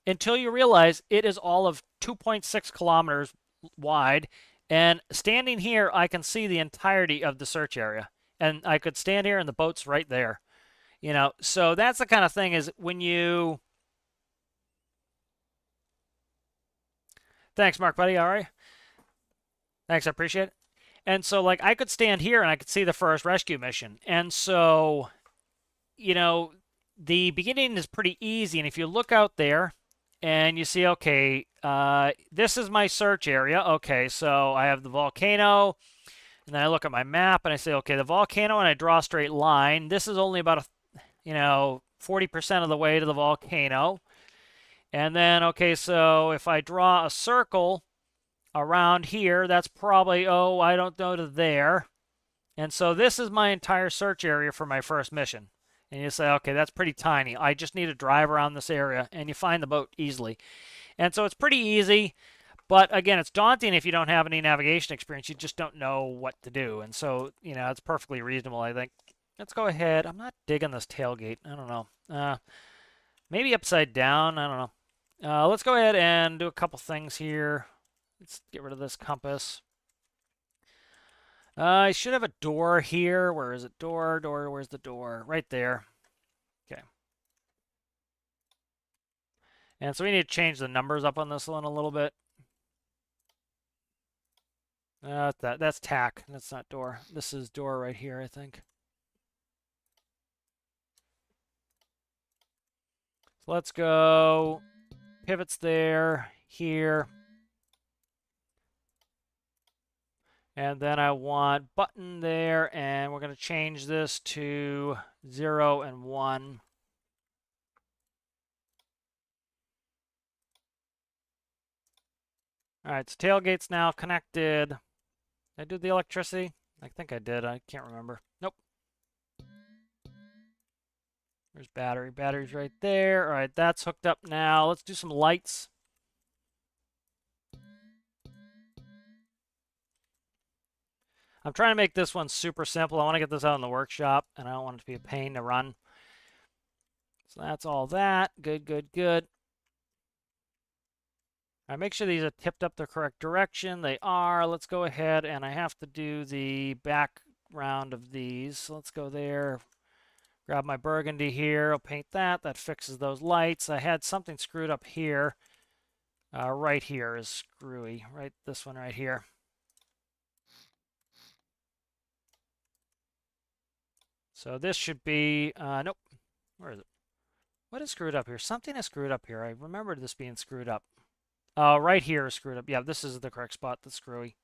Until you realize it is all of 2.6 kilometers wide. And standing here, I can see the entirety of the search area. And I could stand here and the boat's right there. So that's the kind of thing is when you... Thanks, Mark, buddy. All right. Thanks, I appreciate it. And so, like, I could stand here and I could see the first rescue mission. And so, the beginning is pretty easy. And if you look out there and you see, okay, this is my search area. Okay, so I have the volcano. And then I look at my map and I say, okay, the volcano, and I draw a straight line. This is only about, 40% of the way to the volcano. And then, okay, so if I draw a circle around here, that's probably, I don't know, to there. And so this is my entire search area for my first mission. And you say, okay, that's pretty tiny. I just need to drive around this area, and you find the boat easily. And so it's pretty easy, but again, it's daunting if you don't have any navigation experience. You just don't know what to do. And so, it's perfectly reasonable, I think. Let's go ahead. I'm not digging this tailgate. I don't know. Maybe upside down. I don't know. Let's go ahead and do a couple things here. Let's get rid of this compass. I should have a door here. Where is it? Door, where's the door? Right there. Okay. And so we need to change the numbers up on this one a little bit. That's tack. That's not door. This is door right here, I think. So let's go. Pivots there, here. And then I want button there, and we're going to change this to 0 and 1. All right, so tailgate's now connected. Did I do the electricity? I think I did. I can't remember. Nope. There's battery. Battery's right there. All right, that's hooked up now. Let's do some lights. I'm trying to make this one super simple. I want to get this out in the workshop, and I don't want it to be a pain to run. So that's all that. Good, good, good. I make sure these are tipped up the correct direction. They are. Let's go ahead, and I have to do the background of these. So let's go there. Grab my burgundy here. I'll paint that. That fixes those lights. I had something screwed up here. Right here is screwy. Right, this one right here. So this should be, nope. Where is it? What is screwed up here? Something is screwed up here. I remember this being screwed up. Right here is screwed up. Yeah, this is the correct spot that's screwy.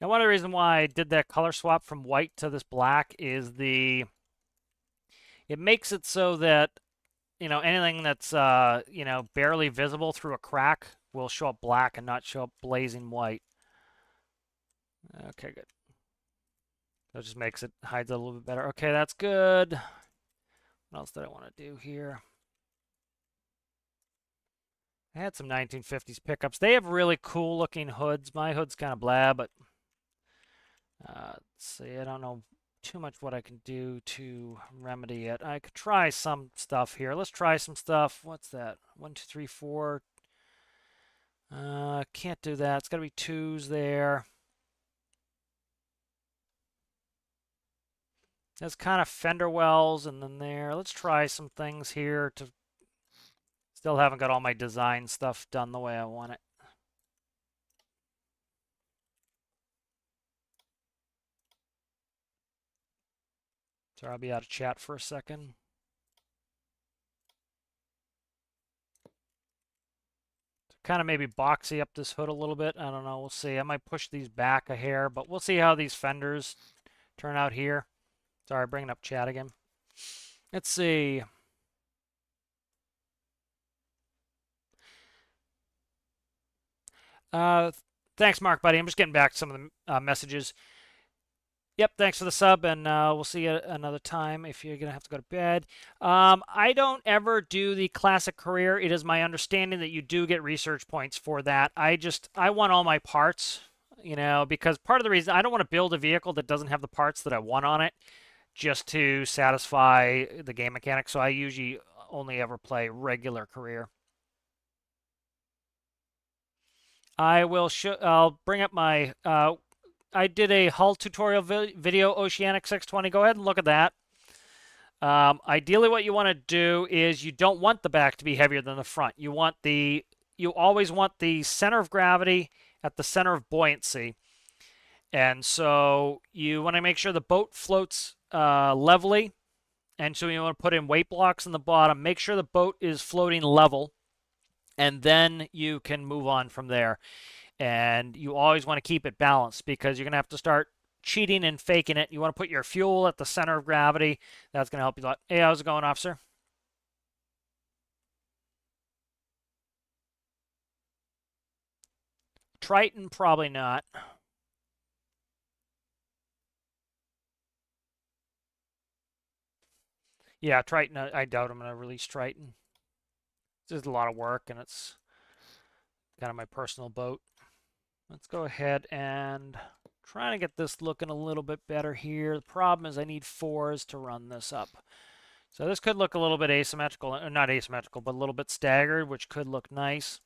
And one of the reasons why I did that color swap from white to this black is it makes it so that, anything that's, barely visible through a crack will show up black and not show up blazing white. Okay, good. That just makes it, hides it a little bit better. Okay, that's good. What else did I want to do here? I had some 1950s pickups. They have really cool looking hoods. My hood's kind of blah, but let's see. I don't know too much what I can do to remedy it. I could try some stuff here. Let's try some stuff. What's that? 1, 2, 3, 4. Can't do that. It's got to be 2s there. That's kind of fender wells, and then there. Let's try some things here to. Still haven't got all my design stuff done the way I want it. Sorry, I'll be out of chat for a second. Kind of maybe boxy up this hood a little bit. I don't know. We'll see. I might push these back a hair, but we'll see how these fenders turn out here. Sorry, bringing up chat again. Let's see. Thanks, Mark, buddy. I'm just getting back to some of the messages. Yep, thanks for the sub, and we'll see you another time if you're going to have to go to bed. I don't ever do the classic career. It is my understanding that you do get research points for that. I want all my parts, because part of the reason I don't want to build a vehicle that doesn't have the parts that I want on it just to satisfy the game mechanics. So I usually only ever play regular career. I'll bring up my I did a hull tutorial video, Oceanic 620. Go ahead and look at that. Ideally, what you want to do is you don't want the back to be heavier than the front. You always want the center of gravity at the center of buoyancy. And so you want to make sure the boat floats levelly. And so you want to put in weight blocks in the bottom. Make sure the boat is floating level. And then you can move on from there. And you always want to keep it balanced because you're going to have to start cheating and faking it. You want to put your fuel at the center of gravity. That's going to help you a lot. Hey, how's it going, officer? Triton, probably not. Yeah, Triton, I doubt I'm going to release Triton. It's a lot of work, and it's kind of my personal boat. Let's go ahead and try to get this looking a little bit better here. The problem is I need 4s to run this up. So this could look a little bit asymmetrical, not asymmetrical, but a little bit staggered, which could look nice.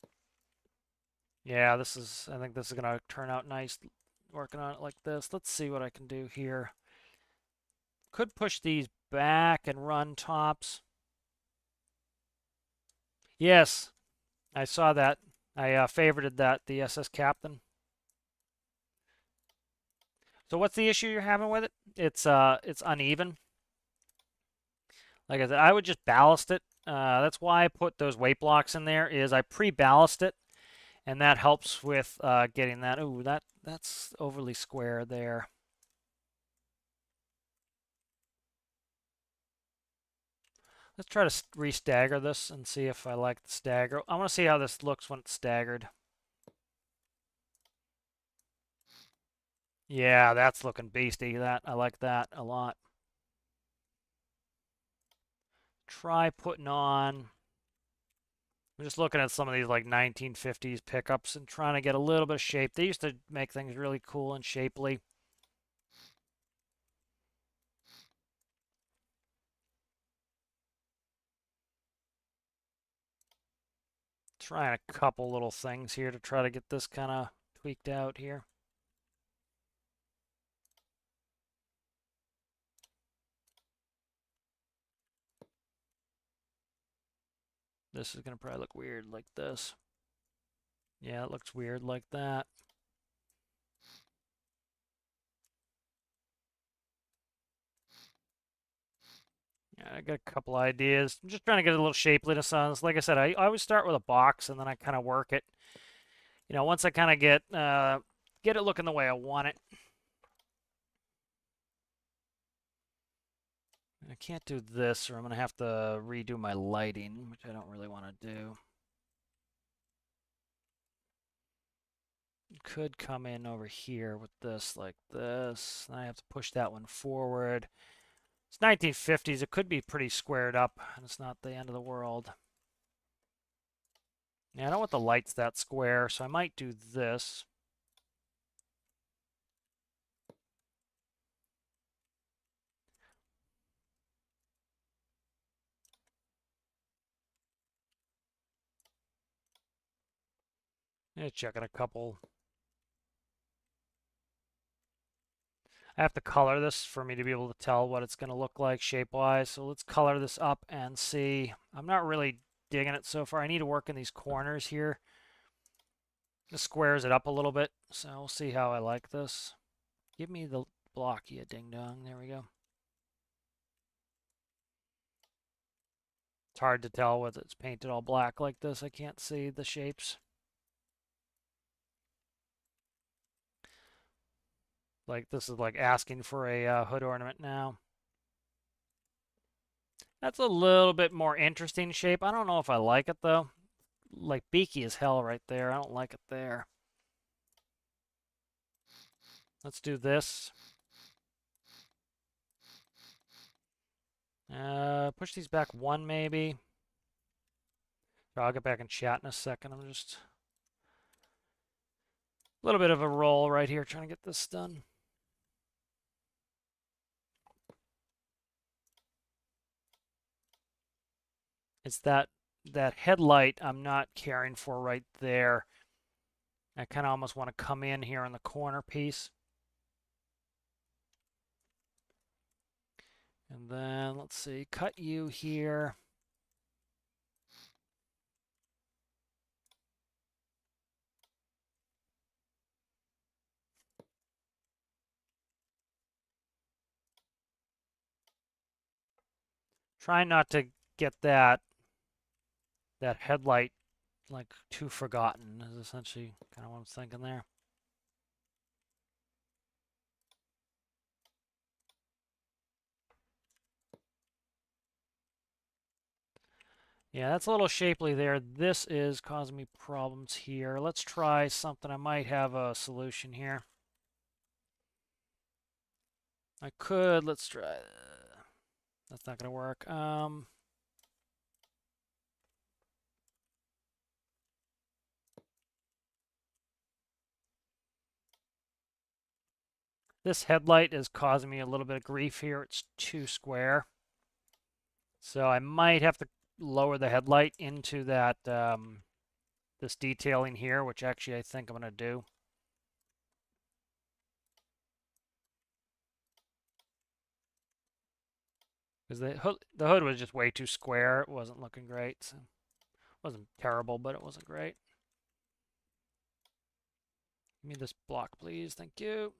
Yeah, I think this is going to turn out nice working on it like this. Let's see what I can do here. Could push these back and run tops. Yes, I saw that. I favorited that, the SS Captain. So what's the issue you're having with it? It's uneven. Like I said, I would just ballast it. That's why I put those weight blocks in there, is I pre-ballast it, and that helps with getting that. Ooh, that's overly square there. Let's try to re-stagger this and see if I like the stagger. I want to see how this looks when it's staggered. Yeah, that's looking beasty. I like that a lot. Try putting on. I'm just looking at some of these like 1950s pickups and trying to get a little bit of shape. They used to make things really cool and shapely. Trying a couple little things here to try to get this kind of tweaked out here. This is going to probably look weird like this. Yeah, it looks weird like that. Yeah, I got a couple ideas. I'm just trying to get a little shapeliness on this. Like I said, I always start with a box and then I kind of work it. You know, once I kind of get it looking the way I want it. I can't do this or I'm going to have to redo my lighting, which I don't really want to do. Could come in over here with this like this. And I have to push that one forward. It's 1950s. It could be pretty squared up, and it's not the end of the world. Yeah, I don't want the lights that square, so I might do this. Yeah, checking a couple. I have to color this for me to be able to tell what it's going to look like shape-wise. So let's color this up and see. I'm not really digging it so far. I need to work in these corners here. This squares it up a little bit, so we'll see how I like this. Give me the block, you ding-dong. There we go. It's hard to tell whether it's painted all black like this. I can't see the shapes. Like this is like asking for a hood ornament now. That's a little bit more interesting shape. I don't know if I like it though. Like beaky as hell right there. I don't like it there. Let's do this. Push these back one maybe. I'll get back in chat in a second. I'm just a little bit of a roll right here trying to get this done. It's that headlight I'm not caring for right there. I kind of almost want to come in here on the corner piece. And then let's see, cut you here. Try not to get that headlight like too forgotten is essentially kind of what I'm thinking there. Yeah, that's a little shapely there. This is causing me problems here. Let's try something. I might have a solution here. I could. Let's try. That's not going to work. This headlight is causing me a little bit of grief here. It's too square. So I might have to lower the headlight into that this detailing here, which actually I think I'm going to do. Because the hood was just way too square. It wasn't looking great. So it wasn't terrible, but it wasn't great. Give me this block, please. Thank you.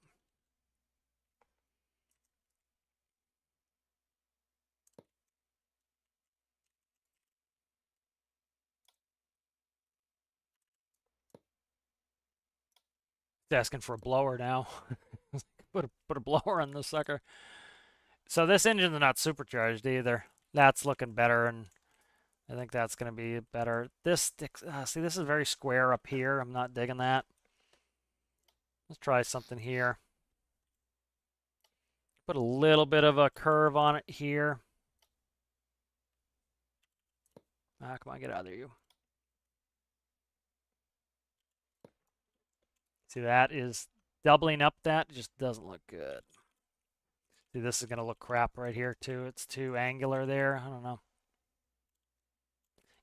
It's asking for a blower now. put a blower on this sucker. So this engine's not supercharged either. That's looking better, and I think that's going to be better. This sticks. See, this is very square up here. I'm not digging that. Let's try something here. Put a little bit of a curve on it here. Ah, come on, get out of there, you. See, that is doubling up that. It just doesn't look good. See, this is going to look crap right here, too. It's too angular there. I don't know.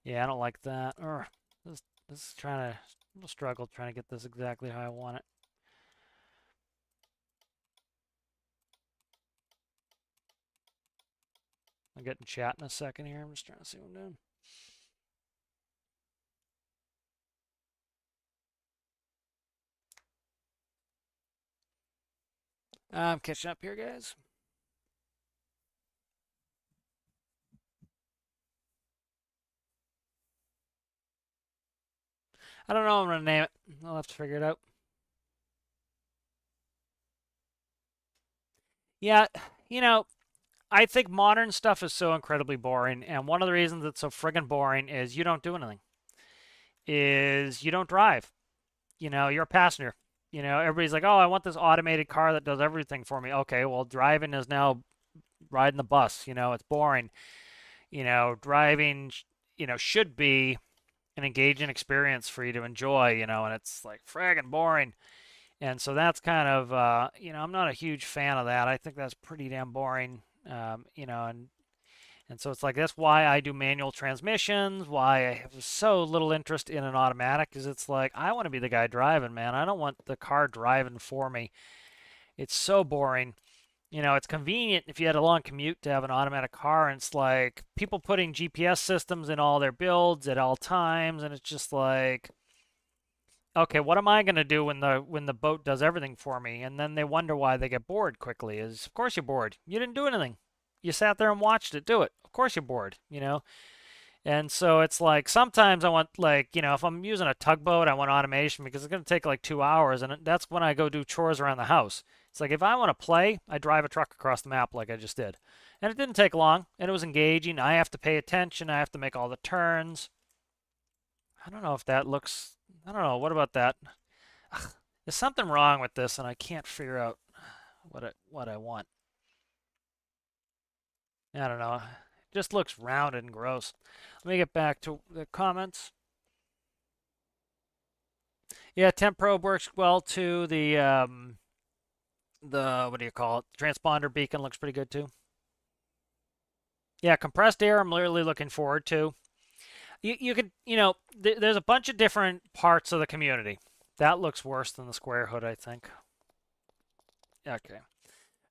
Yeah, I don't like that. This is trying to, a little struggle trying to get this exactly how I want it. I'll get in chat in a second here. I'm just trying to see what I'm doing. I'm catching up here, guys. I don't know what I'm going to name it. I'll have to figure it out. Yeah, you know, I think modern stuff is so incredibly boring, and one of the reasons it's so friggin' boring is you don't do anything. Is you don't drive. You're a passenger. Everybody's like, "Oh, I want this automated car that does everything for me." Okay, well, driving is now riding the bus. It's boring. Driving, should be an engaging experience for you to enjoy. And it's like friggin' boring. And so that's kind of, I'm not a huge fan of that. I think that's pretty damn boring. And so it's like that's why I do manual transmissions, why I have so little interest in an automatic, is it's like I want to be the guy driving, man. I don't want the car driving for me. It's so boring. It's convenient if you had a long commute to have an automatic car, and it's like people putting GPS systems in all their builds at all times, and it's just like, okay, what am I going to do when the boat does everything for me? And then they wonder why they get bored quickly. Is of course you're bored. You didn't do anything. You sat there and watched it do it. Of course you're bored. And so it's like sometimes I want, like, if I'm using a tugboat, I want automation because it's going to take like 2 hours, and that's when I go do chores around the house. It's like if I want to play, I drive a truck across the map like I just did. And it didn't take long, and it was engaging. I have to pay attention. I have to make all the turns. I don't know if that looks, I don't know. What about that? Ugh, there's something wrong with this, and I can't figure out what I want. I don't know. It just looks rounded and gross. Let me get back to the comments. Yeah, temp probe works well too. The what do you call it? Transponder beacon looks pretty good too. Yeah, compressed air I'm really looking forward to. You could, there's a bunch of different parts of the community. That looks worse than the square hood, I think. Okay.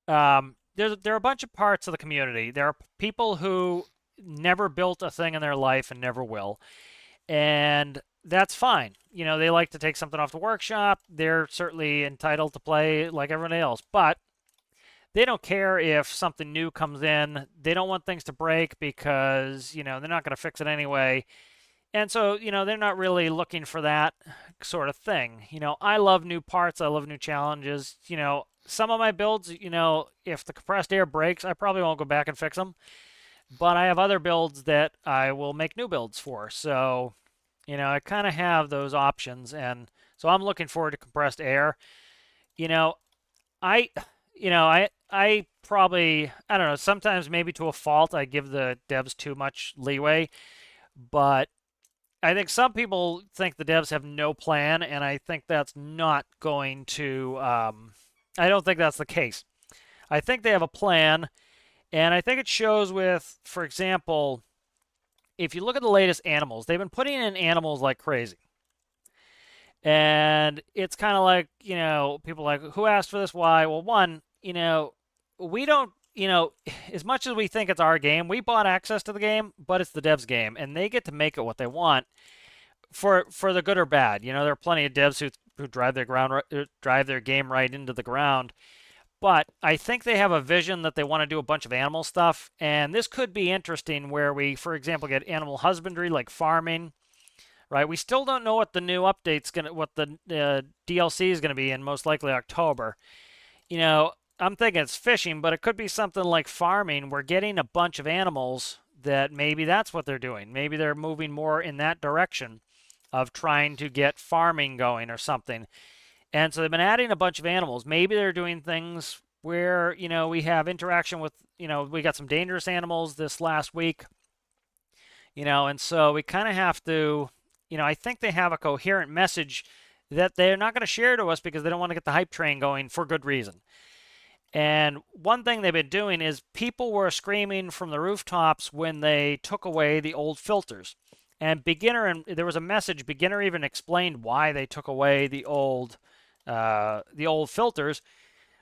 There are a bunch of parts of the community. There are people who never built a thing in their life and never will, and that's fine. They like to take something off the workshop. They're certainly entitled to play like everyone else, but they don't care if something new comes in. They don't want things to break because, they're not going to fix it anyway. And so, they're not really looking for that sort of thing. I love new parts. I love new challenges. Some of my builds, if the compressed air breaks, I probably won't go back and fix them. But I have other builds that I will make new builds for. So, I kind of have those options. And so I'm looking forward to compressed air. You know, I, I probably, I don't know, sometimes maybe to a fault, I give the devs too much leeway. But I think some people think the devs have no plan, and I think that's not going to, I don't think that's the case. I think they have a plan, and I think it shows with, for example, if you look at the latest animals, they've been putting in animals like crazy. And it's kind of like, people are like, who asked for this? Why? Well, one, we don't, as much as we think it's our game, we bought access to the game, but it's the devs' game, and they get to make it what they want for the good or bad. There are plenty of devs who drive their game right into the ground. But I think they have a vision that they want to do a bunch of animal stuff, and this could be interesting where we, for example, get animal husbandry like farming, right? We still don't know what the new what the DLC is gonna be in most likely October. I'm thinking it's fishing, but it could be something like farming. We're getting a bunch of animals that maybe that's what they're doing. Maybe they're moving more in that direction of trying to get farming going or something. And so they've been adding a bunch of animals. Maybe they're doing things where, we have interaction with, we got some dangerous animals this last week, and so we kind of have to, I think they have a coherent message that they're not going to share to us because they don't want to get the hype train going for good reason. And one thing they've been doing is people were screaming from the rooftops when they took away the old filters. And beginner, and there was a message. Beginner even explained why they took away the old filters,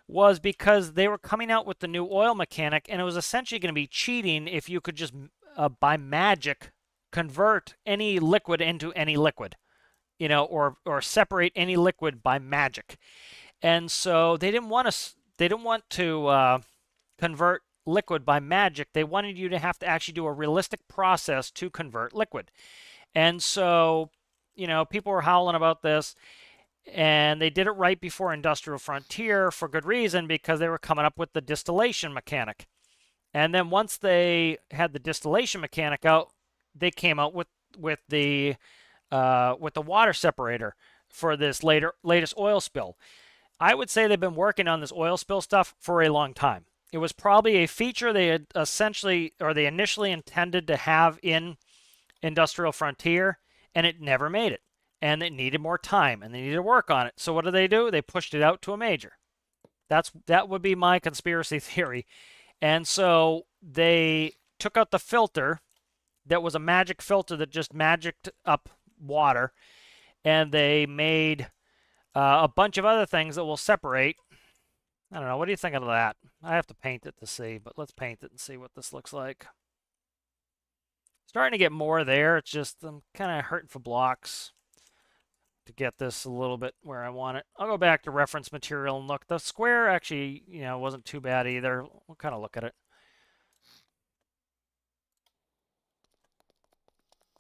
was because they were coming out with the new oil mechanic, and it was essentially going to be cheating if you could just by magic convert any liquid into any liquid, or separate any liquid by magic. And so they didn't want to convert liquid by magic. They wanted you to have to actually do a realistic process to convert liquid. And so, people were howling about this, and they did it right before Industrial Frontier for good reason, because they were coming up with the distillation mechanic. And then once they had the distillation mechanic out, they came out with the water separator for this latest oil spill. I would say they've been working on this oil spill stuff for a long time. It was probably a feature they had they initially intended to have in Industrial Frontier, and it never made it. And it needed more time, and they needed to work on it. So what do? They pushed it out to a major. That would be my conspiracy theory. And so they took out the filter that was a magic filter that just magicked up water, and they made a bunch of other things that will separate. I don't know. What do you think of that? I have to paint it to see, but let's paint it and see what this looks like. Starting to get more there. It's just I'm kind of hurting for blocks to get this a little bit where I want it. I'll go back to reference material and look. The square actually, wasn't too bad either. We'll kind of look at it.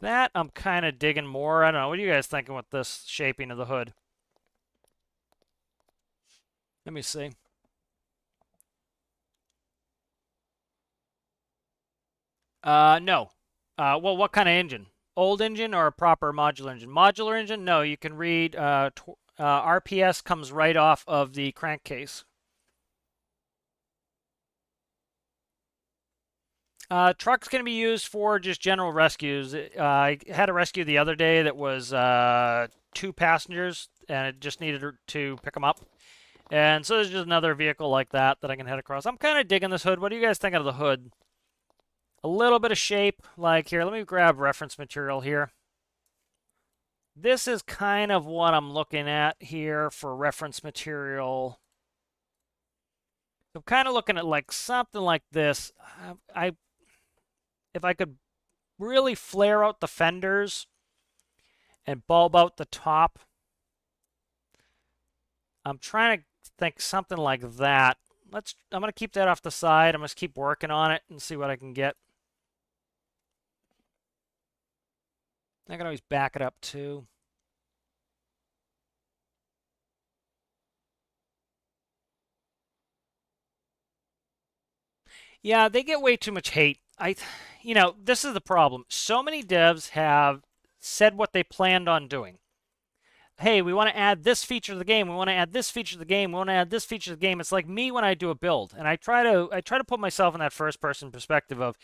That I'm kind of digging more. I don't know. What are you guys thinking with this shaping of the hood? Let me see. No. Well, what kind of engine? Old engine or a proper modular engine? Modular engine? No, you can read RPS comes right off of the crankcase. Truck's going to be used for just general rescues. I had a rescue the other day that was 2 passengers, and it just needed to pick them up. And so there's just another vehicle like that I can head across. I'm kind of digging this hood. What do you guys think of the hood? A little bit of shape, like here. Let me grab reference material here. This is kind of what I'm looking at here for reference material. I'm kind of looking at like something like this. If I could really flare out the fenders and bulb out the top, I'm trying to think something like that. I'm going to keep that off the side. I'm going to keep working on it and see what I can get. I can always back it up too. Yeah, they get way too much hate. This is the problem. So many devs have said what they planned on doing. Hey, we want to add this feature to the game. We want to add this feature to the game. We want to add this feature to the game. It's like me when I do a build, and I try to put myself in that first-person perspective of,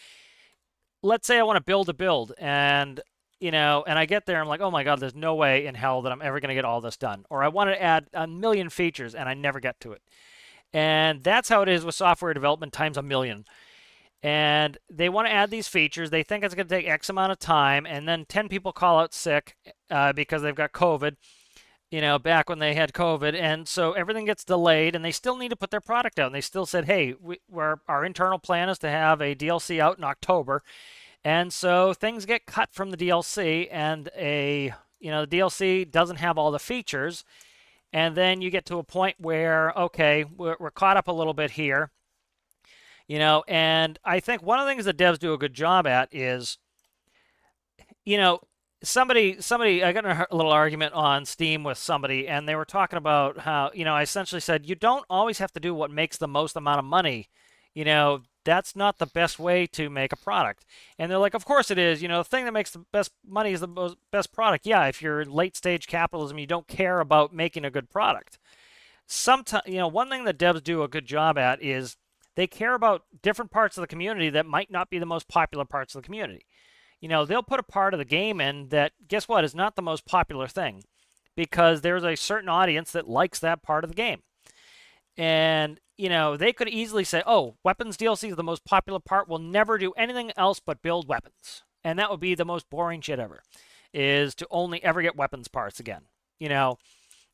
let's say I want to build a build, and I get there, I'm like, oh my God, there's no way in hell that I'm ever going to get all this done. Or I want to add a million features, and I never get to it. And that's how it is with software development times a million. And they want to add these features. They think it's going to take X amount of time, and then 10 people call out sick because they've got COVID, back when they had COVID. And so everything gets delayed, and they still need to put their product out. And they still said, hey, our internal plan is to have a DLC out in October. And so things get cut from the DLC, and the DLC doesn't have all the features. And then you get to a point where, okay, we're caught up a little bit here. And I think one of the things that devs do a good job at is, somebody, I got in a little argument on Steam with somebody, and they were talking about how, I essentially said, you don't always have to do what makes the most amount of money. That's not the best way to make a product. And they're like, of course it is. The thing that makes the best money is the best product. Yeah, if you're late stage capitalism, you don't care about making a good product. Sometimes, one thing that devs do a good job at is they care about different parts of the community that might not be the most popular parts of the community. They'll put a part of the game in that, guess what, is not the most popular thing, because there's a certain audience that likes that part of the game. And, they could easily say, oh, weapons DLC is the most popular part. We'll never do anything else but build weapons. And that would be the most boring shit ever, is to only ever get weapons parts again. You know,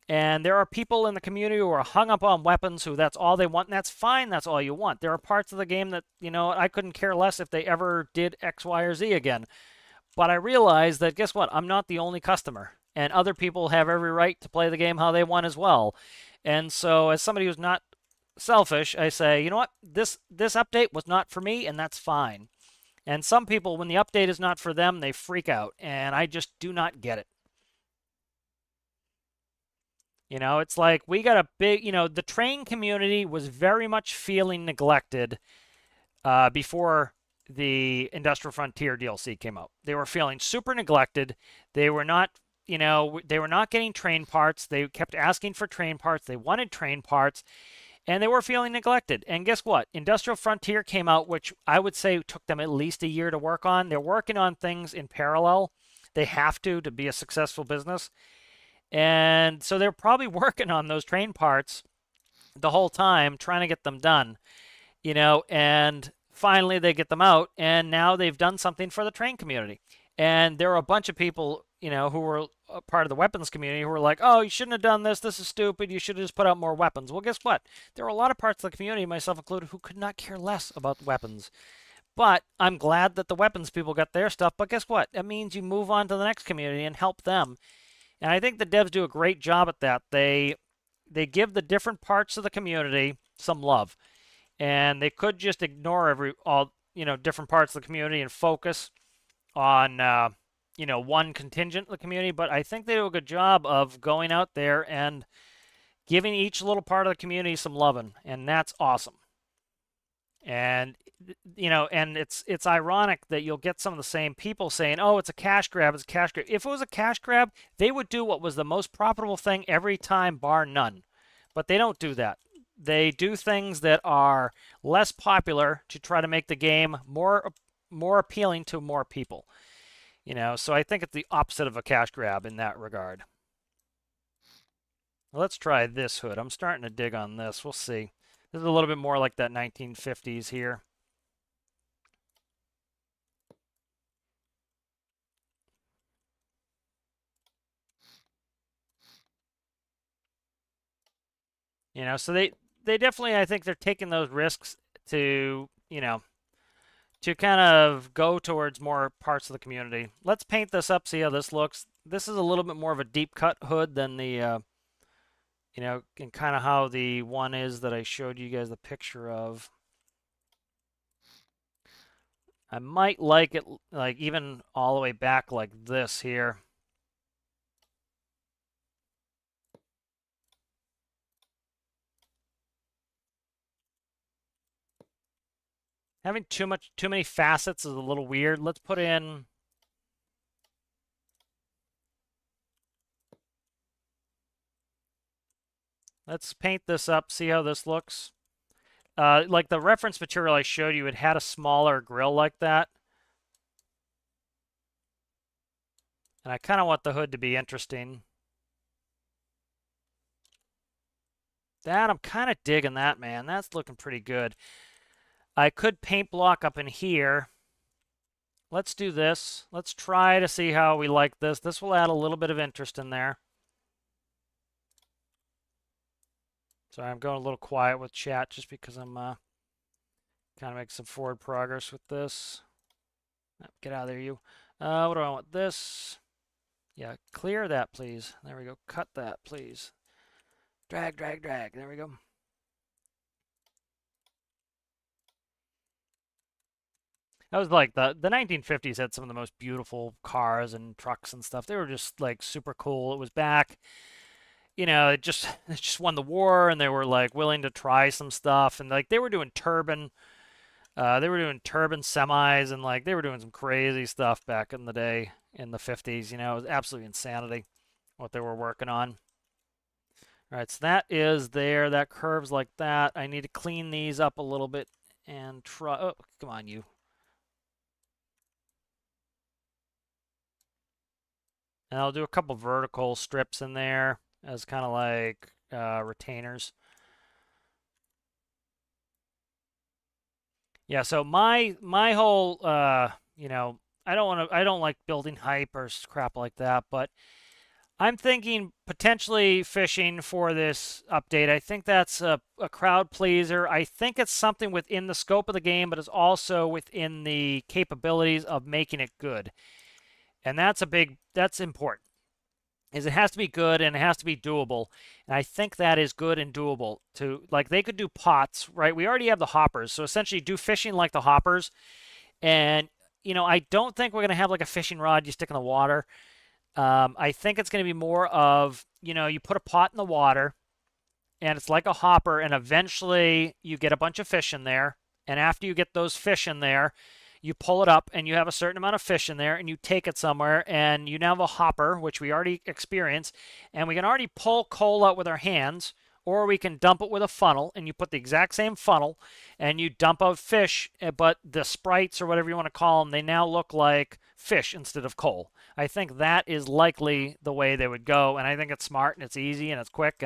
and there are people in the community who are hung up on weapons who that's all they want, and that's fine. That's all you want. There are parts of the game that, I couldn't care less if they ever did X, Y, or Z again. But I realize that, guess what? I'm not the only customer, and other people have every right to play the game how they want as well. And so, as somebody who's not selfish, I say, you know what? This update was not for me, and that's fine. And some people, when the update is not for them, they freak out, and I just do not get it. It's like we got a big, the train community was very much feeling neglected before the Industrial Frontier DLC came out. They were feeling super neglected. They were not, they were not getting train parts. They kept asking for train parts. They wanted train parts, and they were feeling neglected. And guess what? Industrial Frontier came out, which I would say took them at least a year to work on. They're working on things in parallel. They have to be a successful business. And so they're probably working on those train parts the whole time, trying to get them done, and finally they get them out, and now they've done something for the train community. And there are a bunch of people, who were a part of the weapons community who were like, oh, you shouldn't have done this. This is stupid. You should have just put out more weapons. Well, guess what? There are a lot of parts of the community, myself included, who could not care less about weapons. But I'm glad that the weapons people got their stuff. But guess what? That means you move on to the next community and help them. And I think the devs do a great job at that. They give the different parts of the community some love. And they could just ignore all different parts of the community and focus on one contingent of the community. But I think they do a good job of going out there and giving each little part of the community some loving, and that's awesome. And and it's ironic that you'll get some of the same people saying, "Oh, it's a cash grab, it's a cash grab." If it was a cash grab, they would do what was the most profitable thing every time, bar none. But they don't do that. They do things that are less popular to try to make the game more appealing to more people. So I think it's the opposite of a cash grab in that regard. Let's try this hood. I'm starting to dig on this. We'll see. This is a little bit more like that 1950s here. So they definitely, I think they're taking those risks to, to kind of go towards more parts of the community. Let's paint this up, see how this looks. This is a little bit more of a deep cut hood than the, and kind of how the one is that I showed you guys the picture of. I might like it like even all the way back like this here. Having too many facets is a little weird. Let's put in. Let's paint this up, see how this looks. Like the reference material I showed you, it had a smaller grill like that. And I kind of want the hood to be interesting. That, I'm kind of digging that, man. That's looking pretty good. I could paint block up in here. Let's do this. Let's try to see how we like this. This will add a little bit of interest in there. Sorry, I'm going a little quiet with chat just because I'm kind of making some forward progress with this. Get out of there, you. What do I want? This. Yeah, clear that, please. There we go. Cut that, please. Drag, drag, drag. There we go. That was like the 1950s had some of the most beautiful cars and trucks and stuff. They were just like super cool. It was back, it just won the war, and they were like willing to try some stuff, and like they were doing turbine semis, and like they were doing some crazy stuff back in the day in the 50s. It was absolutely insanity what they were working on. All right, so that is there. That curves like that. I need to clean these up a little bit and try. Oh, come on, you. And I'll do a couple vertical strips in there as kind of like retainers. Yeah, so my whole I don't like building hype or crap like that, but I'm thinking potentially fishing for this update. I think that's a crowd pleaser. I think it's something within the scope of the game, but it's also within the capabilities of making it good. And that's important. Is it has to be good and it has to be doable. And I think that is good and doable to like they could do pots, right? We already have the hoppers. So essentially do fishing like the hoppers. And I don't think we're going to have like a fishing rod you stick in the water. I think it's going to be more of, you put a pot in the water and it's like a hopper, and eventually you get a bunch of fish in there. And after you get those fish in there, you pull it up and you have a certain amount of fish in there and you take it somewhere and you now have a hopper, which we already experienced, and we can already pull coal out with our hands, or we can dump it with a funnel and you put the exact same funnel and you dump out fish, but the sprites or whatever you want to call them, they now look like fish instead of coal. I think that is likely the way they would go, and I think it's smart and it's easy and it's quick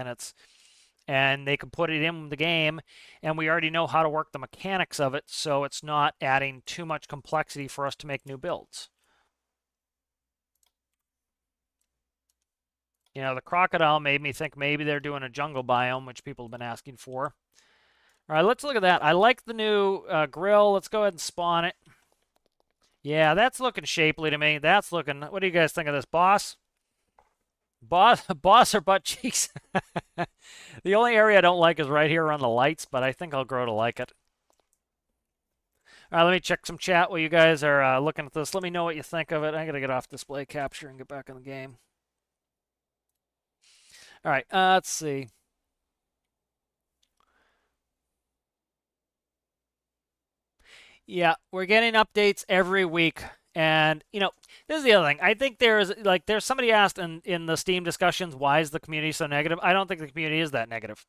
and they can put it in the game, and we already know how to work the mechanics of it, so it's not adding too much complexity for us to make new builds. The crocodile made me think maybe they're doing a jungle biome, which people have been asking for. All right, let's look at that. I like the new grill. Let's go ahead and spawn it. Yeah, that's looking shapely to me. That's looking... What do you guys think of this, boss? Boss or butt cheeks? The only area I don't like is right here around the lights, but I think I'll grow to like it. All right, let me check some chat while you guys are looking at this. Let me know what you think of it. I got to get off display capture and get back in the game. All right, let's see. Yeah, we're getting updates every week. And, this is the other thing. I think there's somebody asked in the Steam discussions, why is the community so negative? I don't think the community is that negative.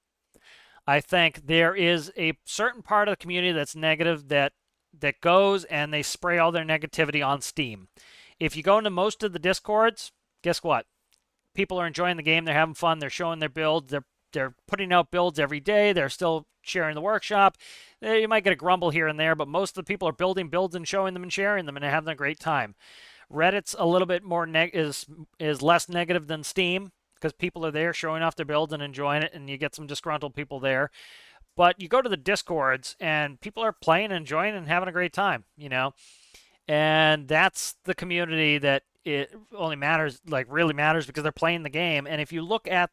I think there is a certain part of the community that's negative that goes and they spray all their negativity on Steam. If you go into most of the Discords, guess what? People are enjoying the game. They're having fun. They're showing their builds. They're putting out builds every day. They're still sharing the workshop. You might get a grumble here and there, but most of the people are building builds and showing them and sharing them and having a great time. Reddit's a little bit more is less negative than Steam because people are there showing off their builds and enjoying it, and you get some disgruntled people there. But you go to the Discords and people are playing and enjoying and having a great time, and that's the community that it only matters, like really matters, because they're playing the game. And if you look at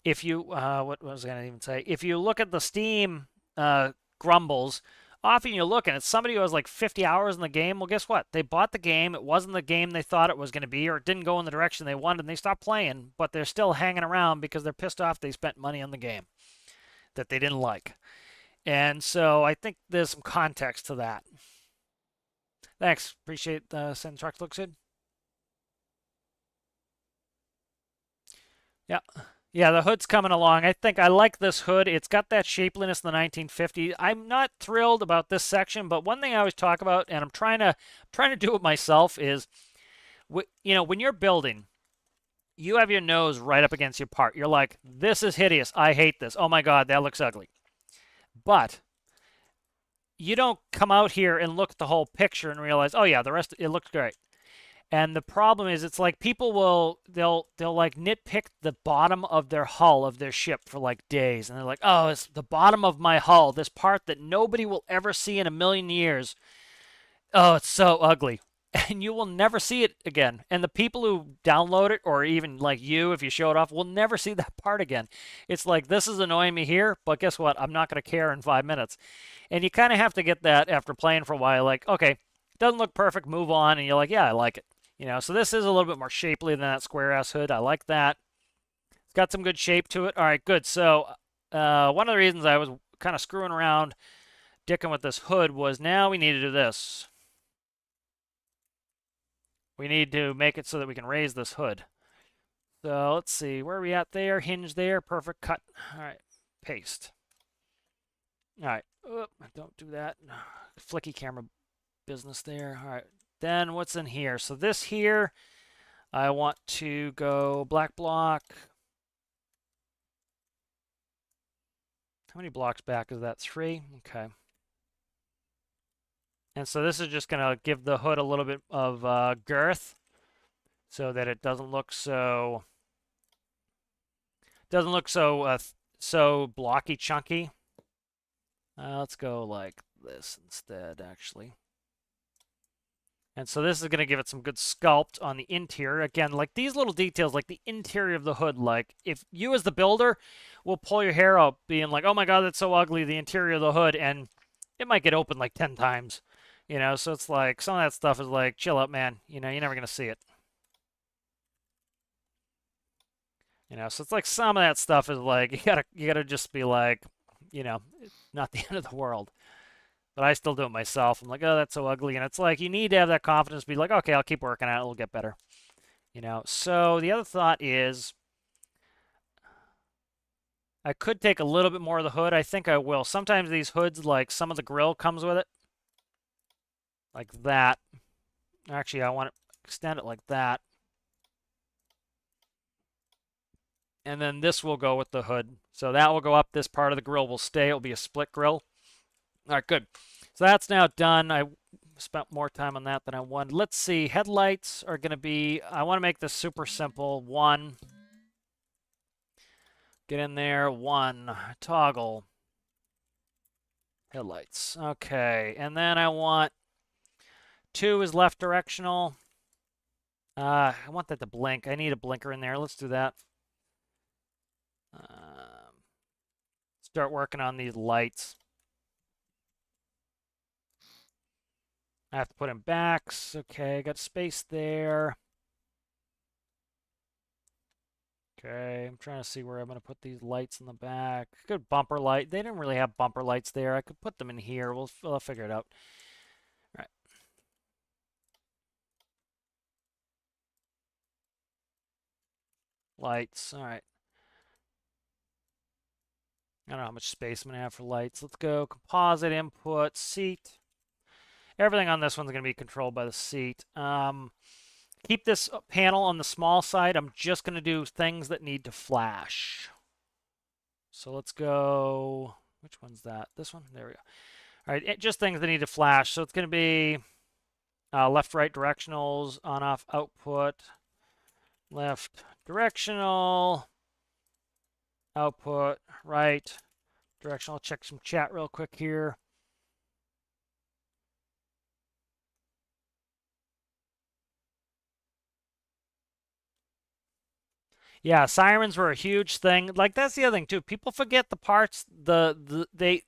what was I going to even say? If you look at the Steam grumbles, often you look and it's somebody who has like 50 hours in the game. Well, guess what? They bought the game. It wasn't the game they thought it was going to be, or it didn't go in the direction they wanted, and they stopped playing, but they're still hanging around because they're pissed off they spent money on the game that they didn't like. And so I think there's some context to that. Thanks. Appreciate the send truck. Looks good. Yeah. Yeah, the hood's coming along. I think I like this hood. It's got that shapeliness in the 1950s. I'm not thrilled about this section, but one thing I always talk about, and I'm trying to do it myself, is when you're building, you have your nose right up against your part. You're like, this is hideous. I hate this. Oh my God, that looks ugly. But you don't come out here and look at the whole picture and realize, oh yeah, the rest, it looks great. And the problem is, it's like people they'll like nitpick the bottom of their hull of their ship for like days, and they're like, oh, it's the bottom of my hull, this part that nobody will ever see in a million years. Oh, it's so ugly. And you will never see it again. And the people who download it, or even like you, if you show it off, will never see that part again. It's like, this is annoying me here, but guess what? I'm not going to care in 5 minutes. And you kind of have to get that after playing for a while. Like, okay, doesn't look perfect, move on. And you're like, yeah, I like it. So this is a little bit more shapely than that square-ass hood. I like that. It's got some good shape to it. All right, good. So one of the reasons I was kind of screwing around, dicking with this hood, was now we need to do this. We need to make it so that we can raise this hood. So let's see. Where are we at there? Hinge there. Perfect. Cut. All right. Paste. All right. Don't do that. Flicky camera business there. All right. Then what's in here? So this here, I want to go black block. How many blocks back is that? 3? Okay. And so this is just going to give the hood a little bit of girth so that it doesn't look so so blocky, chunky. Let's go like this instead, actually. And so this is going to give it some good sculpt on the interior. Again, like these little details, like the interior of the hood, like if you as the builder will pull your hair out being like, oh my God, that's so ugly, the interior of the hood, and it might get open like 10 times, you know? So it's like some of that stuff is like, chill out, man. You know, you're never going to see it. You know, so it's like some of that stuff is like, you gotta just be like, you know, it's not the end of the world. But I still do it myself. I'm like, oh, that's so ugly. And it's like, you need to have that confidence to be like, okay, I'll keep working at it. It'll get better. You know, so the other thought is I could take a little bit more of the hood. I think I will. Sometimes these hoods, like some of the grill comes with it. Like that. Actually, I want to extend it like that. And then this will go with the hood. So that will go up. This part of the grill will stay. It'll be a split grill. All right, good. So that's now done. I spent more time on that than I wanted. Let's see. Headlights are going to be, I want to make this super simple. One. Get in there. One. Toggle. Headlights. Okay. And then I want 2 is left directional. I want that to blink. I need a blinker in there. Let's do that. Start working on these lights. I have to put in backs. Okay, got space there. Okay, I'm trying to see where I'm going to put these lights in the back. Good bumper light. They didn't really have bumper lights there. I could put them in here. We'll figure it out. All right. Lights. All right. I don't know how much space I'm going to have for lights. Let's go composite input, seat. Everything on this one's going to be controlled by the seat. Keep this panel on the small side. I'm just going to do things that need to flash. So let's go, which one's that? This one? There we go. All right, just things that need to flash. So it's going to be left-right directionals, on-off output, left directional, output, right directional. Check some chat real quick here. Yeah, sirens were a huge thing. Like that's the other thing too. People forget the parts. They,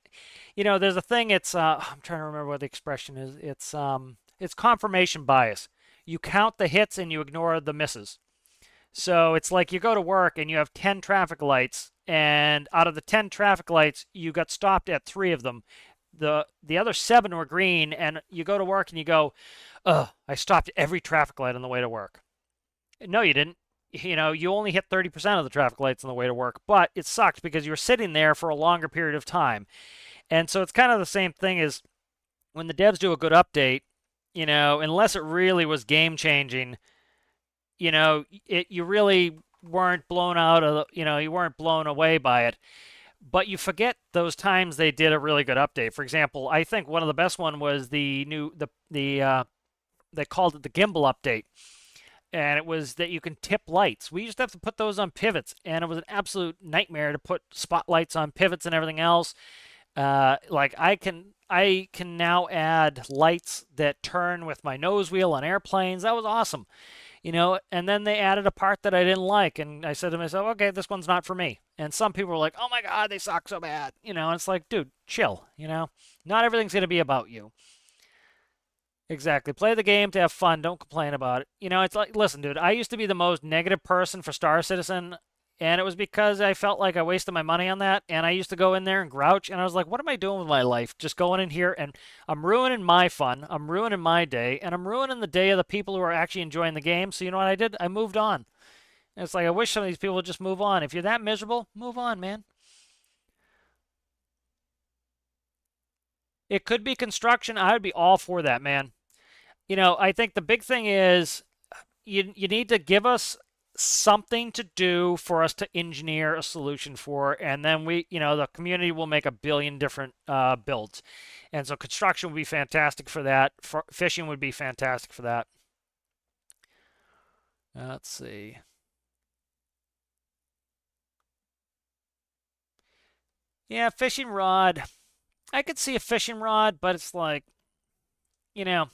you know, there's a thing. It's I'm trying to remember what the expression is. It's confirmation bias. You count the hits and you ignore the misses. So it's like you go to work and you have 10 traffic lights, and out of the 10 traffic lights, you got stopped at 3 of them. The other 7 were green, and you go to work and you go, "Ugh, I stopped every traffic light on the way to work." No, you didn't. You know, you only hit 30% of the traffic lights on the way to work, but it sucked because you were sitting there for a longer period of time. And so it's kind of the same thing as when the devs do a good update, you know, unless it really was game changing, you know, you really weren't blown out of, you know, you weren't blown away by it. But you forget those times they did a really good update. For example, I think one of the best one was the new they called it the gimbal update, and it was that you can tip lights. We used to have to put those on pivots, and it was an absolute nightmare to put spotlights on pivots and everything else. Like I can now add lights that turn with my nose wheel on airplanes. That was awesome, you know. And then they added a part that I didn't like, and I said to myself, okay, this one's not for me. And some people were like, oh my God, they suck so bad, you know. And it's like, dude, chill, you know. Not everything's gonna be about you. Exactly. Play the game to have fun. Don't complain about it. You know, it's like, listen, dude, I used to be the most negative person for Star Citizen, and it was because I felt like I wasted my money on that, and I used to go in there and grouch, and I was like, what am I doing with my life? Just going in here, and I'm ruining my fun, I'm ruining my day, and I'm ruining the day of the people who are actually enjoying the game. So you know what I did? I moved on. And it's like, I wish some of these people would just move on. If you're that miserable, move on, man. It could be construction. I would be all for that, man. You know, I think the big thing is you need to give us something to do for us to engineer a solution for, and then the community will make a billion different builds. And so construction would be fantastic for that. Fishing would be fantastic for that. Let's see. Yeah, fishing rod. I could see a fishing rod, but it's like, you know,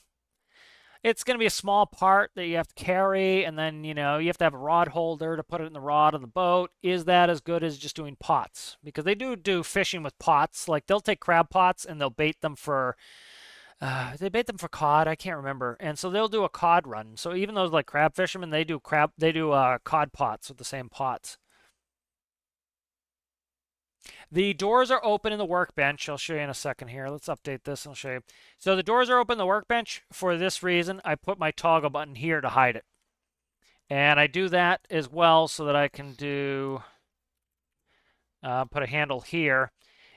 it's going to be a small part that you have to carry, and then, you have to have a rod holder to put it in the rod on the boat. Is that as good as just doing pots? Because they do fishing with pots. Like, they'll take crab pots and they'll bait them for, they bait them for cod. I can't remember. And so they'll do a cod run. So even those like crab fishermen, they do cod pots with the same pots. The doors are open in the workbench. I'll show you in a second here. Let's update this and I'll show you. So the doors are open in the workbench. For this reason, I put my toggle button here to hide it. And I do that as well so that I can do, put a handle here.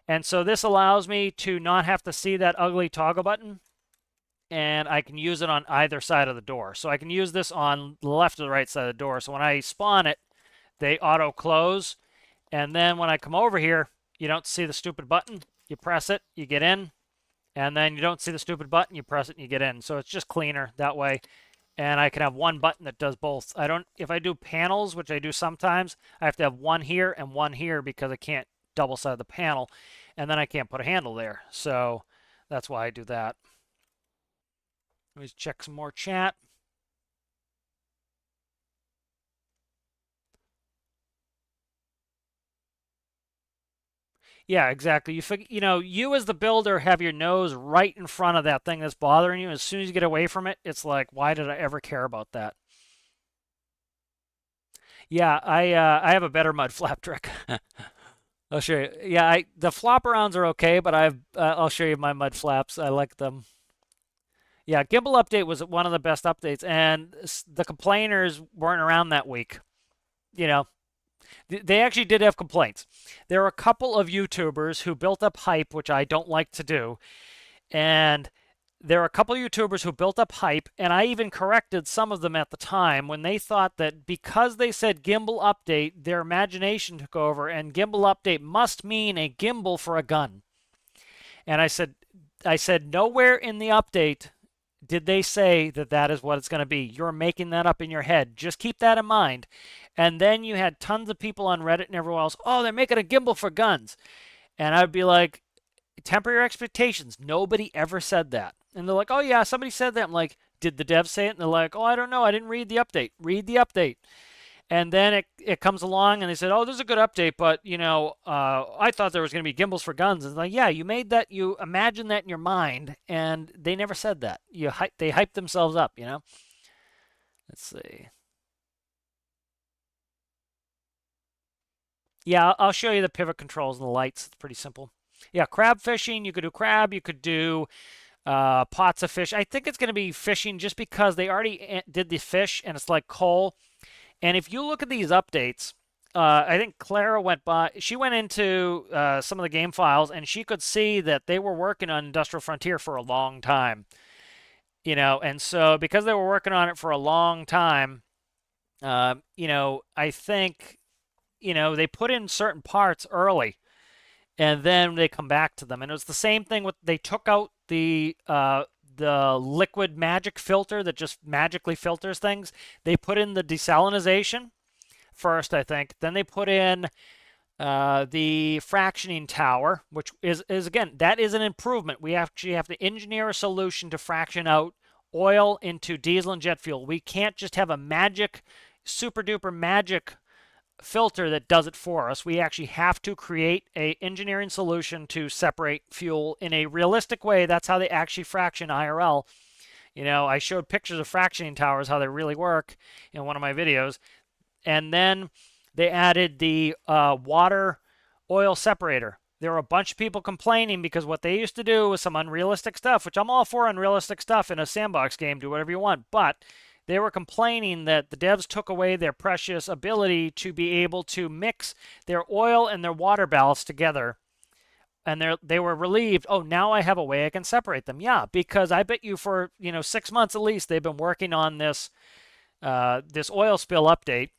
And so this allows me to not have to see that ugly toggle button. And I can use it on either side of the door. So I can use this on the left or the right side of the door. So when I spawn it, they auto close. And then when I come over here, you don't see the stupid button. You press it, you get in. And then you don't see the stupid button, you press it and you get in. So it's just cleaner that way. And I can have one button that does both. If I do panels, which I do sometimes, I have to have one here and one here because I can't double side the panel. And then I can't put a handle there. So that's why I do that. Let me check some more chat. Yeah, exactly. You as the builder have your nose right in front of that thing that's bothering you. As soon as you get away from it, it's like, why did I ever care about that? Yeah, I have a better mud flap trick. I'll show you. Yeah, the flop arounds are okay, but I'll show you my mud flaps. I like them. Yeah, Gimbal update was one of the best updates, and the complainers weren't around that week. They actually did have complaints. There are a couple of YouTubers who built up hype, which I don't like to do. And there are a couple of YouTubers who built up hype, and I even corrected some of them at the time when they thought that because they said gimbal update, their imagination took over, and gimbal update must mean a gimbal for a gun. And I said nowhere in the update did they say that that is what it's going to be. You're making that up in your head. Just keep that in mind. And then you had tons of people on Reddit and everyone else, oh, they're making a gimbal for guns. And I'd be like, temper your expectations. Nobody ever said that. And they're like, oh, yeah, somebody said that. I'm like, did the devs say it? And they're like, oh, I don't know. I didn't read the update. Read the update. And then it comes along and they said, oh, this is a good update, but, I thought there was going to be gimbals for guns. And it's like, yeah, you imagined that in your mind, and they never said that. They hyped themselves up, Let's see. Yeah, I'll show you the pivot controls and the lights. It's pretty simple. Yeah, crab fishing. You could do crab. You could do pots of fish. I think it's going to be fishing just because they already did the fish, and it's like coal. And if you look at these updates, I think Clara she went into some of the game files, and she could see that they were working on Industrial Frontier for a long time. And so because they were working on it for a long time, I think, they put in certain parts early, and then they come back to them. And it was the same thing they took out the liquid magic filter that just magically filters things. They put in the desalinization first, I think. Then they put in the fractioning tower, which is again, that is an improvement. We actually have to engineer a solution to fraction out oil into diesel and jet fuel. We can't just have a magic, super duper magic filter that does it for us. We actually have to create a engineering solution to separate fuel in a realistic way. That's how they actually fraction IRL. I showed pictures of fractioning towers, how they really work in one of my videos. And then they added the water oil separator. There were a bunch of people complaining because what they used to do was some unrealistic stuff, which I'm all for unrealistic stuff in a sandbox game. Do whatever you want. But they were complaining that the devs took away their precious ability to be able to mix their oil and their water ballast together. And they were relieved, oh, now I have a way I can separate them. Yeah, because I bet you for 6 months at least they've been working on this oil spill update.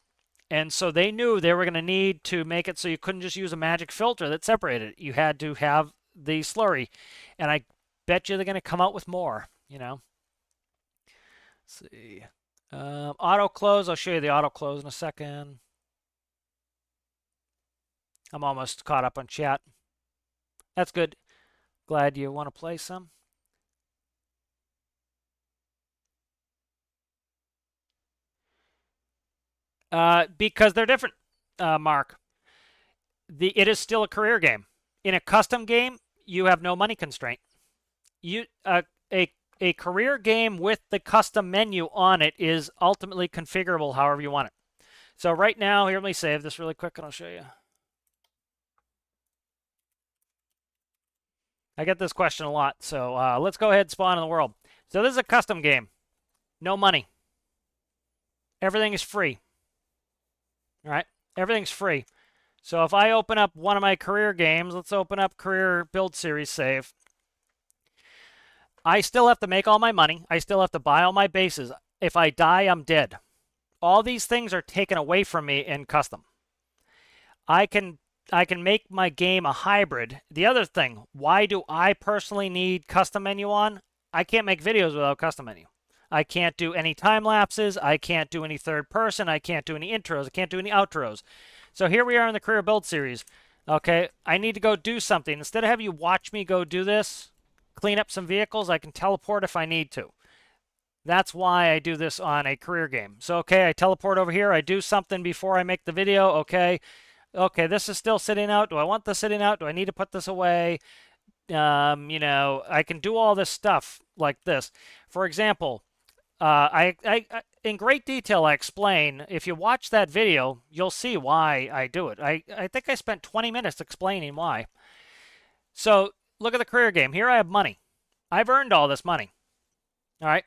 And so they knew they were going to need to make it so you couldn't just use a magic filter that separated it. You had to have the slurry. And I bet you they're going to come out with more, you know. Let's see. Auto close. I'll show you the auto close in a second. I'm almost caught up on chat. That's good. Glad you want to play some. Because they're different, Mark. It is still a career game. In a custom game, you have no money constraint. A career game with the custom menu on it is ultimately configurable however you want it. So right now, here, let me save this really quick and I'll show you. I get this question a lot, so let's go ahead and spawn in the world. So this is a custom game. No money. Everything is free. All right? Everything's free. So if I open up one of my career games, let's open up Career Build Series Save. I still have to make all my money. I still have to buy all my bases. If I die, I'm dead. All these things are taken away from me in custom. I can make my game a hybrid. The other thing, why do I personally need custom menu on? I can't make videos without custom menu. I can't do any time lapses. I can't do any third person. I can't do any intros. I can't do any outros. So here we are in the career build series. Okay, I need to go do something. Instead of having you watch me go do this, clean up some vehicles, I can teleport if I need to. That's why I do this on a career game. So, okay, I teleport over here. I do something before I make the video. Okay, this is still sitting out. Do I want this sitting out? Do I need to put this away? You know, I can do all this stuff like this. For example, in great detail, I explain. If you watch that video, you'll see why I do it. I think I spent 20 minutes explaining why. So look at the career game. Here I have money. I've earned all this money. All right.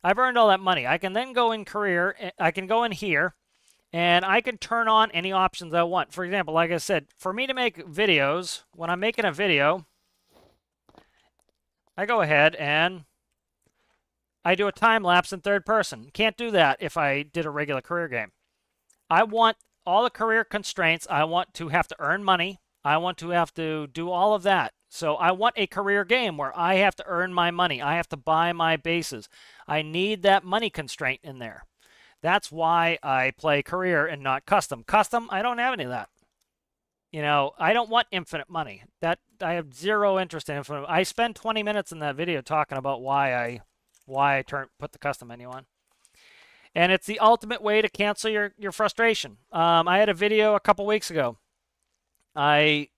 I've earned all that money. I can then go in career. I can go in here, and I can turn on any options I want. For example, like I said, for me to make videos, when I'm making a video, I go ahead and I do a time lapse in third person. Can't do that if I did a regular career game. I want all the career constraints. I want to have to earn money. I want to have to do all of that. So I want a career game where I have to earn my money. I have to buy my bases. I need that money constraint in there. That's why I play career and not custom. Custom, I don't have any of that. You know, I don't want infinite money. That I have zero interest in infinite. I spend 20 minutes in that video talking about why I put the custom menu on. And it's the ultimate way to cancel your frustration. I had a video a couple weeks ago. I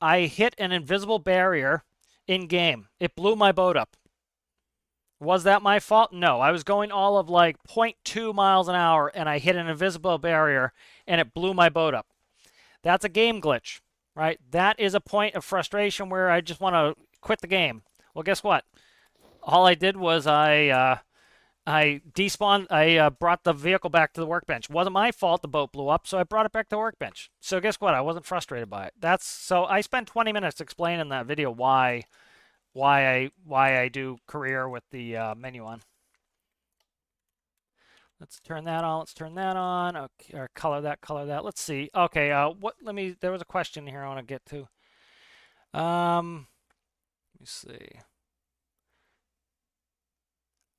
hit an invisible barrier in game. It blew my boat up. Was that my fault? No. I was going all of like 0.2 miles an hour and I hit an invisible barrier and it blew my boat up. That's a game glitch, right? That is a point of frustration where I just want to quit the game. Well, guess what? All I did was I despawned. I brought the vehicle back to the workbench. It wasn't my fault the boat blew up, so I brought it back to the workbench. So guess what? I wasn't frustrated by it. So I spent 20 minutes explaining in that video why I do career with the menu on. Let's turn that on. Let's turn that on. Okay, or color that. Let's see. Okay. There was a question here I want to get to. Let me see.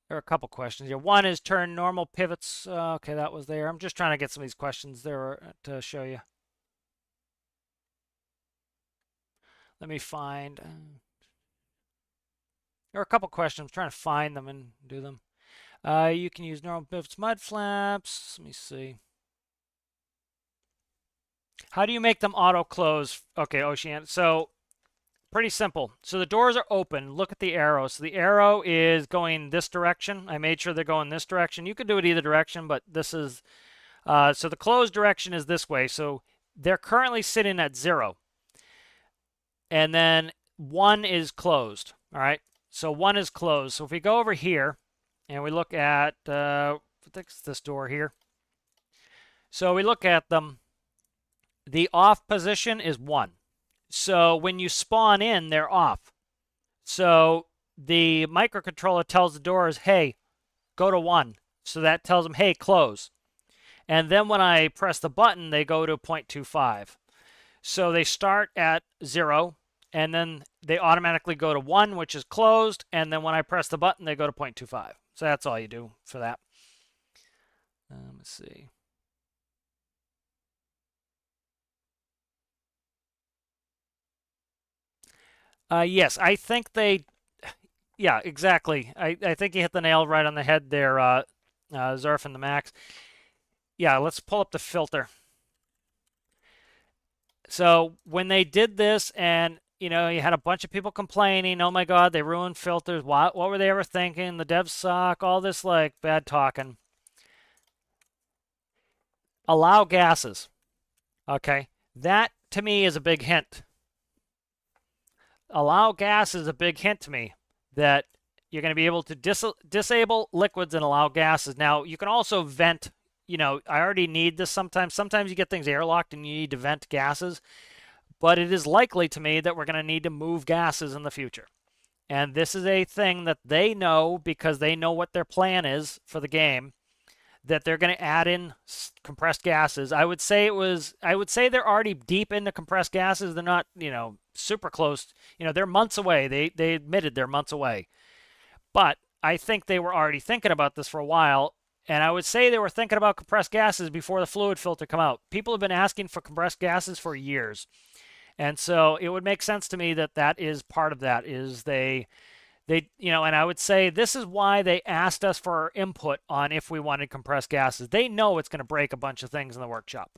There are a couple questions here. One is turn normal pivots. Okay, that was there. I'm just trying to get some of these questions there to show you. Let me find. There are a couple questions. I'm trying to find them and do them. You can use normal pivots, mud flaps. Let me see. How do you make them auto close? Okay, Ocean. So pretty simple. So the doors are open. Look at the arrow. So the arrow is going this direction. I made sure they're going this direction. You could do it either direction, but this is, so the closed direction is this way. So they're currently sitting at 0. And then 1 is closed. All right. So 1 is closed. So if we go over here and we look at, this door here. So we look at them. The off position is 1. So when you spawn in, they're off. So the microcontroller tells the doors, hey, go to 1. So that tells them, hey, close. And then when I press the button, they go to 0.25. So they start at 0, and then they automatically go to 1, which is closed, and then when I press the button, they go to 0.25. So that's all you do for that. Let's see. Yes, I think they, yeah, exactly. I think you hit the nail right on the head there, Zerf and the Max. Yeah, let's pull up the filter. So when they did this, and you had a bunch of people complaining, oh my God, they ruined filters. What were they ever thinking? The devs suck. All this like bad talking. Allow gases. Okay, that to me is a big hint. Allow gas is a big hint to me that you're going to be able to disable liquids and allow gases. Now you can also vent. I already need this sometimes. Sometimes you get things airlocked and you need to vent gases. But it is likely to me that we're going to need to move gases in the future. And this is a thing that they know because they know what their plan is for the game, that they're going to add in compressed gases. I would say they're already deep into compressed gases. They're not, super close. They're months away. They admitted they're months away. But I think they were already thinking about this for a while. And I would say they were thinking about compressed gases before the fluid filter come out. People have been asking for compressed gases for years. And so it would make sense to me that that is part of that is they and I would say this is why they asked us for our input on if we wanted compressed gases. They know it's going to break a bunch of things in the workshop.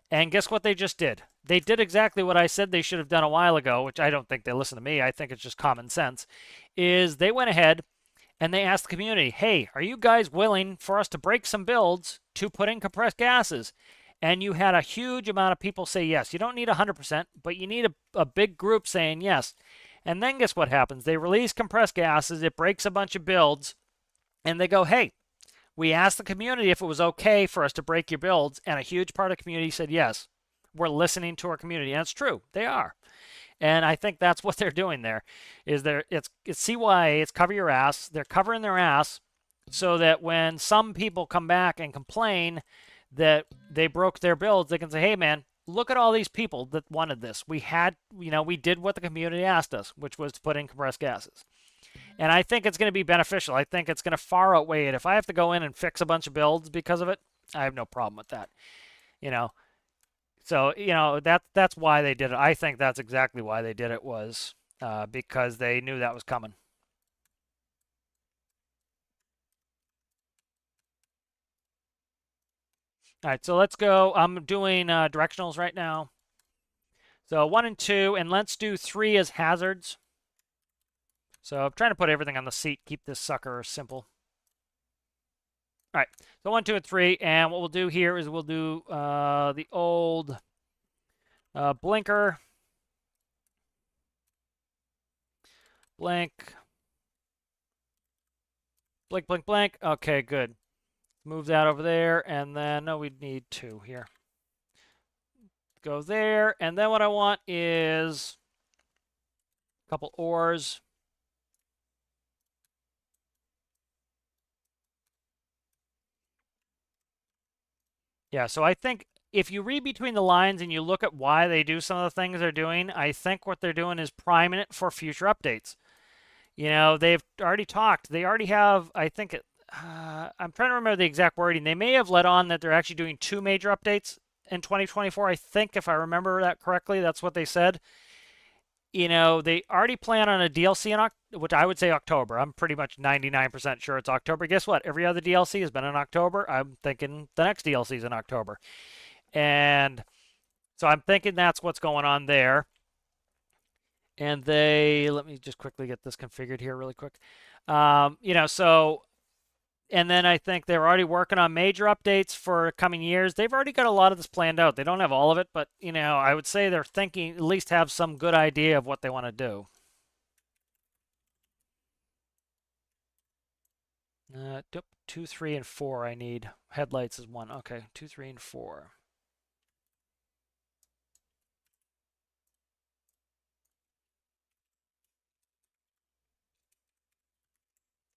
And guess what they just did? They did exactly what I said they should have done a while ago, which I don't think they listen to me. I think it's just common sense. Is they went ahead and they asked the community, hey, are you guys willing for us to break some builds to put in compressed gases? And you had a huge amount of people say yes. You don't need 100%, but you need a big group saying yes. And then guess what happens? They release compressed gases. It breaks a bunch of builds. And they go, hey, we asked the community if it was okay for us to break your builds. And a huge part of the community said yes. We're listening to our community. And it's true. They are. And I think that's what they're doing there. It's CYA. It's cover your ass. They're covering their ass so that when some people come back and complain that they broke their builds, they can say, hey, man, look at all these people that wanted this. We did what the community asked us, which was to put in compressed gases. And I think it's going to be beneficial. I think it's going to far outweigh it. If I have to go in and fix a bunch of builds because of it, I have no problem with that. So, that's why they did it. I think that's exactly why they did it was because they knew that was coming. All right, so let's go. I'm doing directionals right now. So 1 and 2, and let's do 3 as hazards. So I'm trying to put everything on the seat, keep this sucker simple. All right, so 1, 2, and 3, and what we'll do here is we'll do the old blinker, blink, blink, blink, blink. Okay, good. Move that over there, and then, no, we need 2 here. Go there, and then what I want is a couple ores. Yeah, so I think if you read between the lines and you look at why they do some of the things they're doing, I think what they're doing is priming it for future updates. They've already talked. They already have, I think, I'm trying to remember the exact wording. They may have let on that they're actually doing 2 major updates in 2024. I think, if I remember that correctly, that's what they said. They already plan on a DLC which I would say October. I'm pretty much 99% sure it's October. Guess what? Every other DLC has been in October. I'm thinking the next DLC is in October. And so I'm thinking that's what's going on there. And let me just quickly get this configured here really quick. And then I think they're already working on major updates for coming years. They've already got a lot of this planned out. They don't have all of it, but, I would say they're thinking, at least have some good idea of what they want to do. 2, 3, and 4 I need. Headlights is 1. Okay, 2, 3, and 4.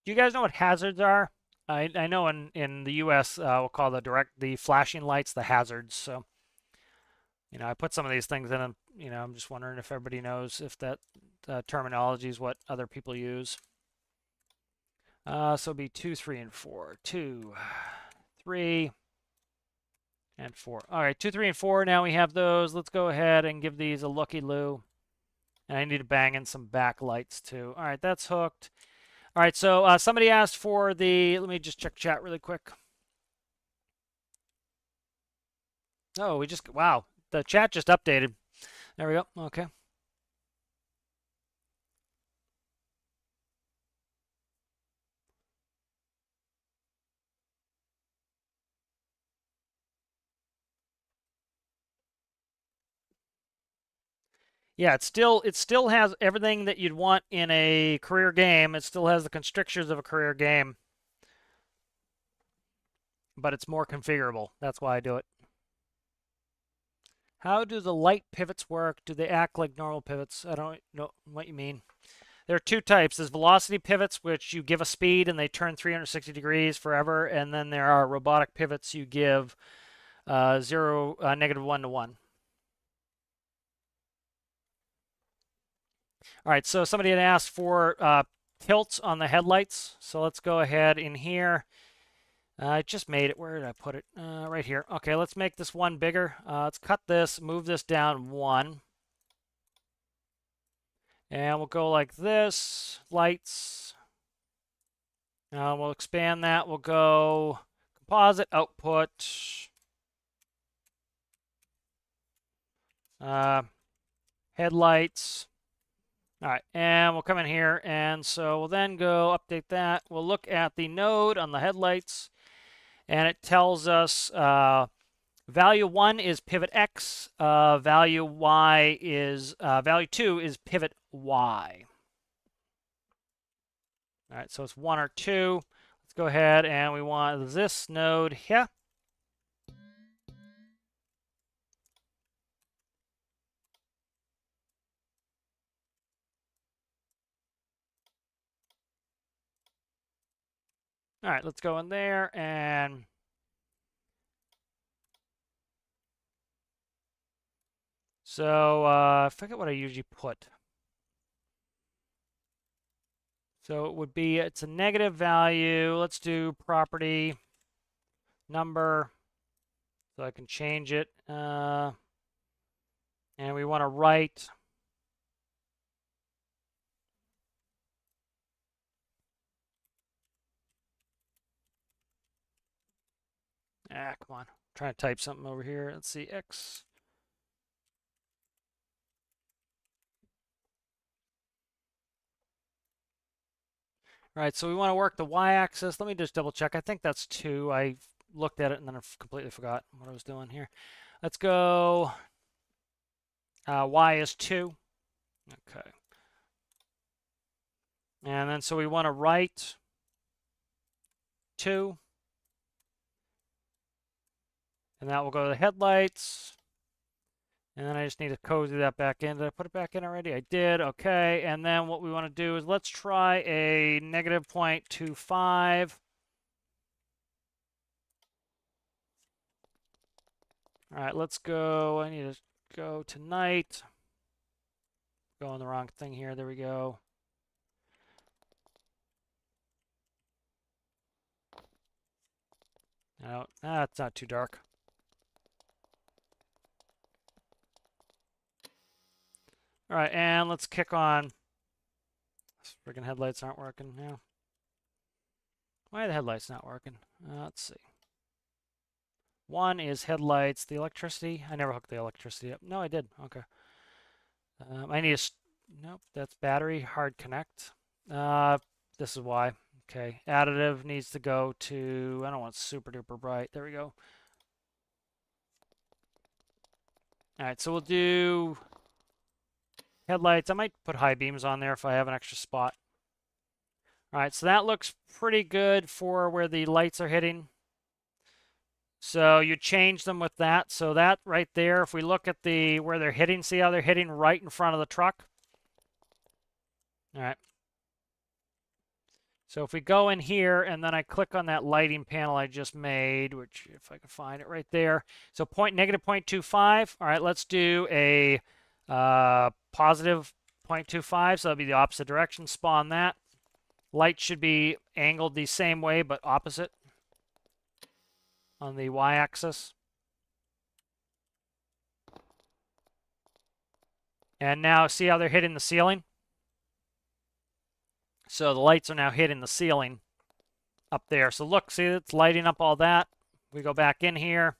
Do you guys know what hazards are? I know in the U.S. We'll call the flashing lights the hazards. So I put some of these things in, and I'm just wondering if everybody knows if that terminology is what other people use. So it'll be 2, 3, and 4. 2, 3, and 4. All right, 2, 3, and 4. Now we have those. Let's go ahead and give these a looky-loo. And I need to bang in some backlights too. All right, that's hooked. All right, so somebody asked for the, let me just check chat really quick. Oh, wow, the chat just updated. There we go, okay. Yeah, it still has everything that you'd want in a career game. It still has the constrictures of a career game, but it's more configurable. That's why I do it. How do the light pivots work? Do they act like normal pivots? I don't know what you mean. There are two types. There's velocity pivots, which you give a speed and they turn 360 degrees forever, and then there are robotic pivots you give -1 to 1. All right, so somebody had asked for tilts on the headlights. So let's go ahead in here. I just made it. Where did I put it? Right here. Okay, let's make this one bigger. Let's cut this, move this down 1. And we'll go like this. Lights. We'll expand that. We'll go composite output. Headlights. All right, and we'll come in here, and so we'll then go update that. We'll look at the node on the headlights, and it tells us value 1 is pivot X, value 2 is pivot Y. All right, so it's 1 or 2. Let's go ahead, and we want this node here. All right, let's go in there, and so I forget what I usually put. So it would be, it's a negative value. Let's do property number, so I can change it. And we want to write come on. I'm trying to type something over here. Let's see, X. All right, so we want to work the y-axis. Let me just double check. I think that's 2. I looked at it and then I completely forgot what I was doing here. Let's go. Y is 2. Okay. And then so we want to write 2. And that will go to the headlights. And then I just need to cozy that back in. Did I put it back in already? I did. Okay. And then what we want to do is let's try a -0.25. All right, let's go. I need to go to night. Go on the wrong thing here. There we go. No, it's not too dark. All right, and let's kick on. These freaking headlights aren't working now. Why are the headlights not working? Let's see. 1 is headlights. The electricity. I never hooked the electricity up. No, I did. Okay. I need a. Nope, that's battery. Hard connect. This is why. Okay. Additive needs to go to. I don't want super duper bright. There we go. All right, so we'll do headlights. I might put high beams on there if I have an extra spot. All right, so that looks pretty good for where the lights are hitting. So you change them with that. So that right there, if we look at where they're hitting, see how they're hitting right in front of the truck? All right. So if we go in here and then I click on that lighting panel I just made, which if I can find it right there. So negative 0.25. All right, let's do a positive 0.25. So that'll be the opposite direction. Spawn that. Light should be angled the same way but opposite on the y-axis. And now see how they're hitting the ceiling? So the lights are now hitting the ceiling up there. So look, see, it's lighting up all that. We go back in here.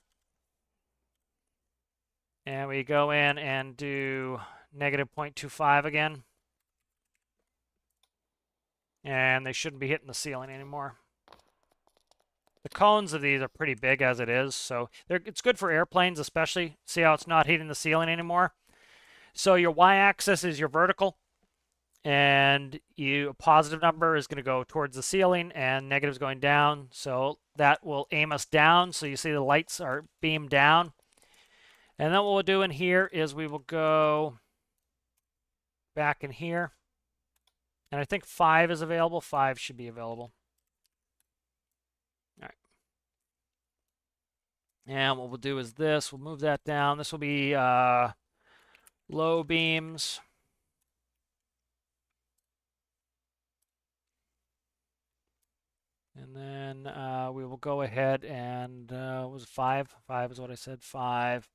And we go in and do negative 0.25 again. And they shouldn't be hitting the ceiling anymore. The cones of these are pretty big as it is, so it's good for airplanes especially. See how it's not hitting the ceiling anymore? So your y-axis is your vertical, and a positive number is going to go towards the ceiling, and negative is going down, so that will aim us down. So you see the lights are beamed down. And then what we'll do in here is we will go back in here. And I think 5 is available. 5 should be available. All right. And what we'll do is this. We'll move that down. This will be low beams. And then we will go ahead and, what was it, 5? 5 is what I said, 5.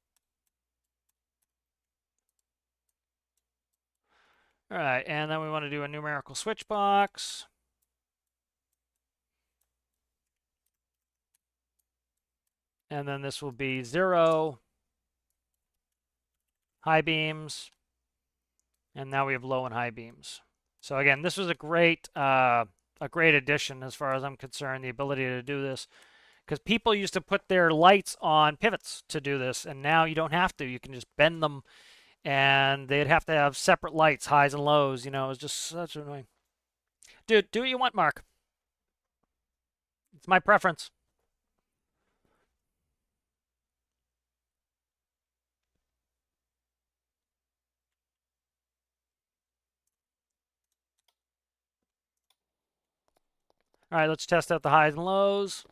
All right, and then we want to do a numerical switch box. And then this will be 0, high beams, and now we have low and high beams. So again, this was a great addition as far as I'm concerned, the ability to do this, because people used to put their lights on pivots to do this, and now you don't have to. You can just bend them, and they'd have to have separate lights, highs and lows. You know, it's just such annoying. Dude, do what you want, Mark. It's my preference. All right, let's test out the highs and lows.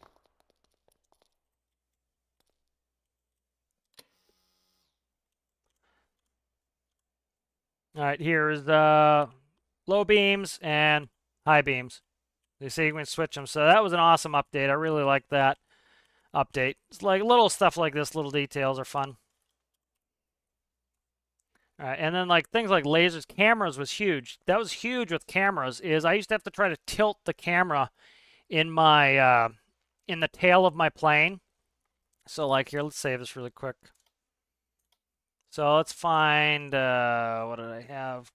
All right, here's the low beams and high beams. You see, you can switch them. So that was an awesome update. I really like that update. It's like little stuff like this, little details are fun. All right, and then like things like lasers, cameras was huge. That was huge with cameras. Is I used to have to try to tilt the camera in my in the tail of my plane. So like here, let's save this really quick. So let's find, what did I have?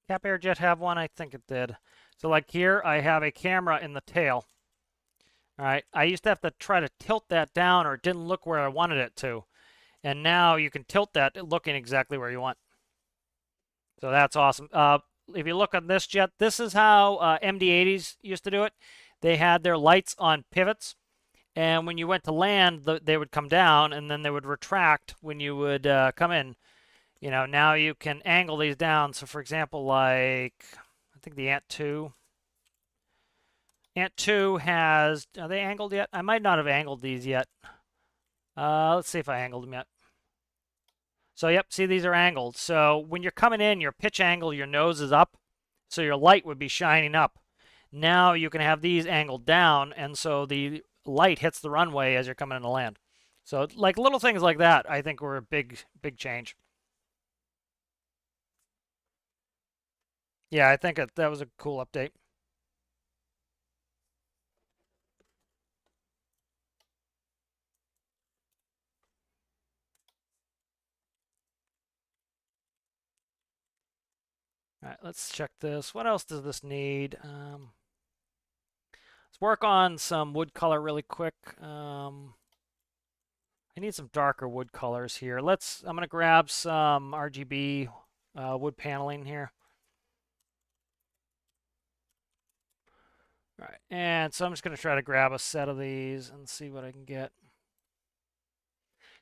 Cap Airjet have one? I think it did. So like here, I have a camera in the tail. All right, I used to have to try to tilt that down or it didn't look where I wanted it to. And now you can tilt that looking exactly where you want. So that's awesome. If you look on this jet, this is how MD-80s used to do it. They had their lights on pivots. And when you went to land, they would come down, and then they would retract when you would come in. You know, now you can angle these down. So, for example, like, I think the Ant 2. Ant 2 has, are they angled yet? I might not have angled these yet. Let's see if I angled them yet. So, yep, see, these are angled. So, when you're coming in, your pitch angle, your nose is up. So, your light would be shining up. Now you can have these angled down, and so the light hits the runway as you're coming in to land. So like little things like that, I think were a big change. Yeah, I think that was a cool update. All right, let's check this. What else does this need? Let's work on some wood color really quick. I need some darker wood colors here. I'm going to grab some RGB wood paneling here. All right, and so I'm just going to try to grab a set of these and see what I can get.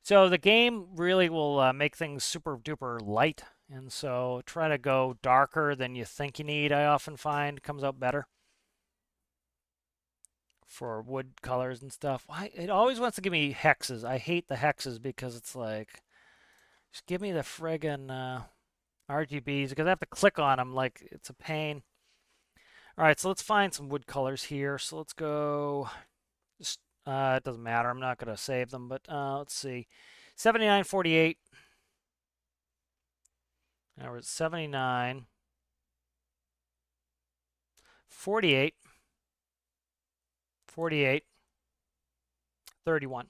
So the game really will make things super duper light, and so try to go darker than you think you need. I often find comes out better. for wood colors and stuff. Why it always wants to give me hexes. I hate the hexes because it's like, just give me the friggin' RGBs because I have to click on them like it's a pain. All right, so let's find some wood colors here. So let's go. It doesn't matter. I'm not gonna save them, but let's see. 7948. Now we're at 79. 48. 48. 31.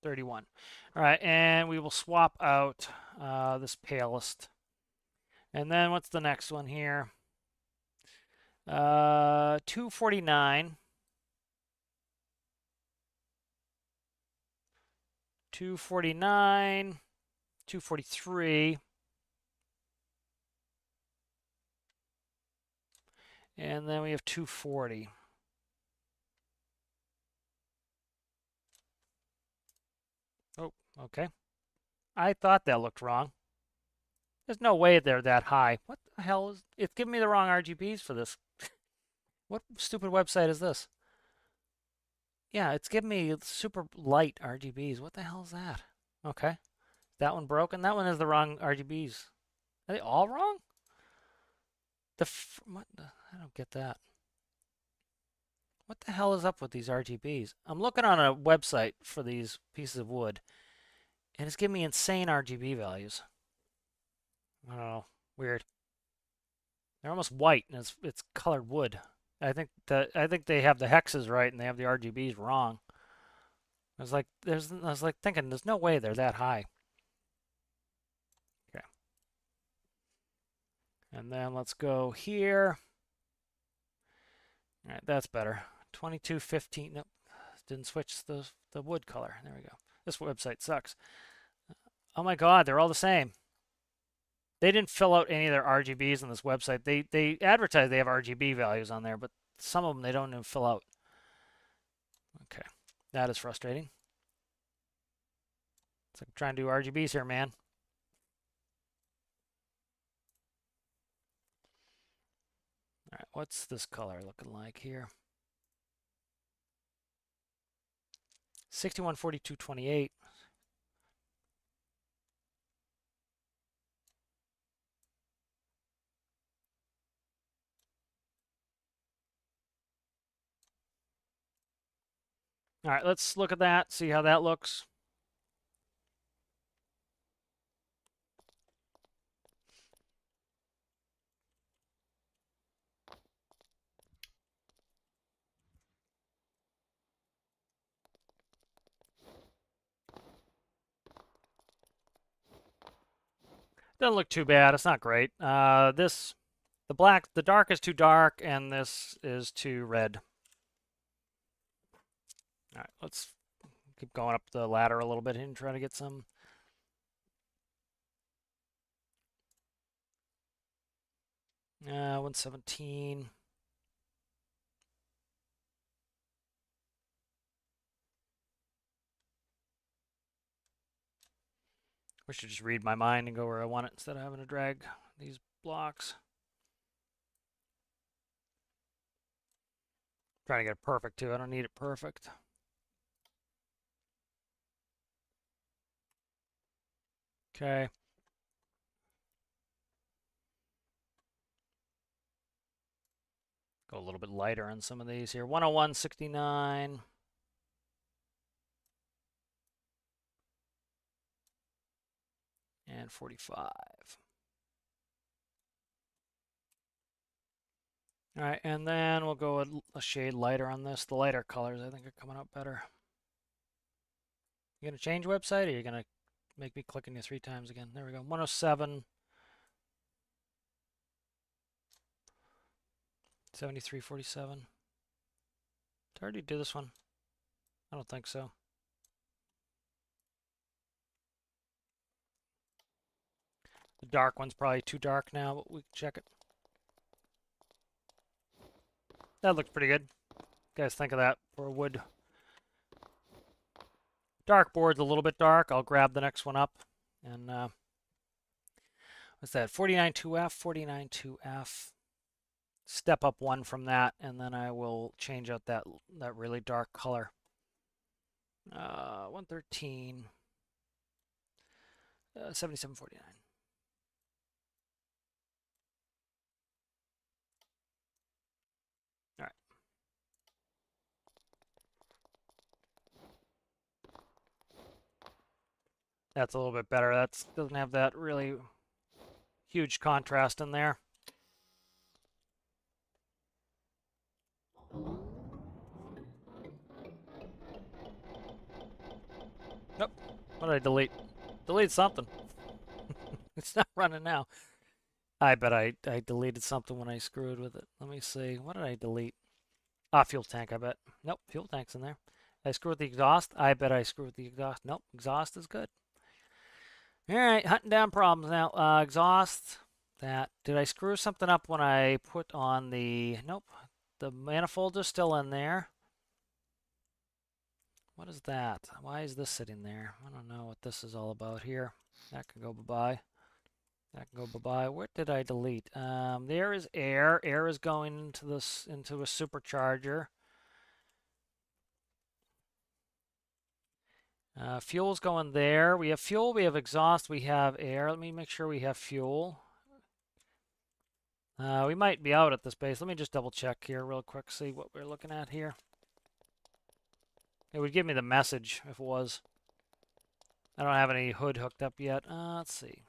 31. All right, and we will swap out this palest. And then what's the next one here? 249. 249. 243. And then we have 240. Oh, okay. I thought that looked wrong. There's no way they're that high. What the hell is... It's giving me the wrong RGBs for this. What stupid website is this? Yeah, it's giving me super light RGBs. What the hell is that? Okay. That one broken? That one has the wrong RGBs. Are they all wrong? What the... I don't get that. What the hell is up with these RGBs? I'm looking on a website for these pieces of wood, and it's giving me insane RGB values. I don't know. Weird. They're almost white, and it's colored wood. I think they have the hexes right, and they have the RGBs wrong. I was like thinking, there's no way they're that high. Okay. And then let's go here. All right, that's better. 2215. Nope, didn't switch the wood color. There we go. This website sucks. Oh my God, they're all the same. They didn't fill out any of their RGBs on this website. They advertise they have RGB values on there, but some of them they don't even fill out. Okay, that is frustrating. It's like I'm trying to do RGBs here, man. All right, what's this color looking like here? 614228. All right, let's look at that, see how that looks. Doesn't look too bad. It's not great. The dark is too dark, and this is too red. All right, let's keep going up the ladder a little bit and try to get some. 117. I should just read my mind and go where I want it instead of having to drag these blocks. Trying to get it perfect too. I don't need it perfect. Okay. Go a little bit lighter on some of these here. 101.69. And 45. All right, and then we'll go a shade lighter on this. The lighter colors, I think, are coming out better. You gonna change website, or are you gonna make me click on you 3 times again? There we go. 107. 73.47. Did I already do this one? I don't think so. The dark one's probably too dark now, but we can check it. That looks pretty good. You guys think of that for wood? Dark board's a little bit dark. I'll grab the next one up. And what's that? 49.2F, 49.2F. step up one from that, and then I will change out that really dark color. 113, 7749. All right. That's a little bit better. That doesn't have that really huge contrast in there. Nope. What did I delete? Delete something. It's not running now. I bet I deleted something when I screwed with it. Let me see. What did I delete? Ah, fuel tank, I bet. Nope, fuel tank's in there. Did I screw with the exhaust? I bet I screwed with the exhaust. Nope, exhaust is good. All right, hunting down problems now. Exhaust. That. Did I screw something up when I put on the... Nope. The manifold is still in there. What is that? Why is this sitting there? I don't know what this is all about here. That can go bye-bye. That can go bye-bye. What did I delete? There is air. Air is going into this into a supercharger. Fuel's going there. We have fuel, we have exhaust, we have air. Let me make sure we have fuel. We might be out at this base. Let me just double check here real quick, see what we're looking at here. It would give me the message if it was. I don't have any hood hooked up yet. Let's see.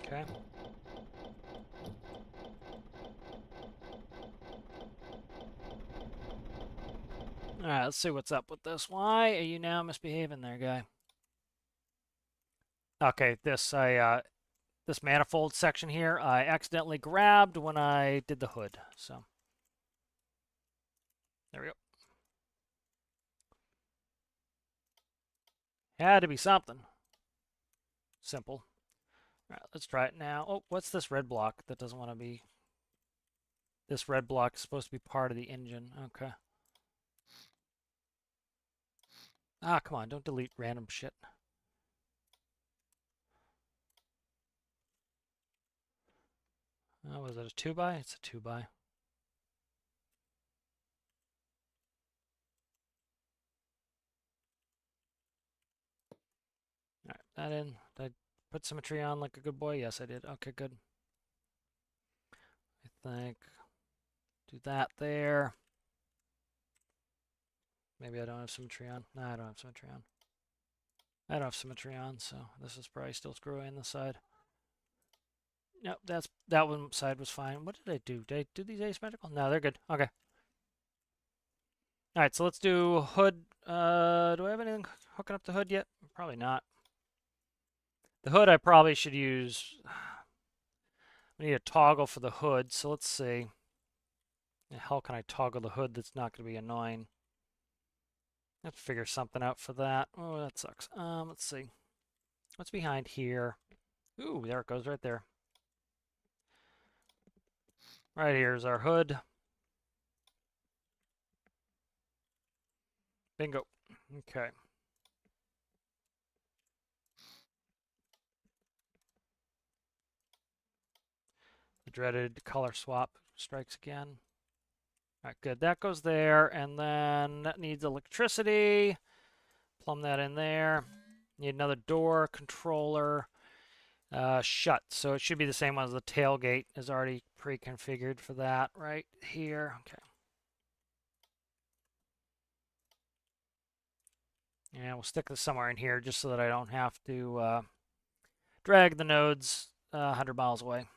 Okay. All right, let's see what's up with this. Why are you now misbehaving there, guy? Okay, this manifold section here, I accidentally grabbed when I did the hood. So there we go. Had to be something. Simple. All right, let's try it now. Oh, what's this red block that doesn't want to be? This red block is supposed to be part of the engine. Okay. Ah, come on, don't delete random shit. Oh, was it a 2x? It's a 2x. All right, that in. Did I put symmetry on like a good boy? Yes, I did. Okay, good. I think do that there. Maybe I don't have symmetry on. No, I don't have symmetry on. I don't have symmetry on, so this is probably still screwy on this side. Nope, that one side was fine. What did I do? Did I do these asymmetrical? No, they're good. Okay. All right, so let's do hood. Do I have anything hooking up the hood yet? Probably not. The hood I probably should use. I need a toggle for the hood, so let's see. The hell can I toggle the hood that's not going to be annoying? I have to figure something out for that. Oh, that sucks. Let's see. What's behind here? Ooh, there it goes right there. Right here is our hood. Bingo. Okay. The dreaded color swap strikes again. All right, good. That goes there, and then that needs electricity. Plumb that in there. Need another door controller. Shut. So it should be the same one as the tailgate is already pre-configured for that right here. Okay. And we'll stick this somewhere in here just so that I don't have to drag the nodes 100 miles away.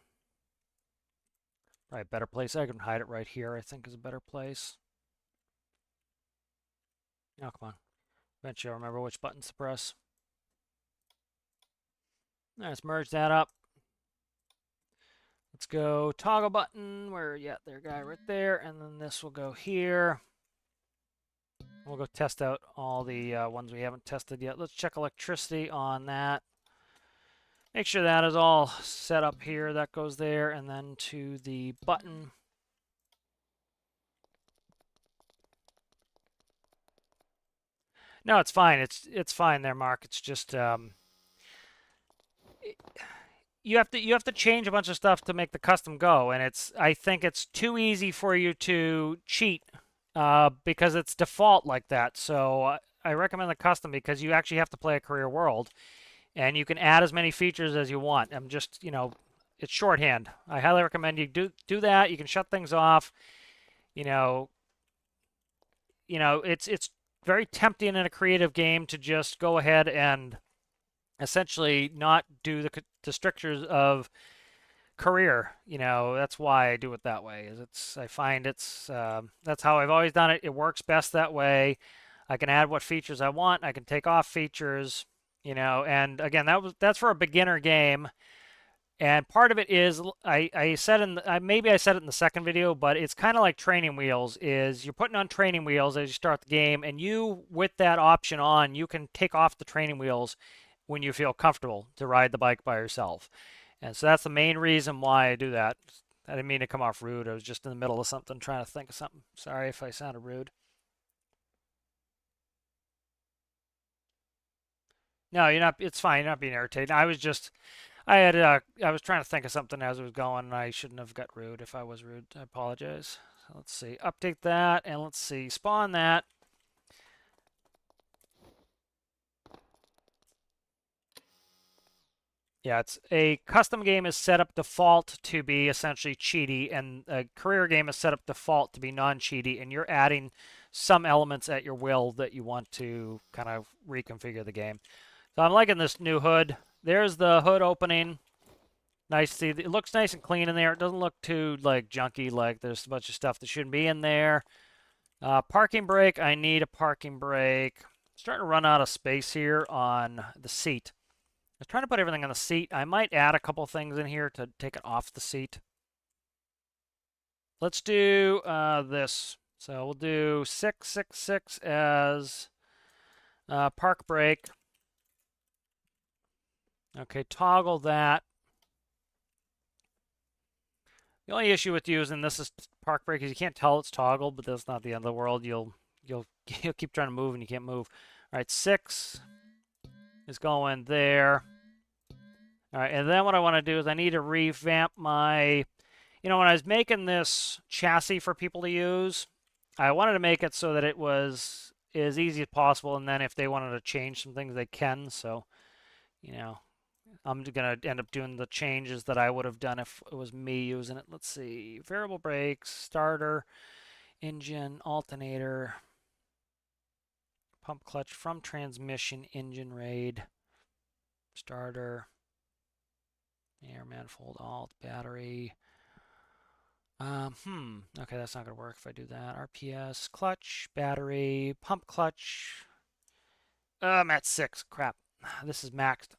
Probably a better place. I can hide it right here, I think is a better place. Oh, come on. Eventually I'll remember which buttons to press. All right, let's merge that up. Let's go toggle button. Where, yeah, there, guy right there. And then this will go here. We'll go test out all the ones we haven't tested yet. Let's check electricity on that. Make sure that is all set up here. That goes there. And then to the button. No, it's fine. It's fine there, Mark. It's just you have to change a bunch of stuff to make the custom go, and I think it's too easy for you to cheat because it's default like that. So I recommend the custom because you actually have to play a career world, and you can add as many features as you want. I'm just, it's shorthand. I highly recommend you do that. You can shut things off. You know, it's very tempting in a creative game to just go ahead and essentially not do the strictures of career. That's why I do it that way. I find that's how I've always done it. It works best that way. I can add what features I want. I can take off features. And again, that's for a beginner game. And part of it is I said maybe I said it in the second video, but it's kind of like training wheels. Is you're putting on training wheels as you start the game, and you with that option on, you can take off the training wheels when you feel comfortable to ride the bike by yourself. And so that's the main reason why I do that. I didn't mean to come off rude. I was just in the middle of something, trying to think of something. Sorry if I sounded rude. No, you're not. It's fine. You're not being irritated. I was trying to think of something as it was going, and I shouldn't have got rude. If I was rude, I apologize. So let's see. Update that, and let's see. Spawn that. Yeah, it's a custom game is set up default to be essentially cheaty, and a career game is set up default to be non-cheaty, and you're adding some elements at your will that you want to kind of reconfigure the game. So I'm liking this new hood. There's the hood opening. Nice to see. It looks nice and clean in there. It doesn't look too like junky, like there's a bunch of stuff that shouldn't be in there. Parking brake. I need a parking brake. Starting to run out of space here on the seat. I was trying to put everything on the seat. I might add a couple things in here to take it off the seat. Let's do this. So we'll do 666 as park brake. Okay, toggle that. The only issue with using this is park brake is you can't tell it's toggled, but that's not the end of the world. You'll keep trying to move and you can't move. All right, 6 is going there. All right, and then what I want to do is I need to revamp my, when I was making this chassis for people to use, I wanted to make it so that it was as easy as possible, and then if they wanted to change some things, they can. So, I'm going to end up doing the changes that I would have done if it was me using it. Let's see. Variable brakes, starter, engine, alternator, pump clutch from transmission, engine raid, starter, air manifold, alt, battery. Okay, that's not going to work if I do that. RPS, clutch, battery, pump clutch. I'm at 6. Crap. This is maxed.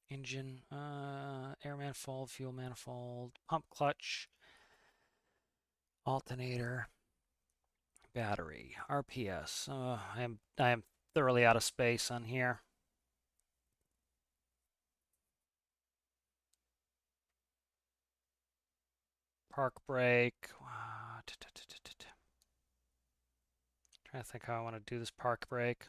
Engine, air manifold, fuel manifold, pump clutch, alternator, battery, RPS. I am thoroughly out of space on here. Park brake. Trying to think how I want to do this park brake.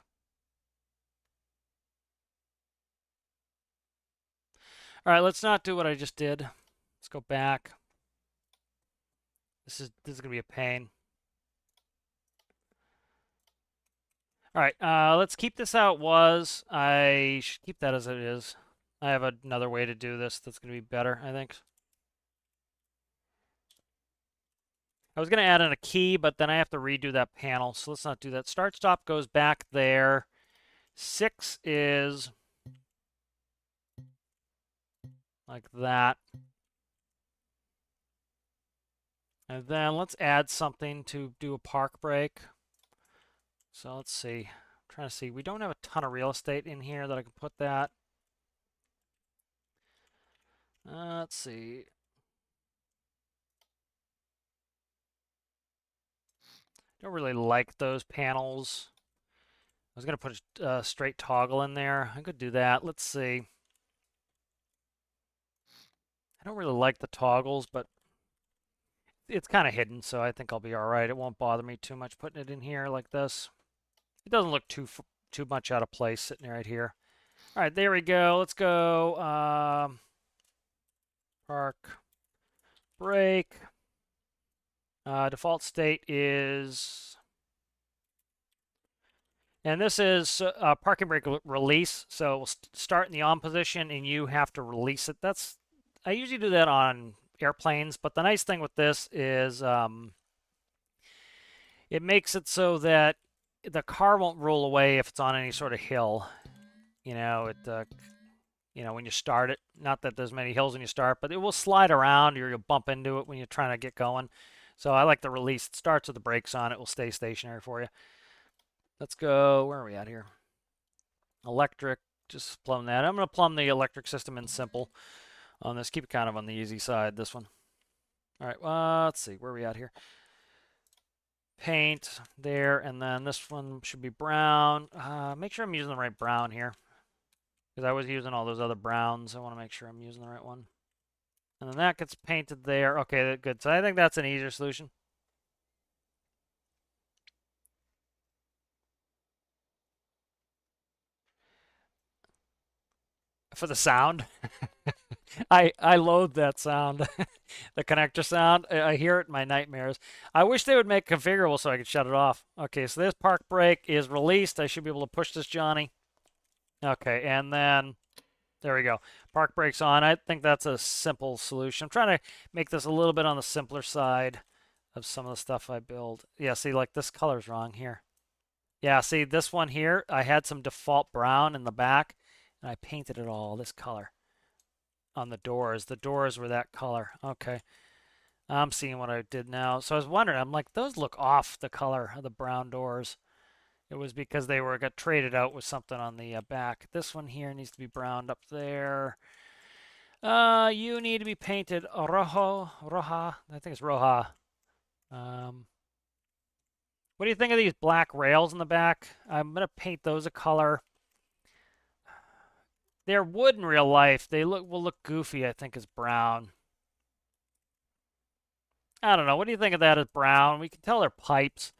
All right, let's not do what I just did. Let's go back. This is gonna be a pain. All right, let's keep this how it was. I should keep that as it is. I have another way to do this that's gonna be better, I think. I was gonna add in a key, but then I have to redo that panel, so let's not do that. Start stop goes back there. 6 is like that. And then let's add something to do a park brake. So let's see. I'm trying to see. We don't have a ton of real estate in here that I can put that. Let's see. Don't really like those panels. I was going to put a straight toggle in there. I could do that. Let's see. I don't really like the toggles, but it's kind of hidden, so I think I'll be all right. It won't bother me too much putting it in here like this. It doesn't look too much out of place sitting right here. All right, there we go. Let's go. Park brake. Default state is, and this is parking brake release. So we'll start in the on position, and you have to release it. I usually do that on airplanes, but the nice thing with this is it makes it so that the car won't roll away if it's on any sort of hill. You know, when you start it, not that there's many hills when you start, but it will slide around or you'll bump into it when you're trying to get going. So I like the release. It starts with the brakes on. It will stay stationary for you. Let's go. Where are we at here? Electric. Just plumb that. I'm going to plumb the electric system in simple on this. Keep it kind of on the easy side, this one. All right, let's see. Where are we at here? Paint there, and then this one should be brown. Make sure I'm using the right brown here, because I was using all those other browns. I want to make sure I'm using the right one. And then that gets painted there. Okay, good. So I think that's an easier solution. For the sound, I loathe that sound, the connector sound. I hear it in my nightmares. I wish they would make it configurable so I could shut it off. Okay, so this park brake is released. I should be able to push this Johnny. Okay, and then there we go. Park brakes on. I think that's a simple solution. I'm trying to make this a little bit on the simpler side of some of the stuff I build. Yeah, see, like this color's wrong here. Yeah, see, this one here, I had some default brown in the back, and I painted it all this color on the doors. The doors were that color. Okay. I'm seeing what I did now. So I was wondering, I'm like, those look off the color of the brown doors. It was because they got traded out with something on the back. This one here needs to be browned up there. You need to be painted roja. I think it's roja. What do you think of these black rails in the back? I'm gonna paint those a color. They're wood in real life. They will look goofy, I think, as brown. I don't know. What do you think of that as brown? We can tell they're pipes.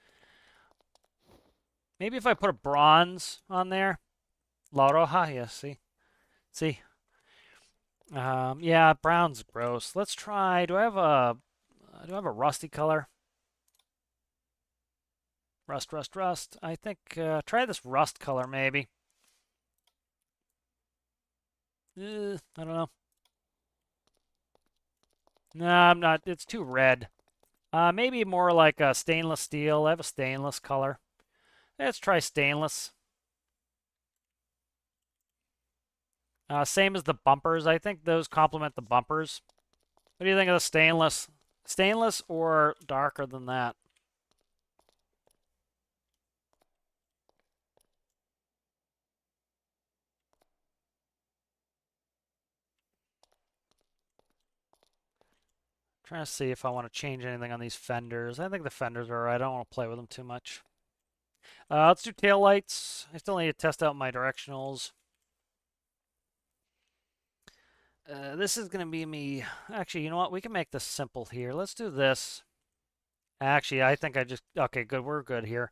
Maybe if I put a bronze on there. La Roja, yeah, see? See? Yeah, brown's gross. Let's try, do I have a rusty color? Rust. I think, try this rust color, maybe. I don't know. No, I'm not. It's too red. Maybe more like a stainless steel. I have a stainless color. Let's try stainless. Same as the bumpers. I think those complement the bumpers. What do you think of the stainless? Stainless or darker than that? Trying to see if I want to change anything on these fenders. I think the fenders are alright. I don't want to play with them too much. Let's do tail lights. I still need to test out my directionals. This is going to be me. Actually, you know what? We can make this simple here. Let's do this. Actually, I think okay, good. We're good here.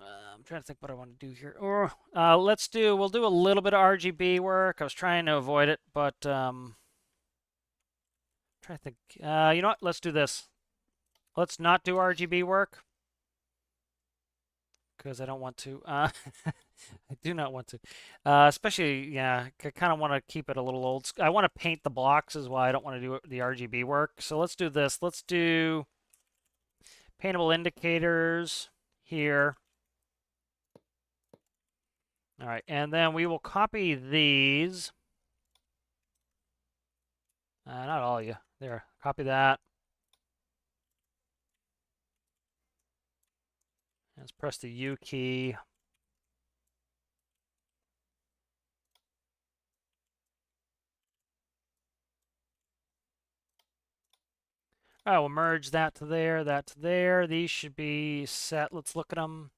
I'm trying to think what I want to do here. Or we'll do a little bit of RGB work. I was trying to avoid it, but trying to think. You know what? Let's do this. Let's not do RGB work because I don't want to. I do not want to. Especially, yeah, I kind of want to keep it a little old. I want to paint the blocks is why I don't want to do the RGB work. So let's do this. Let's do paintable indicators here. All right, and then we will copy these. Not all of you. There, copy that. Let's press the U key. All right, we'll merge that to there, that to there. These should be set. Let's look at them.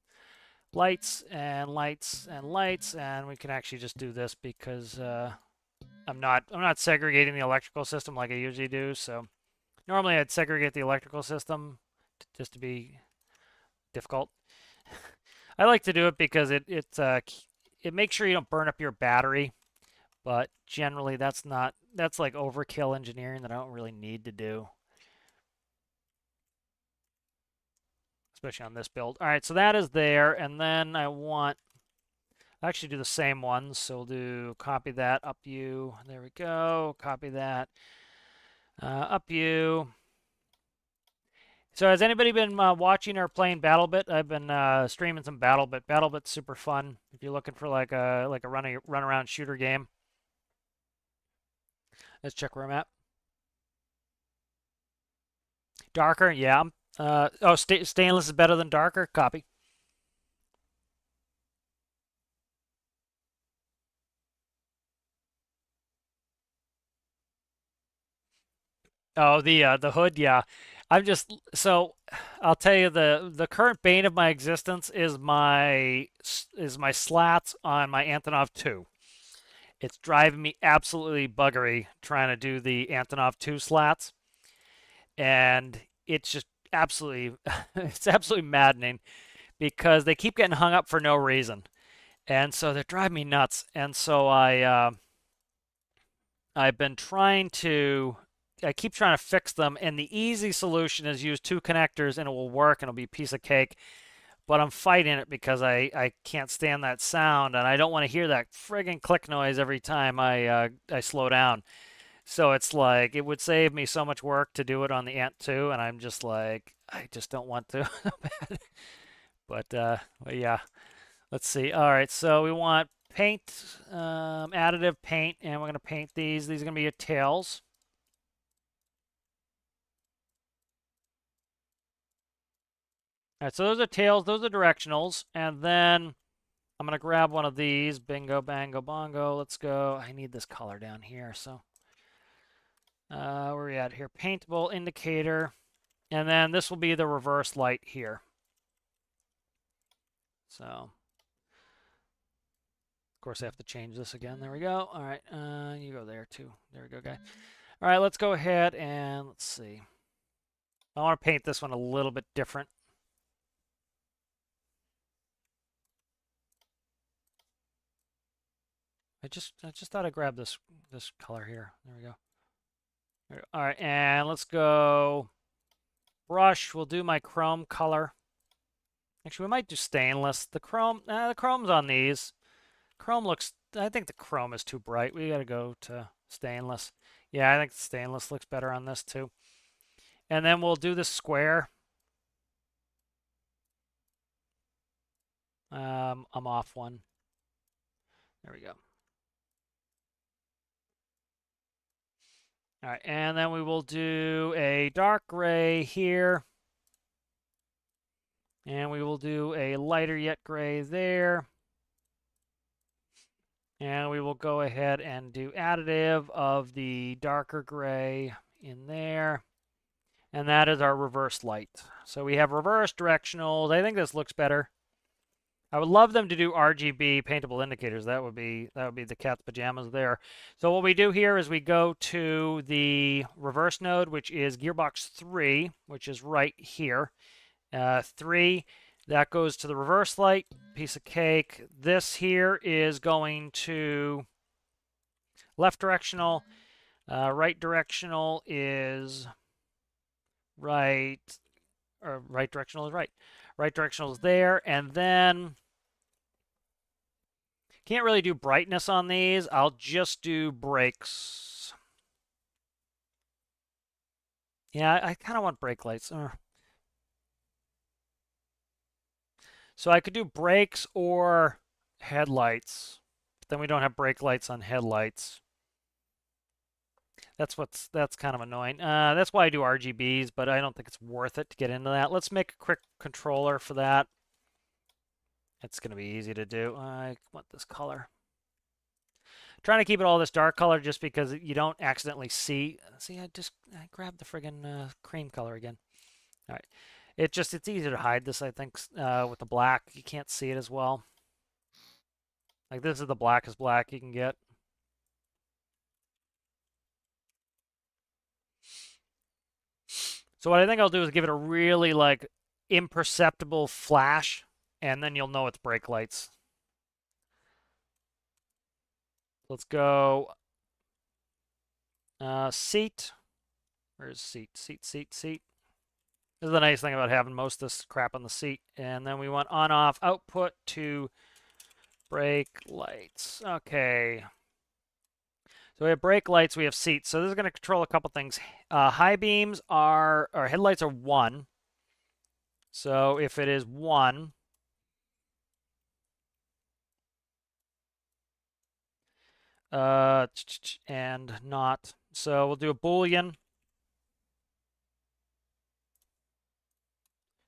Lights and lights and lights, and we can actually just do this because I'm not segregating the electrical system like I usually do. So normally I'd segregate the electrical system just to be difficult. I like to do it because it makes sure you don't burn up your battery, but generally that's like overkill engineering that I don't really need to do, especially on this build. All right, so that is there, and then I actually do the same ones, so we'll do copy that, up you, there we go, copy that, up you. So has anybody been watching or playing BattleBit? I've been streaming some BattleBit. BattleBit's super fun if you're looking for like a run around shooter game. Let's check where I'm at. Darker, yeah. Oh, stainless is better than darker. Copy. Oh, the hood, yeah. I'm just so I'll tell you the current bane of my existence is my slats on my Antonov 2. It's driving me absolutely buggery trying to do the Antonov 2 slats, and it's just absolutely it's absolutely maddening because they keep getting hung up for no reason, and so they're driving me nuts. And so I've been I keep trying to fix them, and the easy solution is use two connectors and it will work and it'll be a piece of cake. But I'm fighting it because I can't stand that sound and I don't want to hear that friggin' click noise every time I slow down. So it's like it would save me so much work to do it on the Ant 2, and I'm just like I just don't want to. But yeah, let's see. All right, so we want paint, additive paint, and we're gonna paint these. These are gonna be your tails. All right, so those are tails, those are directionals, and then I'm gonna grab one of these. Bingo, bango, bongo. Let's go. I need this color down here. So where are we at here? Paintable indicator, and then this will be the reverse light here. So of course I have to change this again. There we go. All right, you go there too. There we go, guy. All right, let's go ahead and let's see. I want to paint this one a little bit different. I just thought I'd grab this color here. There we go. All right, and let's go brush. We'll do my chrome color. Actually, we might do stainless. The chrome's on these. Chrome looks, I think the chrome is too bright. We gotta go to stainless. Yeah, I think stainless looks better on this too. And then we'll do the square. I'm off one. There we go. All right, and then we will do a dark gray here. And we will do a lighter yet gray there. And we will go ahead and do additive of the darker gray in there. And that is our reverse light. So we have reverse directionals. I think this looks better. I would love them to do RGB paintable indicators. That would be the cat's pajamas there. So what we do here is we go to the reverse node, which is gearbox 3, which is right here. 3, that goes to the reverse light, piece of cake. This here is going to left directional. Right directional is right, or right directional is right. Right directional is there, and then can't really do brightness on these. I'll just do brakes. Yeah, I kind of want brake lights. So I could do brakes or headlights, but then we don't have brake lights on headlights. That's kind of annoying. That's why I do RGBs, but I don't think it's worth it to get into that. Let's make a quick controller for that. It's going to be easy to do. I want this color. Trying to keep it all this dark color just because you don't accidentally see. See, I grabbed the friggin' cream color again. All right. It's easier to hide this, I think, with the black. You can't see it as well. Like this is the blackest black you can get. So what I think I'll do is give it a really like imperceptible flash, and then you'll know it's brake lights. Let's go seat. Where's seat? Seat. This is the nice thing about having most of this crap on the seat. And then we want on-off output to brake lights. Okay. So we have brake lights, we have seats. So this is going to control a couple things. High beams are, or headlights are 1. So if it is 1, and not. So we'll do a Boolean.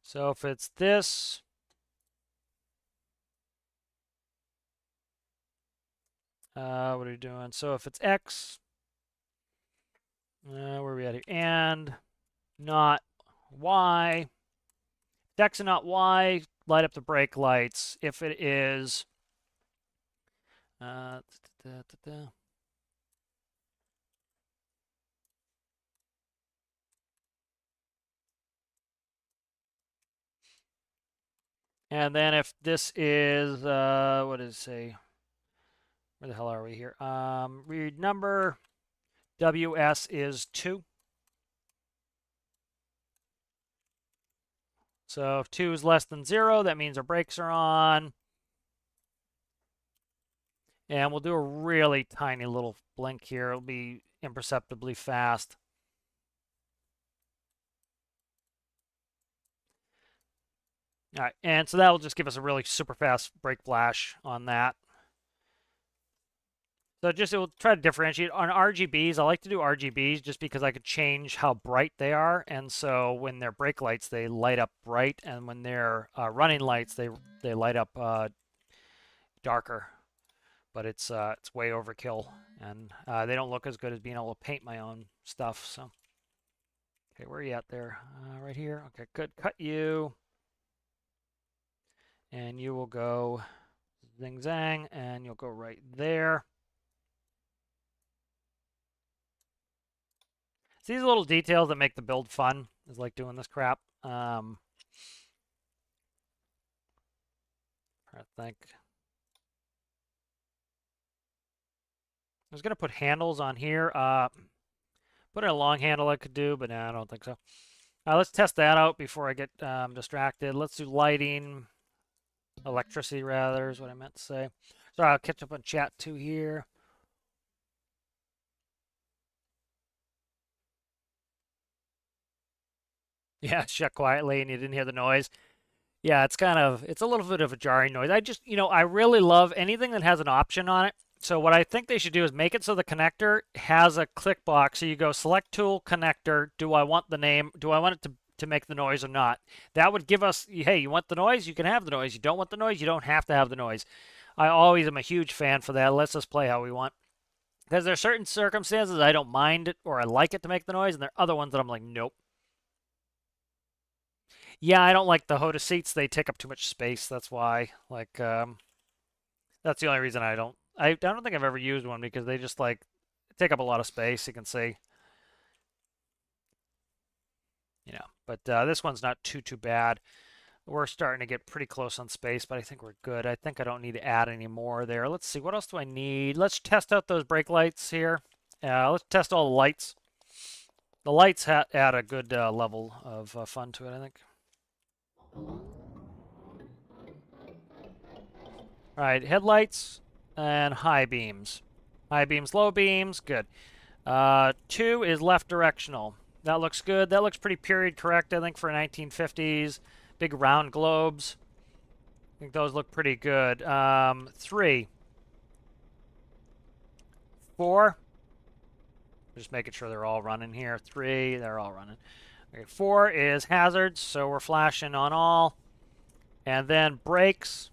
So if it's this, what are we doing? So if it's X, where are we at here? And not Y. If X and not Y, light up the brake lights. If it is, and then if this is, what does it say? Where the hell are we here? Read number, WS is 2. So if 2 is less than 0, that means our brakes are on. And we'll do a really tiny little blink here. It'll be imperceptibly fast. All right, and so that will just give us a really super fast brake flash on that. So it will try to differentiate. On RGBs, I like to do RGBs just because I could change how bright they are. And so when they're brake lights, they light up bright. And when they're running lights, they light up darker. But it's way overkill. And they don't look as good as being able to paint my own stuff. So, okay, where are you at there? Right here. Okay, good. Cut you. And you will go zing zang. And you'll go right there. It's these little details that make the build fun. Is like doing this crap. I think I was gonna put handles on here. Put in a long handle I could do, but no, I don't think so. Let's test that out before I get distracted. Let's do lighting, electricity rather is what I meant to say. So I'll catch up on chat too here. Yeah, shut quietly and you didn't hear the noise. Yeah, it's a little bit of a jarring noise. I really love anything that has an option on it. So what I think they should do is make it so the connector has a click box. So you go select tool, connector. Do I want the name? Do I want it to make the noise or not? That would give us, hey, you want the noise? You can have the noise. You don't want the noise? You don't have to have the noise. I always am a huge fan for that. Let's just play how we want. Because there are certain circumstances I don't mind it or I like it to make the noise, and there are other ones that I'm like, nope. Yeah, I don't like the Hoda seats. They take up too much space. That's why. Like, that's the only reason I don't. I don't think I've ever used one because they just like take up a lot of space. You can see. But this one's not too bad. We're starting to get pretty close on space, but I think we're good. I think I don't need to add any more there. Let's see, what else do I need? Let's test out those brake lights here. Let's test all the lights. The lights add a good level of fun to it, I think. All right, headlights and high beams. High beams, low beams, good. 2 is left directional. That looks good. That looks pretty period correct, I think, for 1950s. Big round globes. I think those look pretty good. 3. 4. Just making sure they're all running here. 3, they're all running. Okay, 4 is hazards, so we're flashing on all. And then brakes.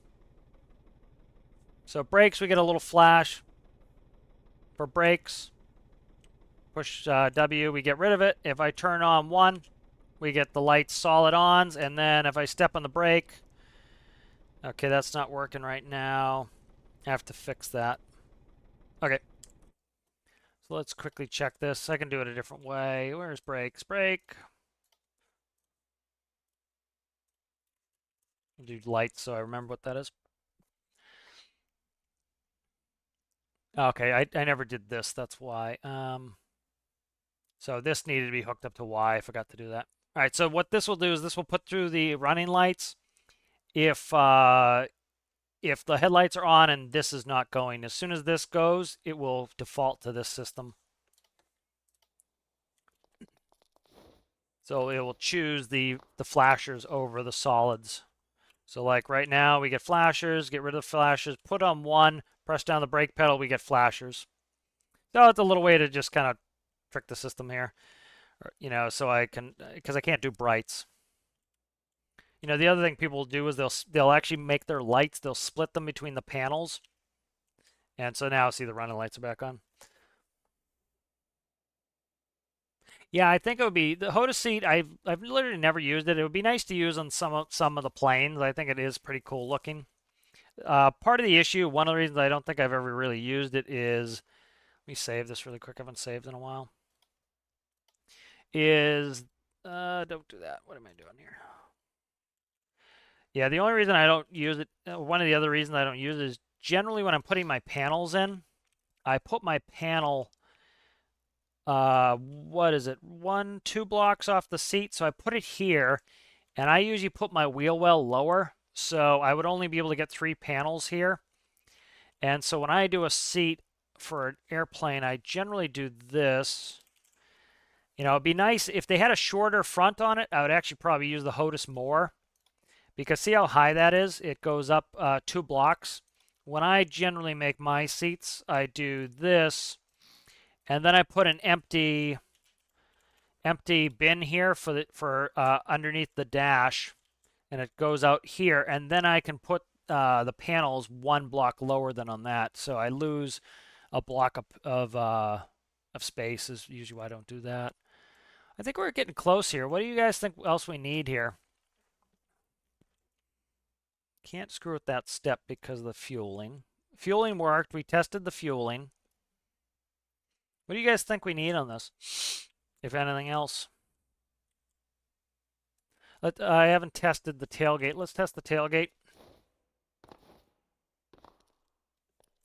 So brakes, we get a little flash. For brakes, push W, we get rid of it. If I turn on 1, we get the lights solid ons. And then if I step on the brake, okay, that's not working right now. I have to fix that. Okay. So let's quickly check this. I can do it a different way. Where's brakes? Brake. do lights so I remember what that is. Okay, I never did this, that's why. So this needed to be hooked up to Y. I forgot to do that. All right, so what this will do is this will put through the running lights if the headlights are on and this is not going. As soon as this goes, it will default to this system. So it will choose the flashers over the solids. So like right now, we get flashers, get rid of the flashers, put on 1, press down the brake pedal, we get flashers. So it's a little way to just kind of trick the system here. So I can, because I can't do brights. The other thing people will do is they'll actually make their lights, they'll split them between the panels. And so now see the running lights are back on. Yeah, I think it would be the HOTA seat. I've literally never used it. It would be nice to use on some of the planes. I think it is pretty cool looking. Part of the issue, one of the reasons I don't think I've ever really used it is, let me save this really quick. I haven't saved in a while. Don't do that. What am I doing here? Yeah, the only reason I don't use it, one of the other reasons I don't use it is generally when I'm putting my panels in, I put my panel what is it, 2 blocks off the seat. So I put it here, and I usually put my wheel well lower. So I would only be able to get 3 panels here. And so when I do a seat for an airplane, I generally do this. It'd be nice if they had a shorter front on it. I would actually probably use the HOTUS more. Because see how high that is? It goes up 2 blocks. When I generally make my seats, I do this. And then I put an empty bin here for underneath the dash, and it goes out here. And then I can put the panels 1 block lower than on that, so I lose a block of space. Is usually why I don't do that. I think we're getting close here. What do you guys think else we need here? Can't screw with that step because of the fueling. Fueling worked. We tested the fueling. What do you guys think we need on this, if anything else? I haven't tested the tailgate. Let's test the tailgate.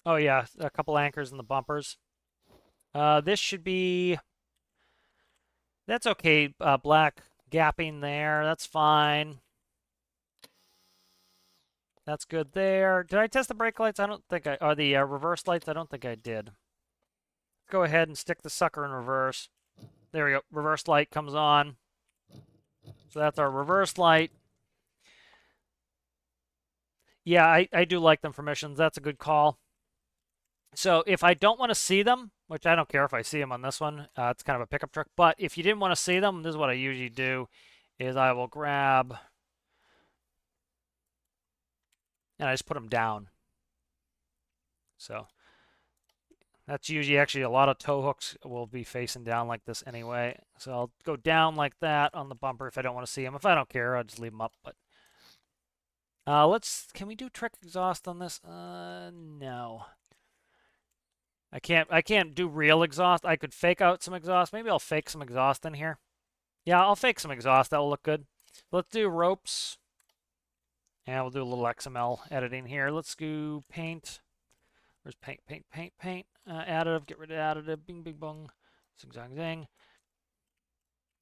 Oh, yeah, a couple anchors in the bumpers. This should be... That's okay. Black gapping there. That's fine. That's good there. Did I test the brake lights? I don't think I... Or the reverse lights? I don't think I did. Go ahead and stick the sucker in reverse. There we go. Reverse light comes on. So that's our reverse light. Yeah, I do like them for missions. That's a good call. So if I don't want to see them, which I don't care if I see them on this one, it's kind of a pickup truck. But if you didn't want to see them, this is what I usually do, is I will grab, and I just put them down. So that's usually actually a lot of tow hooks will be facing down like this anyway. So I'll go down like that on the bumper if I don't want to see them. If I don't care, I'll just leave them up. But can we do trick exhaust on this? No. I can't do real exhaust. I could fake out some exhaust. Maybe I'll fake some exhaust in here. Yeah, I'll fake some exhaust. That will look good. Let's do ropes. And we'll do a little XML editing here. Let's do paint. Where's paint? Additive. Get rid of additive. Bing, bing, bong. Zing, zang, zing.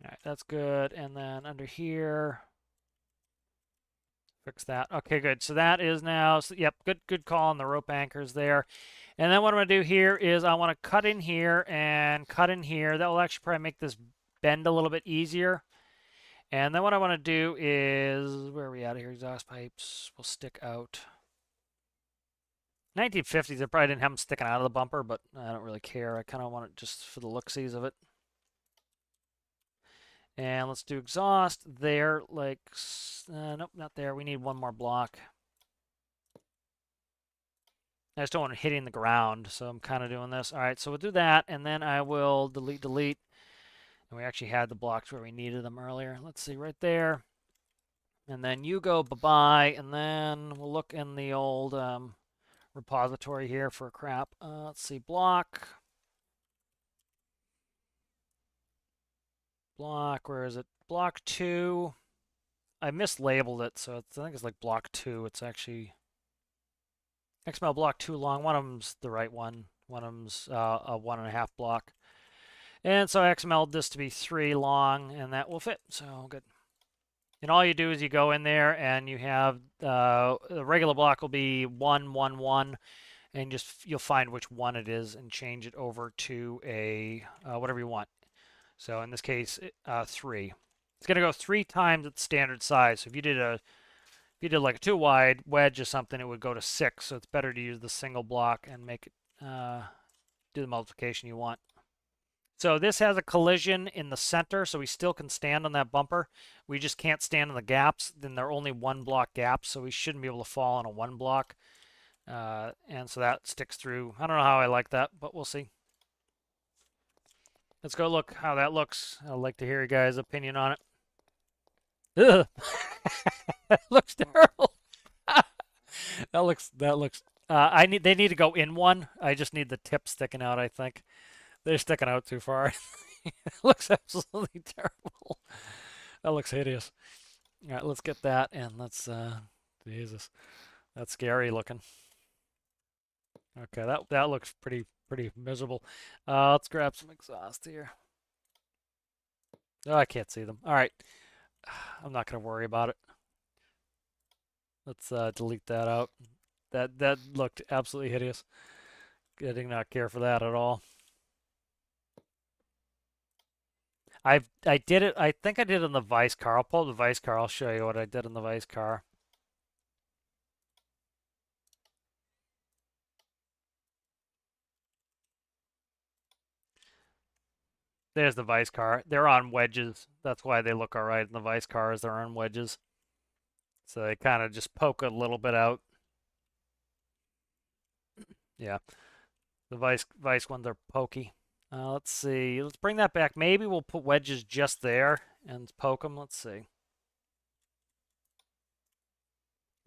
All right, that's good. And then under here, fix that. Okay, good. So that is now, yep, good call on the rope anchors there. And then what I'm going to do here is I want to cut in here and cut in here. That will actually probably make this bend a little bit easier. And then what I want to do is, where are we out of here? Exhaust pipes will stick out. 1950s, I probably didn't have them sticking out of the bumper, but I don't really care. I kind of want it just for the look-sees of it. And let's do exhaust there, like, nope, not there. We need 1 more block. I just don't want it hitting the ground, so I'm kind of doing this. All right, so we'll do that, and then I will delete. And we actually had the blocks where we needed them earlier. Let's see, right there. And then you go bye-bye, and then we'll look in the old repository here for crap. Let's see, block, where is it? Block 2. I mislabeled it, so I think it's like block 2. It's actually XML block 2 long. One of them's the right one. One of them's a 1.5 block. And so I XML'd this to be 3 long, and that will fit. So good. And all you do is you go in there and you have the regular block will be 1, 1, 1, and just you'll find which one it is and change it over to a whatever you want. So in this case, 3. It's going to go 3 times its standard size. So if you did like a 2 wide wedge or something, it would go to 6. So it's better to use the single block and make it do the multiplication you want. So this has a collision in the center, so we still can stand on that bumper. We just can't stand on the gaps. Then they're only 1 block gaps, so we shouldn't be able to fall on a 1 block. And so that sticks through. I don't know how I like that, but we'll see. Let's go look how that looks. I'd like to hear your guys' opinion on it. Ugh. That looks terrible. that looks they need to go in one. I just need the tip sticking out, I think. They're sticking out too far. It looks absolutely terrible. That looks hideous. All right, let's get that and let's Jesus. That's scary looking. Okay, that looks pretty miserable. Let's grab some exhaust here. Oh, I can't see them. All right. I'm not going to worry about it. Let's delete that out. That looked absolutely hideous. I did not care for that at all. I did it. I think I did it in the Vice car. I'll pull up the Vice car. I'll show you what I did in the Vice car. There's the Vice car. They're on wedges. That's why they look all right in the Vice cars. They're on wedges. So they kind of just poke a little bit out. Yeah. The Vice ones are pokey. Let's see. Let's bring that back. Maybe we'll put wedges just there and poke them. Let's see.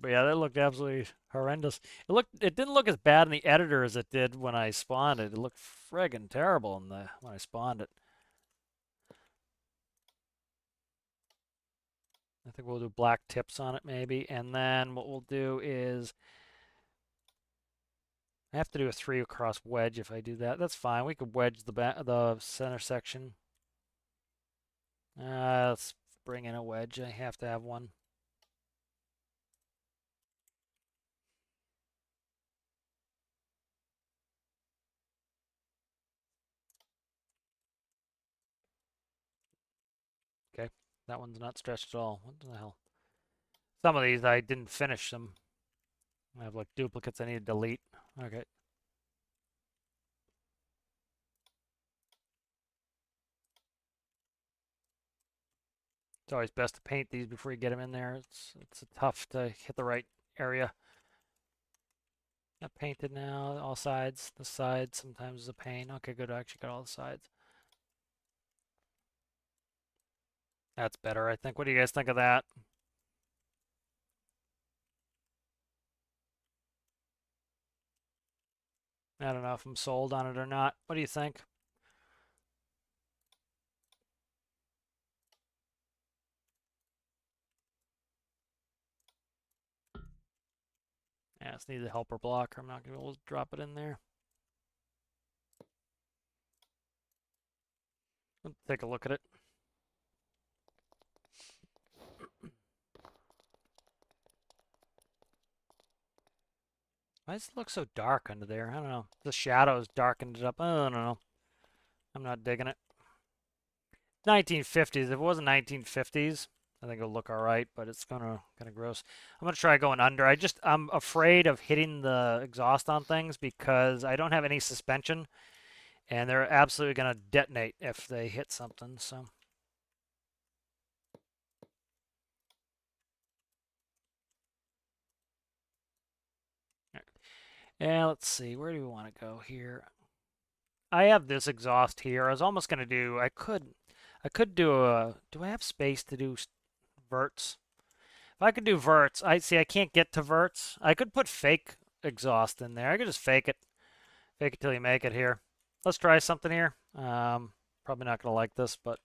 But yeah, that looked absolutely horrendous. It didn't look as bad in the editor as it did when I spawned it. It looked friggin' terrible when I spawned it. I think we'll do black tips on it maybe, and then what we'll do is I have to do a 3 across wedge if I do that. That's fine. We could wedge the center section. Let's bring in a wedge. I have to have one. Okay, that one's not stretched at all. What the hell? Some of these I didn't finish them. I have like duplicates I need to delete. Okay. It's always best to paint these before you get them in there. It's tough to hit the right area. Got painted now, all sides. The sides sometimes is a pain. Okay, good. I actually got all the sides. That's better, I think. What do you guys think of that? I don't know if I'm sold on it or not. What do you think? Yeah, this needs a helper block. I'm not going to be able to drop it in there. Let's take a look at it. Why does it look so dark under there? I don't know. The shadows darkened it up. I don't know. I'm not digging it. 1950s. If it wasn't 1950s, I think it'll look all right, but it's kind of gross. I'm gonna try going under. I'm afraid of hitting the exhaust on things because I don't have any suspension, and they're absolutely gonna detonate if they hit something. So. And let's see, where do we want to go here? I have this exhaust here. I was almost gonna do. I could do a. Do I have space to do verts? If I could do verts, I see I can't get to verts. I could put fake exhaust in there. I could just fake it till you make it here. Let's try something here. Probably not gonna like this, but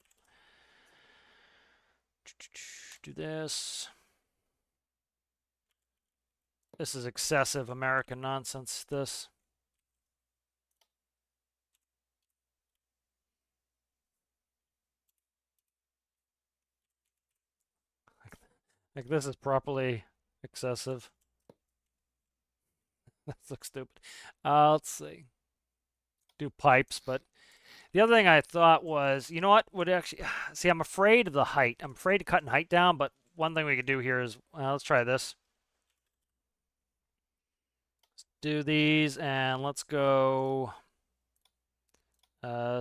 Do this. This is excessive American nonsense, this. Like this is properly excessive. That looks stupid. Let's see. Do pipes, but the other thing I thought was, you know what would actually, see, I'm afraid of the height. I'm afraid of cutting height down, but one thing we could do here is, let's try this. Let's do these, and let's go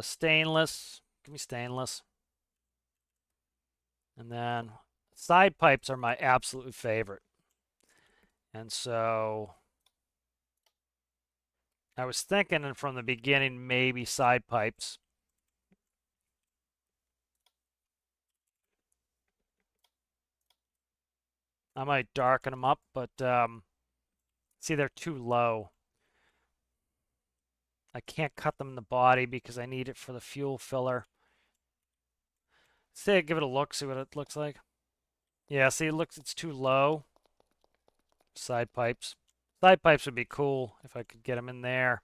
stainless. Give me stainless. And then side pipes are my absolute favorite. And so I was thinking from the beginning, maybe side pipes. I might darken them up, but see, they're too low. I can't cut them in the body because I need it for the fuel filler. Say, give it a look, see what it looks like. Yeah, see, it's too low. Side pipes. Side pipes would be cool if I could get them in there.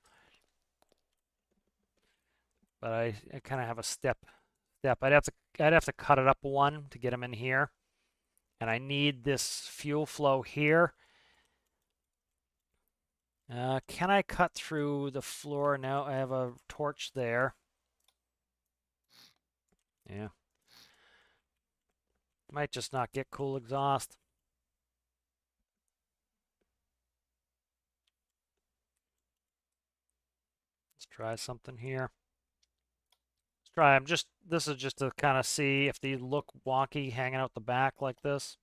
But I kind of have a step. I'd have to cut it up one to get them in here. And I need this fuel flow here. Can I cut through the floor? No, I have a torch there. Yeah. Might just not get cool exhaust. Let's try something here. Let's try. This is just to kind of see if they look wonky hanging out the back like this.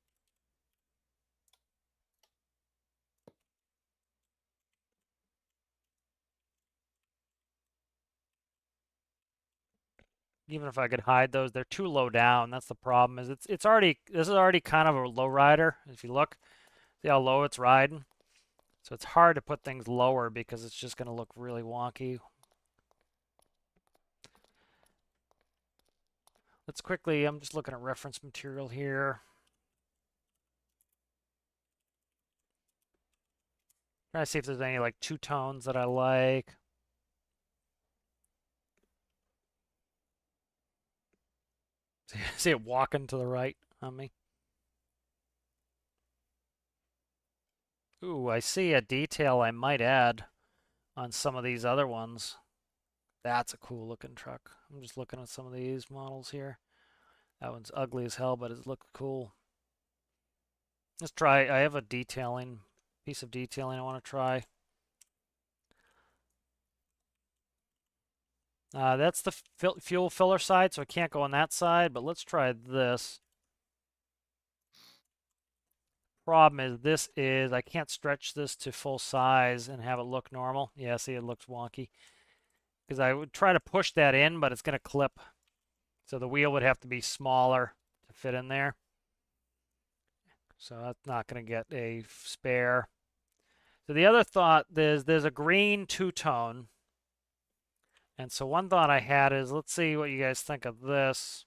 Even if I could hide those, they're too low down. That's the problem. This is already kind of a low rider. If you look, see how low it's riding. So it's hard to put things lower because it's just going to look really wonky. Let's quickly, I'm just looking at reference material here. Trying to see if there's any like two tones that I like. See it walking to the right on me. Ooh, I see a detail I might add on some of these other ones. That's a cool looking truck. I'm just looking at some of these models here. That one's ugly as hell, but it looks cool. Let's try. I have a piece of detailing I want to try. That's the fuel filler side, so I can't go on that side, but let's try this. Problem is I can't stretch this to full size and have it look normal. Yeah, see, it looks wonky. Because I would try to push that in, but it's going to clip. So the wheel would have to be smaller to fit in there. So that's not going to get a spare. So the other thought there's a green two-tone. And so one thought I had is, let's see what you guys think of this.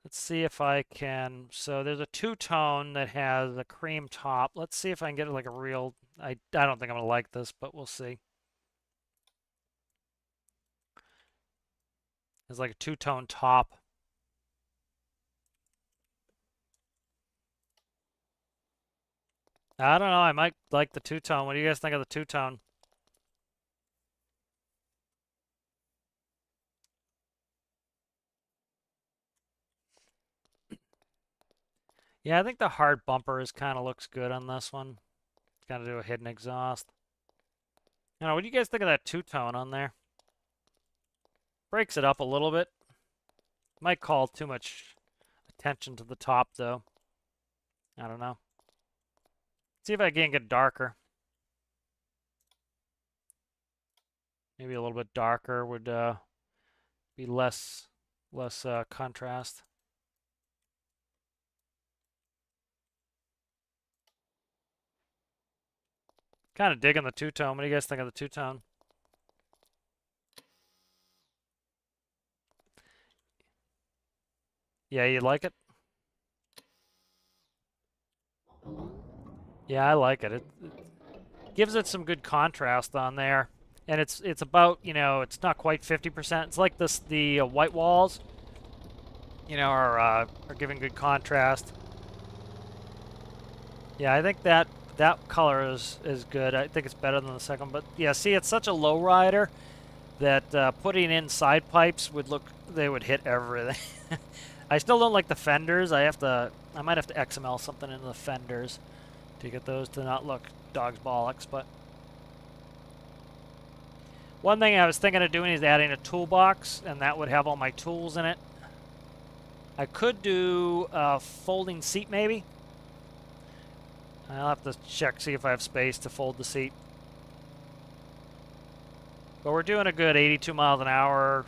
Let's see if I can, so there's a two-tone that has a cream top. Let's see if I can get it like a real, I don't think I'm going to like this, but we'll see. It's like a two-tone top. I don't know, I might like the two-tone. What do you guys think of the two-tone? Yeah, I think the hard bumper kind of looks good on this one. Got to do a hidden exhaust. You know, what do you guys think of that two-tone on there? Breaks it up a little bit. Might call too much attention to the top, though. I don't know. See if I can get darker. Maybe a little bit darker would be less contrast. Kind of digging the two-tone. What do you guys think of the two-tone? Yeah, you like it? Yeah, I like it. It gives it some good contrast on there. And it's about, you know, it's not quite 50%. It's like this the white walls, you know, are giving good contrast. Yeah, I think that color is good. I think it's better than the second one. But yeah, see, it's such a low rider that putting in side pipes would look, they would hit everything. I still don't like the fenders. I might have to XML something into the fenders to get those to not look dog's bollocks. But one thing I was thinking of doing is adding a toolbox, and that would have all my tools in it. I could do a folding seat maybe. I'll have to check, see if I have space to fold the seat. But we're doing a good 82 miles an hour.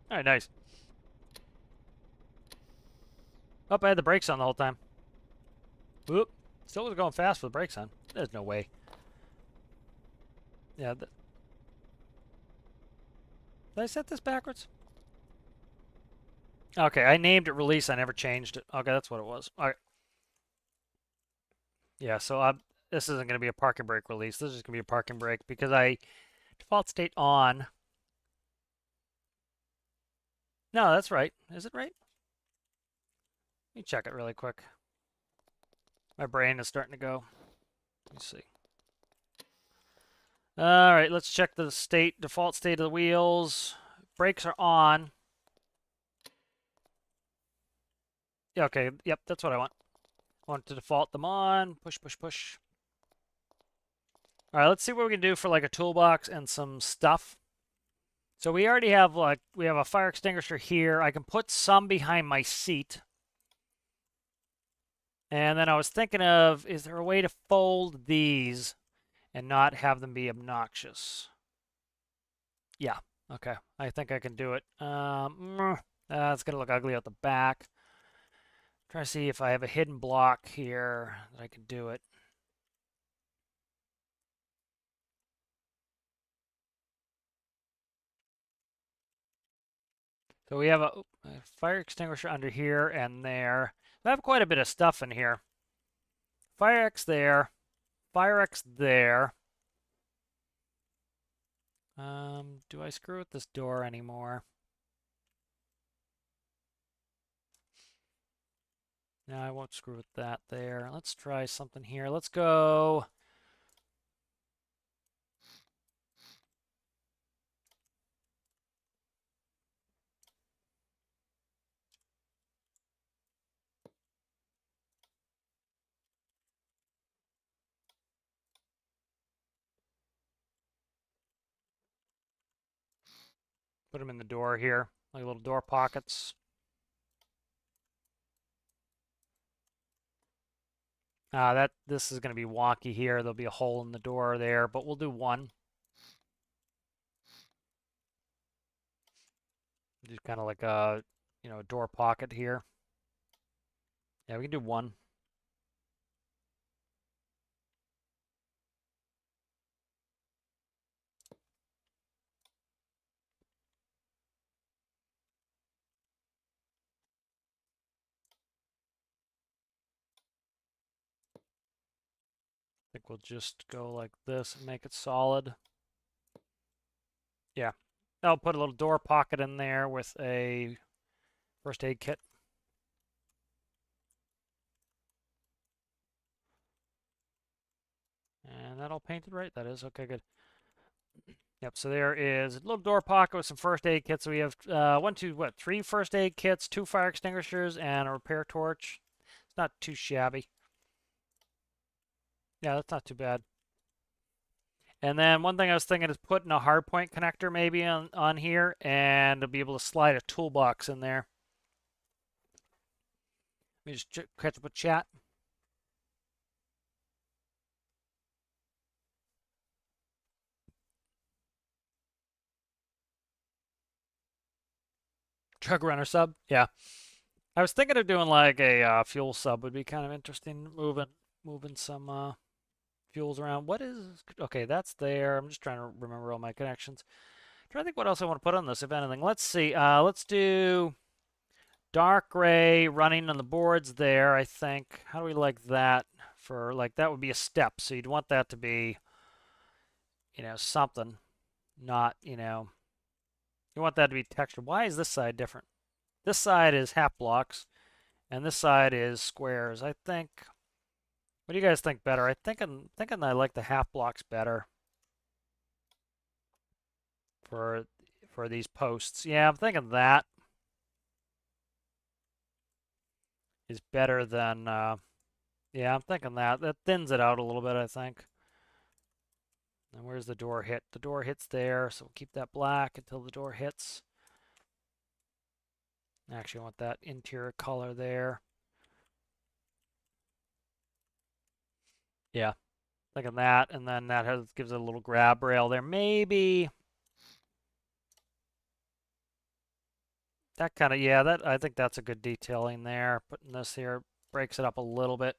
All right, nice. Oh, I had the brakes on the whole time. Whoop. Still was going fast with the brakes on. There's no way. Yeah. Did I set this backwards? Okay, I named it release. I never changed it. Okay, that's what it was. All right. Yeah, so this isn't going to be a parking brake release. This is going to be a parking brake because I default state on. No, that's right. Is it right? Let me check it really quick. My brain is starting to go. Let's see. All right, let's check the default state of the wheels. Brakes are on. Yeah, okay, yep, that's what I want. I want to default them on. Push, push, push. All right, let's see what we can do for like a toolbox and some stuff. So we already have we have a fire extinguisher here. I can put some behind my seat. And then I was thinking of, is there a way to fold these and not have them be obnoxious? Yeah, okay. I think I can do it. It's going to look ugly at the back. Try to see if I have a hidden block here that I can do it. So we have a fire extinguisher under here and there. I have quite a bit of stuff in here. Fire X there. Fire X there. Do I screw with this door anymore? No, I won't screw with that there. Let's try something here. Let's go. Put them in the door here, like little door pockets. This is going to be wonky here. There'll be a hole in the door there, but we'll do one. Just kind of like a, door pocket here. Yeah, we can do one. I think we'll just go like this and make it solid. Yeah. I'll put a little door pocket in there with a first aid kit. And that all painted right? That is? Okay, good. Yep, so there is a little door pocket with some first aid kits. So we have three first aid kits, 2 fire extinguishers, and a repair torch. It's not too shabby. Yeah, that's not too bad. And then one thing I was thinking is putting a hardpoint connector maybe on here and to be able to slide a toolbox in there. Let me just catch up with chat. Drug runner sub? Yeah. I was thinking of doing like a fuel sub would be kind of interesting. Moving some fuels around. What is okay? That's there. I'm just trying to remember all my connections. Trying to think what else I want to put on this, if anything. Let's see. Let's do dark gray running on the boards there. I think. How do we like that? For like that would be a step. So you'd want that to be, something, not you want that to be textured. Why is this side different? This side is half blocks, and this side is squares. I think. What do you guys think better? I'm thinking I like the half blocks better for these posts. Yeah, I'm thinking that is better than yeah, I'm thinking that. That thins it out a little bit, I think. And where's the door hit? The door hits there, so we'll keep that black until the door hits. Actually, I want that interior color there. Yeah, thinking that, and then that gives it a little grab rail there. Maybe that kind of, yeah, that I think that's a good detailing there. Putting this here breaks it up a little bit.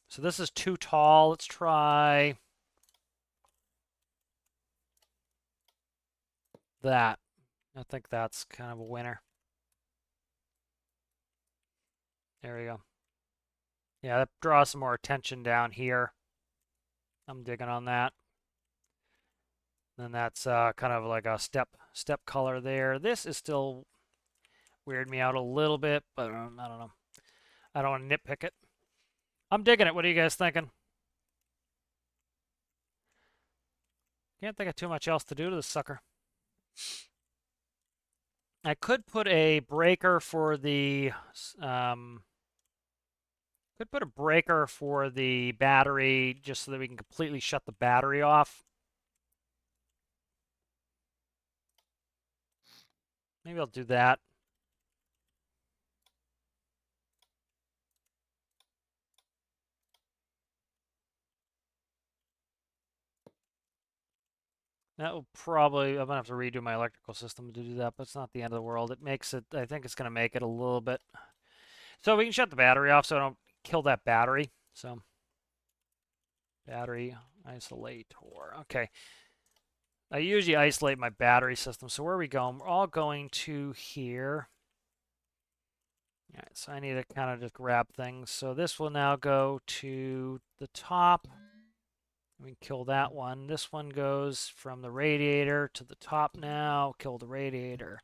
So this is too tall. Let's try that. I think that's kind of a winner. There we go. Yeah, that draws some more attention down here. I'm digging on that. Then that's kind of like a step color there. This is still weirding me out a little bit, but I don't know. I don't want to nitpick it. I'm digging it. What are you guys thinking? Can't think of too much else to do to this sucker. I could put a breaker for the battery just so that we can completely shut the battery off. Maybe I'll do that. That will probably, I'm gonna have to redo my electrical system to do that, but it's not the end of the world. It makes it, I think it's gonna make it a little bit. So we can shut the battery off so I don't kill that battery. So battery isolator. Okay. I usually isolate my battery system. So where are we going? We're all going to here. All right, so I need to kind of just grab things. So this will now go to the top. We can kill that one. This one goes from the radiator to the top now. Kill the radiator.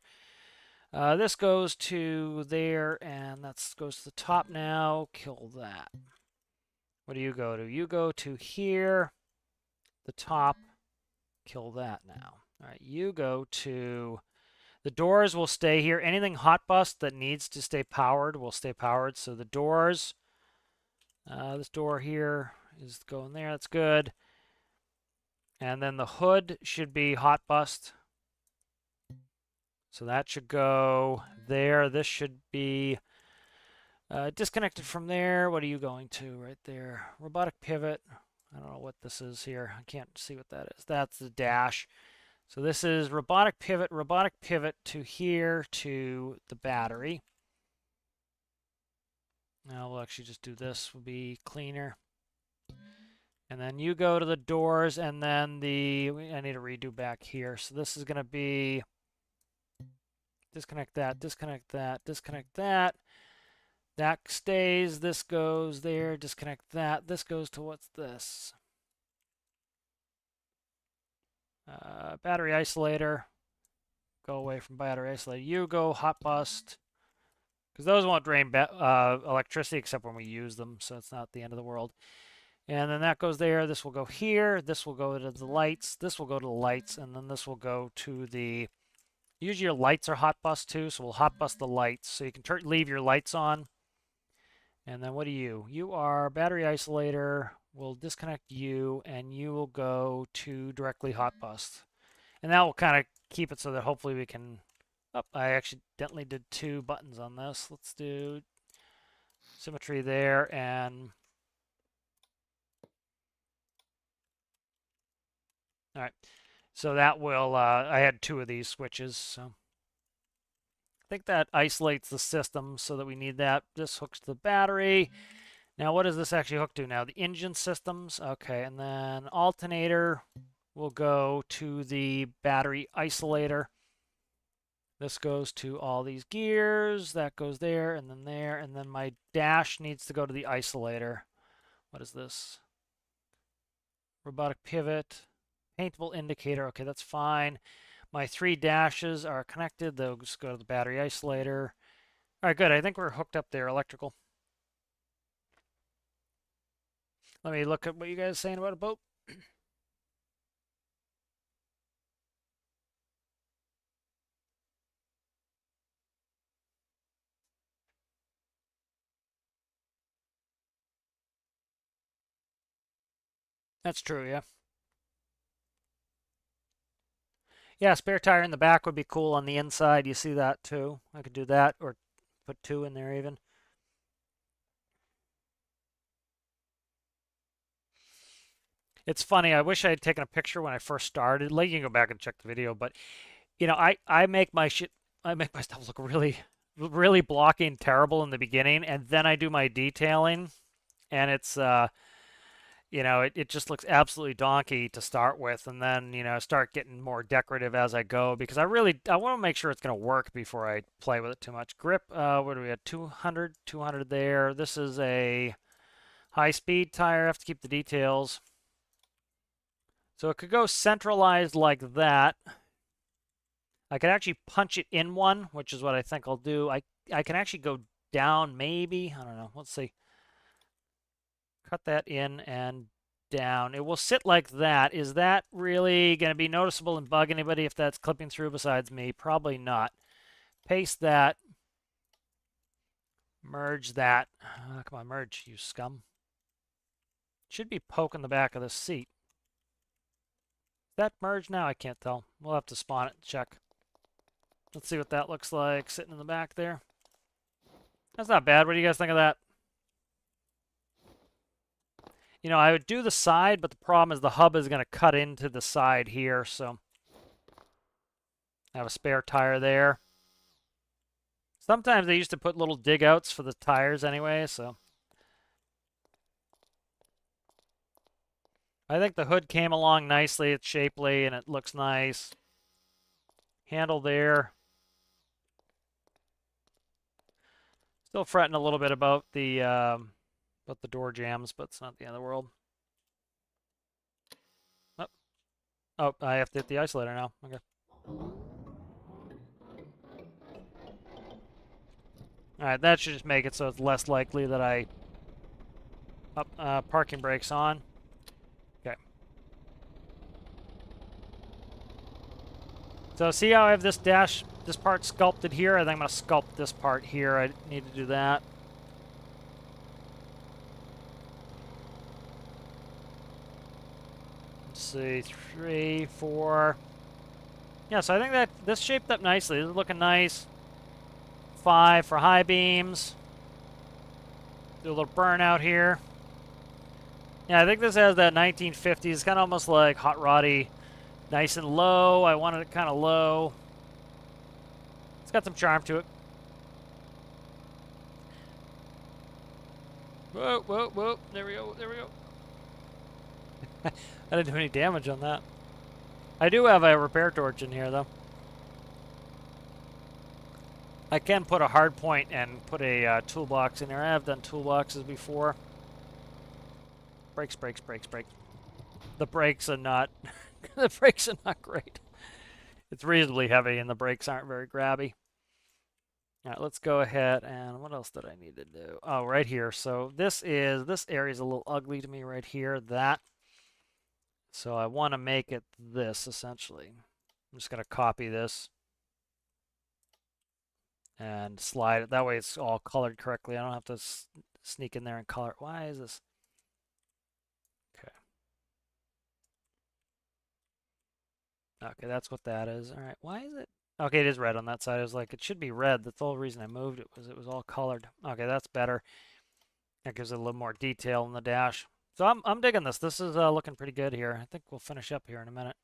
This goes to there, and that goes to the top now. Kill that. What do you go to? You go to here, the top. Kill that now. All right, you go to... The doors will stay here. Anything hot bus that needs to stay powered will stay powered. So the doors, this door here is going there. That's good. And then the hood should be hot bust. So that should go there. This should be disconnected from there. What are you going to right there? Robotic pivot. I don't know what this is here. I can't see what that is. That's the dash. So this is robotic pivot to here to the battery. Now we'll actually just do this, will be cleaner. And then you go to the doors, and then I need to redo back here. So this is going to be disconnect that, disconnect that, disconnect that. That stays, this goes there, disconnect that. This goes to what's this? Battery isolator. Go away from battery isolator. You go hot bust. Because those won't drain electricity except when we use them, so it's not the end of the world. And then that goes there. This will go here. This will go to the lights. This will go to the lights. And then this will go to the... Usually your lights are hot bust too, so we'll hot bust the lights. So you can leave your lights on. And then what are you? You are battery isolator. We'll disconnect you, and you will go to directly hot bust. And that will kind of keep it so that hopefully we can... Oh, I accidentally did 2 buttons on this. Let's do symmetry there, and... All right. So that will... I had 2 of these switches, so... think that isolates the system so that we need that. This hooks to the battery. Now, what does this actually hook to now? The engine systems. Okay, and then alternator will go to the battery isolator. This goes to all these gears. That goes there, and then my dash needs to go to the isolator. What is this? Robotic pivot. Paintable indicator. Okay, that's fine. My 3 dashes are connected. They'll just go to the battery isolator. All right, good. I think we're hooked up there, electrical. Let me look at what you guys are saying about a boat. That's true, yeah. Yeah, spare tire in the back would be cool on the inside. You see that too. I could do that or put 2 in there even. It's funny. I wish I had taken a picture when I first started. Like, you can go back and check the video, but you know, I make my stuff look really blocky and terrible in the beginning, and then I do my detailing, and it's you know, it just looks absolutely donkey to start with, and then, you know, start getting more decorative as I go, because I want to make sure it's going to work before I play with it too much. Grip, what do we have? 200 there. This is a high-speed tire. I have to keep the details. So it could go centralized like that. I could actually punch it in one, which is what I think I'll do. I can actually go down maybe. I don't know. Let's see. Cut that in and down. It will sit like that. Is that really going to be noticeable and bug anybody if that's clipping through besides me? Probably not. Paste that. Merge that. Come on, merge, you scum. Should be poking the back of the seat. Is that merged now? I can't tell. We'll have to spawn it and check. Let's see what that looks like sitting in the back there. That's not bad. What do you guys think of that? You know, I would do the side, but the problem is the hub is going to cut into the side here, so I have a spare tire there. Sometimes they used to put little dig outs for the tires anyway, so I think the hood came along nicely. It's shapely and it looks nice. Handle there. Still fretting a little bit about the door jams, but it's not the end of the world. Oh, I have to hit the isolator now. Okay. Alright, that should just make it so it's less likely that I... parking brakes on. Okay. So see how I have this part sculpted here? I think I'm going to sculpt this part here. I need to do that. Let's see, 3, 4. Yeah, so I think that this shaped up nicely. This is looking nice. 5 for high beams. Do a little burnout here. Yeah, I think this has that 1950s, kind of almost like hot roddy, nice and low. I wanted it kind of low. It's got some charm to it. Whoa, whoa, whoa. There we go, there we go. I didn't do any damage on that. I do have a repair torch in here, though. I can put a hard point and put a toolbox in there. I have done toolboxes before. Brakes, brakes, brakes, brakes. The brakes are not... the brakes are not great. It's reasonably heavy and the brakes aren't very grabby. All right, let's go ahead and what else did I need to do? Oh, right here. So this area is a little ugly to me right here. That. So I want to make it this essentially. I'm just going to copy this and slide it. That way it's all colored correctly. I don't have to sneak in there and color it. Why is this? Okay. Okay, that's what that is. All right, why is it? Okay, it is red on that side. I was like, it should be red. That's the whole reason I moved it, was it was all colored. Okay, that's better. That gives it a little more detail in the dash. So I'm digging this. This is looking pretty good here. I think we'll finish up here in a minute.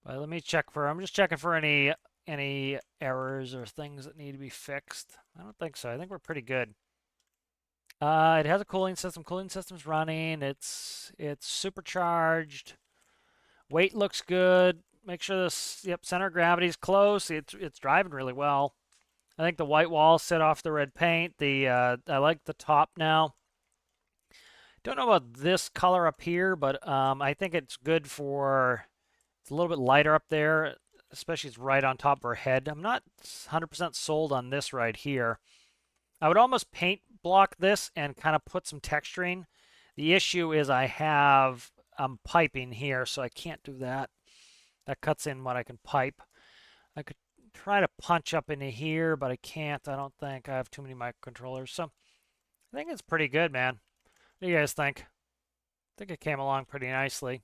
But let me check for, I'm just checking for any any errors or things that need to be fixed. I don't think so. I think we're pretty good. It has a cooling system. Cooling system's running. It's supercharged. Weight looks good. Make sure this center of gravity's close. It's driving really well. I think the white walls set off the red paint. I like the top now. Don't know about this color up here, but I think it's good for. It's a little bit lighter up there, especially it's right on top of her head. I'm not 100% sold on this right here. I would almost paint block this and kind of put some texturing. The issue is I'm piping here, so I can't do that. That cuts in what I can pipe. I could try to punch up into here, but I can't. I don't think I have too many microcontrollers. So I think it's pretty good, man. What do you guys think? I think it came along pretty nicely.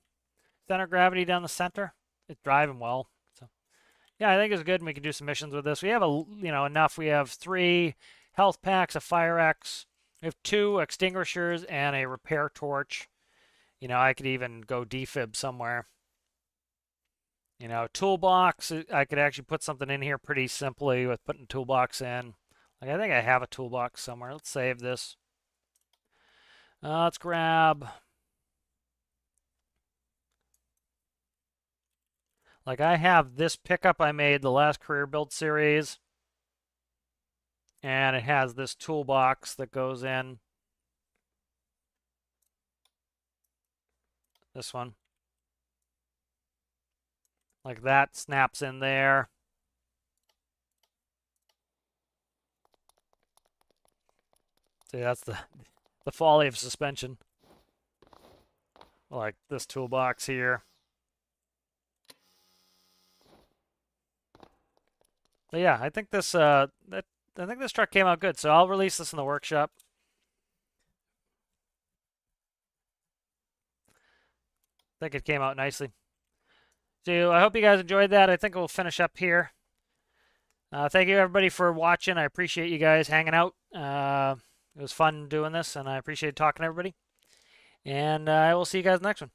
Center of gravity down the center. It's driving well. So yeah, I think it's good. And we can do some missions with this. We have enough. We have 3 health packs, a fire axe. We have 2 extinguishers and a repair torch. I could even go defib somewhere. Toolbox. I could actually put something in here pretty simply with putting toolbox in. Like I think I have a toolbox somewhere. Let's save this. Let's grab. Like I have this pickup I made the last career build series. And it has this toolbox that goes in. This one. Like that snaps in there. See, that's the folly of suspension. Like this toolbox here. But yeah, I think this truck came out good, so I'll release this in the workshop. I think it came out nicely. So I hope you guys enjoyed that. I think we'll finish up here. Thank you everybody for watching. I appreciate you guys hanging out. It was fun doing this, and I appreciate talking to everybody. And I will see you guys next one.